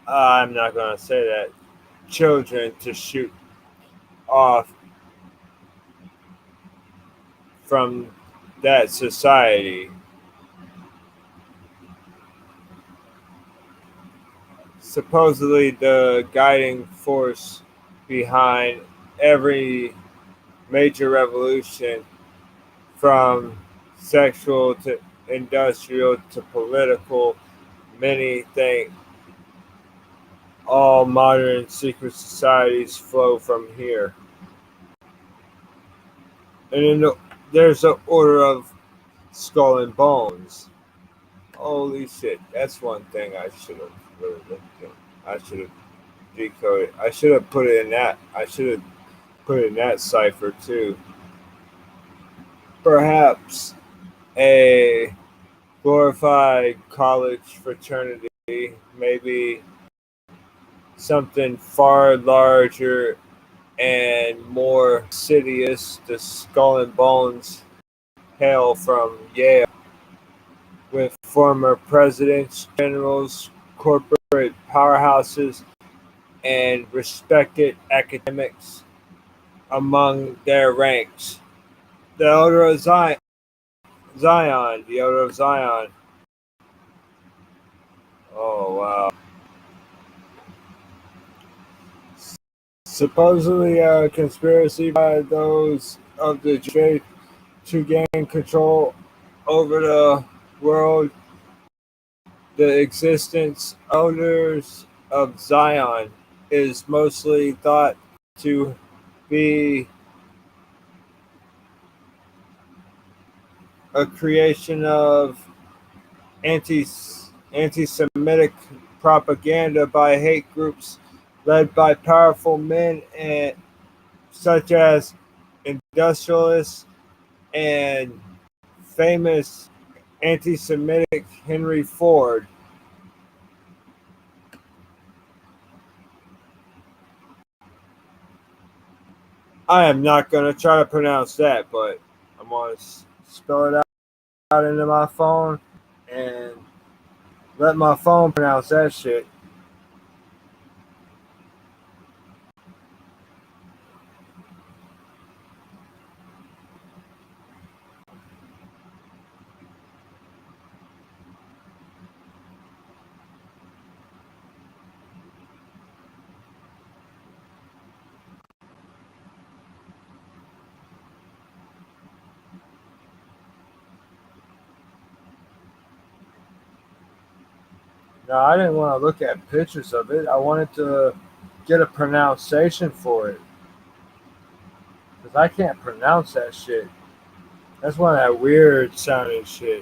I'm not going to say that. Children to shoot off from that society. Supposedly, the guiding force behind every major revolution, from sexual to industrial to political, many think all modern secret societies flow from here. And there's an order of skull and bones. Holy shit, that's one thing I should have really looked at. I should have decoded. I should have put it in that. I should have put it in that cipher too. Perhaps a glorified college fraternity, maybe something far larger and more insidious. The skull and bones hail from Yale, with former presidents, generals, corporate powerhouses, and respected academics among their ranks. The Elder of Zion, the Elder of Zion. Oh wow! Supposedly a conspiracy by those of the faith to gain control over the world. The existence elders of Zion is mostly thought to be a creation of anti-Semitic propaganda by hate groups led by powerful men such as industrialists and famous anti-Semitic Henry Ford. I am not going to try to pronounce that, but I'm going to spell it out into my phone and let my phone pronounce that shit. No, I didn't want to look at pictures of it. I wanted to get a pronunciation for it. Because I can't pronounce that shit. That's one of that weird sounding shit.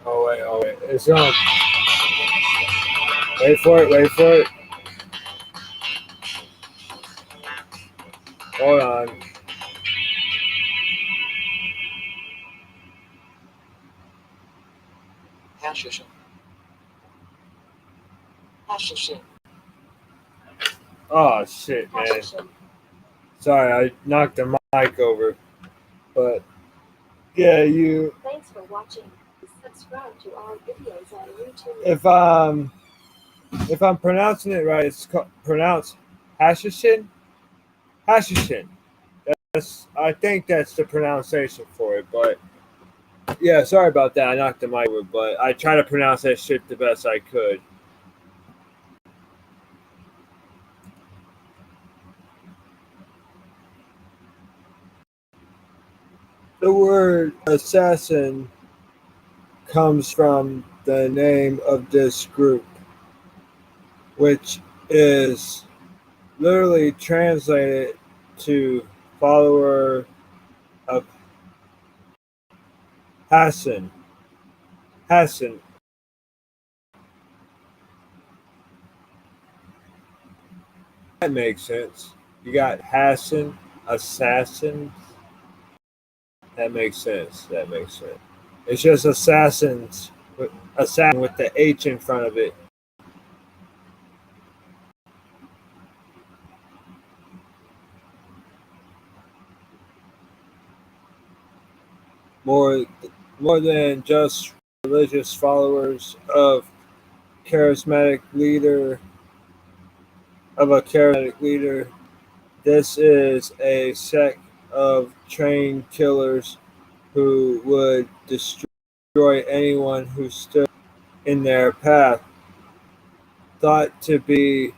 Oh wait. It's on. Wait for it. Hold on. Hashishin. Oh shit, man. Sorry, I knocked the mic over. But yeah, you. Thanks for watching. Subscribe to our videos on YouTube. If I'm pronouncing it right, it's pronounced Hashishin. Hashishin. I think that's the pronunciation for it. But yeah, sorry about that. I knocked the mic over, but I try to pronounce that shit the best I could. The word assassin comes from the name of this group, which is literally translated to follower of Hassan. Hassan. That makes sense. You got Hassan, assassin. That makes sense. It's just assassins, assassin with the H in front of it. More than just religious followers of a charismatic leader. This is a sect of trained killers who would destroy anyone who stood in their path. Thought to be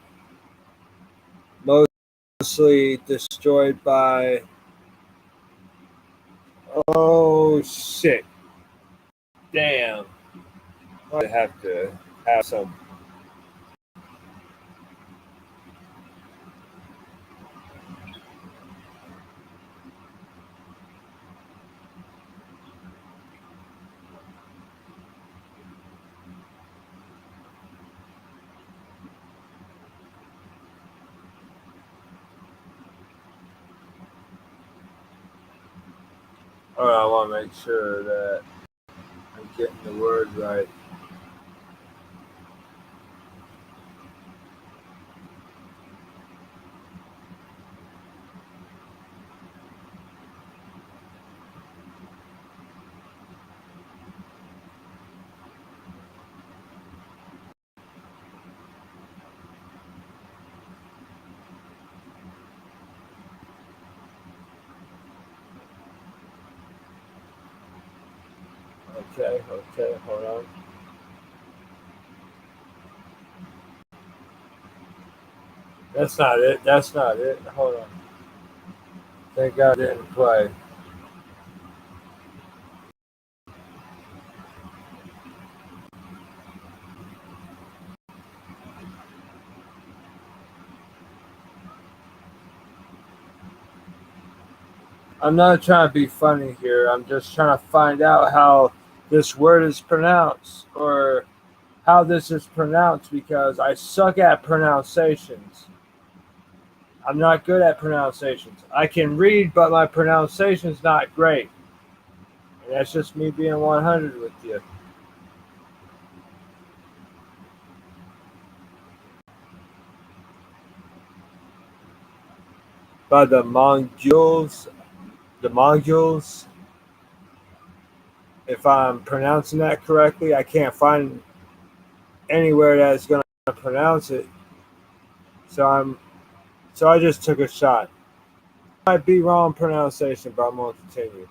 mostly destroyed by. Oh shit. Damn. I have to have some. All right, I want to make sure that I'm getting the word right. Okay, hold on. That's not it. Hold on. Thank God I didn't play. I'm not trying to be funny here. I'm just trying to find out how this word is pronounced or how this is pronounced because I suck at pronunciations. I'm not good at pronunciations. I can read, but my pronunciation's not great. And that's just me being 100 with you. By the Mongols, if I'm pronouncing that correctly, I can't find anywhere that's going to pronounce it. So I just took a shot. Might be wrong pronunciation, but I'm going to continue.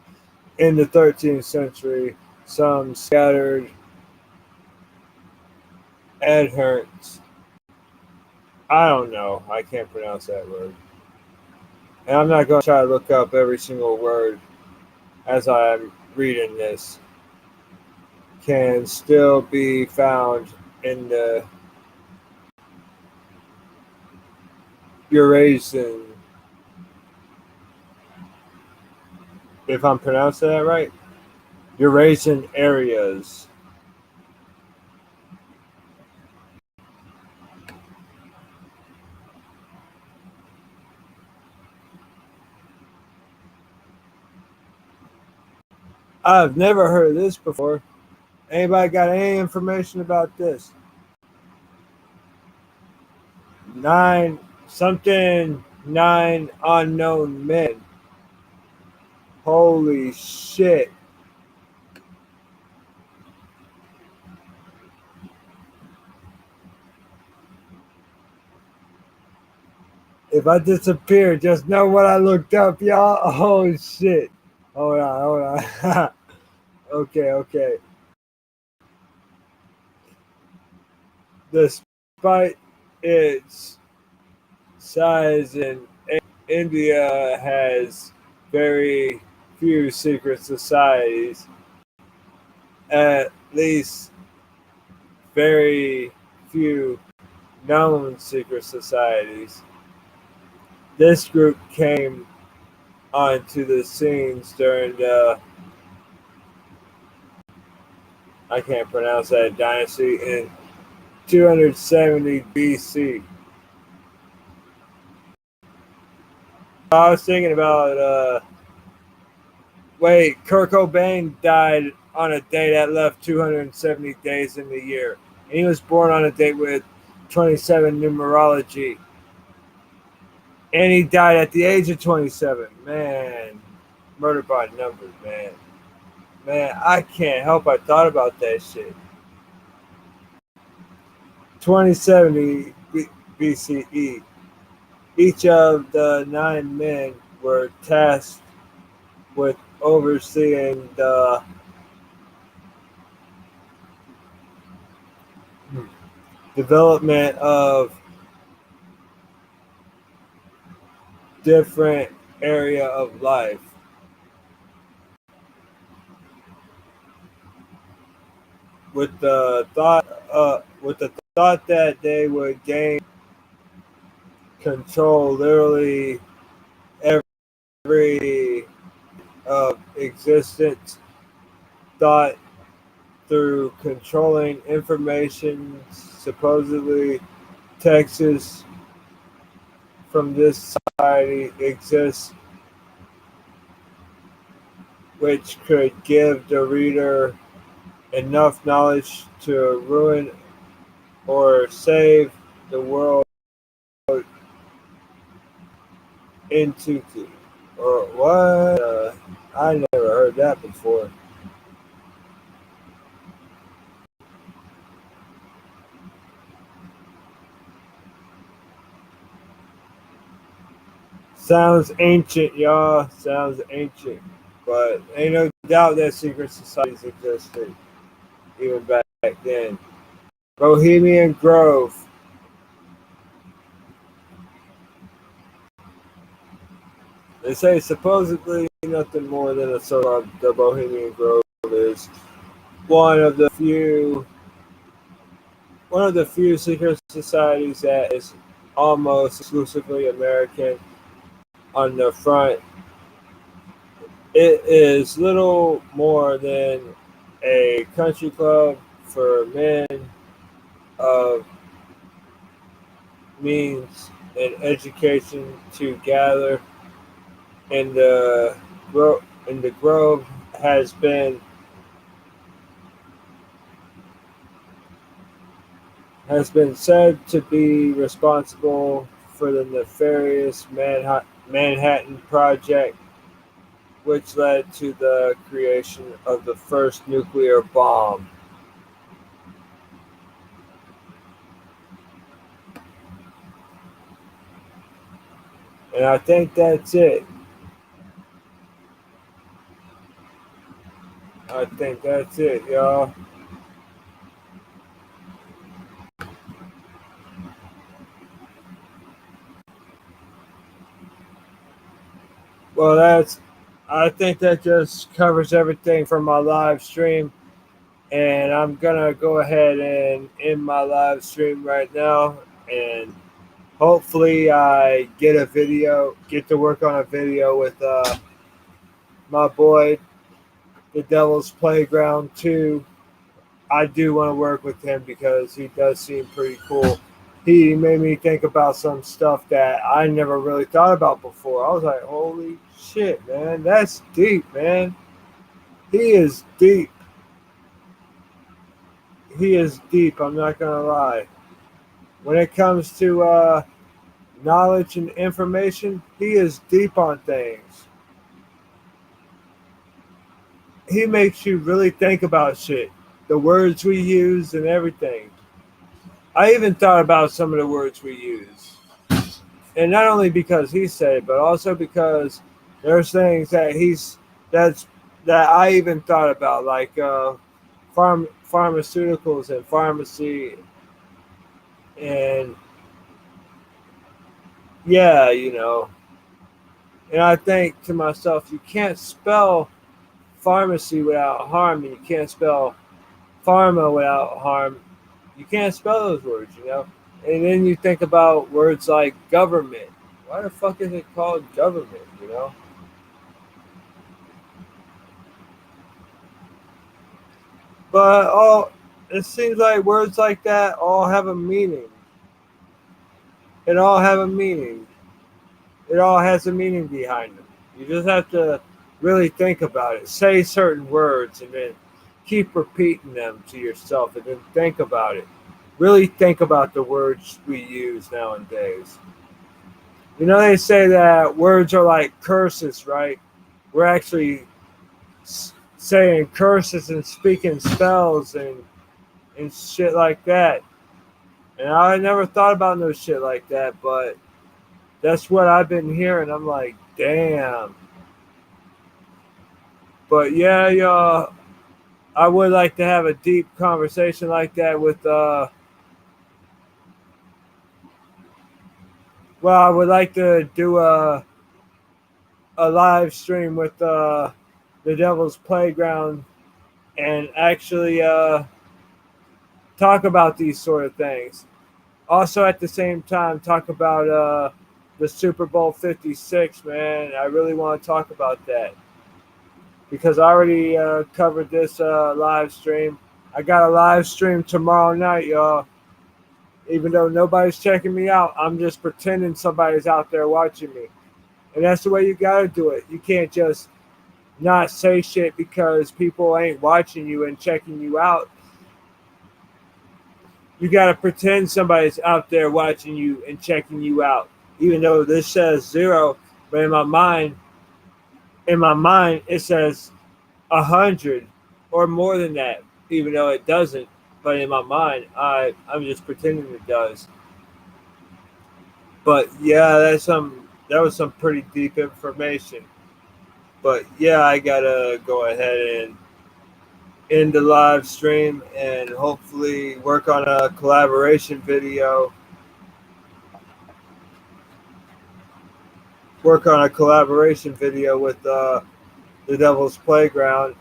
In the 13th century, some scattered adherents. I don't know. I can't pronounce that word. and I'm not going to try to look up every single word as I'm reading this, can still be found in the Eurasian, if I'm pronouncing that right, Eurasian areas. I've never heard of this before. Anybody got any information about this? 9 unknown men. Holy shit. If I disappear, just know what I looked up, y'all. Oh shit. Hold on. Okay. Despite its size, and India has very few secret societies, at least very few known secret societies. This group came onto the scenes during the, I can't pronounce that, dynasty in 270 BC. I was thinking about, Kurt Cobain died on a day that left 270 days in the year. And he was born on a date with 27 numerology. And he died at the age of 27. Man, murdered by numbers, man. Man, I can't help I thought about that shit. 2070 BCE. Each of the 9 men were tasked with overseeing the development of different area of life, with the thought that they would gain control literally every of existence, thought through controlling information. Supposedly Texas from this society exists, which could give the reader enough knowledge to ruin or save the world into, or what? I never heard that before. Sounds ancient, y'all. Sounds ancient. But ain't no doubt that secret societies existed even back then. Bohemian Grove. They say supposedly nothing more than a sort of the Bohemian Grove is one of the few secret societies that is almost exclusively American. On the front, it is little more than a country club for men of means and education to gather. In the Grove has been said to be responsible for the nefarious Manhattan Project, which led to the creation of the first nuclear bomb. And I think that's it. I think that's it, y'all. Well, I think that just covers everything for my live stream. And I'm gonna go ahead and end my live stream right now. And hopefully I get to work on a video with my boy, the Devil's Playground 2. I do want to work with him because he does seem pretty cool. He made me think about some stuff that I never really thought about before. I was like, holy shit, man, that's deep, man. He is deep. He is deep, I'm not going to lie. When it comes to knowledge and information, he is deep on things. He makes you really think about shit, the words we use and everything. I even thought about some of the words we use. And not only because he said it, but also because there's things that's that I even thought about, like pharmaceuticals and pharmacy, and yeah, you know. And I think to myself, you can't spell pharmacy without harm, and you can't spell pharma without harm. You can't spell those words, you know. And then you think about words like government. Why the fuck is it called government, you know? But it seems like words like that all have a meaning. It all have a meaning. It all has a meaning behind them. You just have to really think about it. Say certain words and then keep repeating them to yourself and then think about it. Really think about the words we use nowadays. You know, they say that words are like curses, right? We're actually saying curses and speaking spells and shit like that. And I never thought about no shit like that, but that's what I've been hearing. I'm like, damn. But yeah, y'all, I would like to have a deep conversation like that with I would like to do a live stream with the Devil's Playground and actually talk about these sort of things. Also, at the same time, talk about the Super Bowl 56, man. I really want to talk about that because I already covered this live stream. I got a live stream tomorrow night, y'all. Even though nobody's checking me out, I'm just pretending somebody's out there watching me. And that's the way you got to do it. You can't just not say shit because people ain't watching you and checking you out. You got to pretend somebody's out there watching you and checking you out. Even though this says 0, but in my mind, it says 100 or more than that, even though it doesn't. But in my mind, I'm just pretending it does. But yeah, that was some pretty deep information. But yeah, I gotta go ahead and end the live stream and hopefully work on a collaboration video. Work on a collaboration video with the Devil's Playground.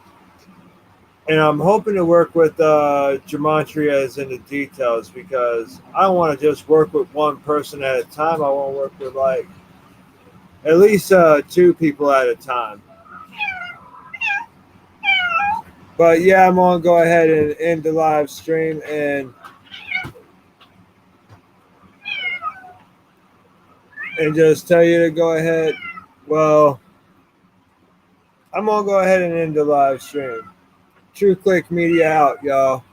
And I'm hoping to work with Gematria in the details because I don't want to just work with one person at a time. I want to work with like at least 2 people at a time. But yeah, I'm going to go ahead and end the live stream and just tell you to go ahead. Well, I'm going to go ahead and end the live stream. True Click Media out, y'all.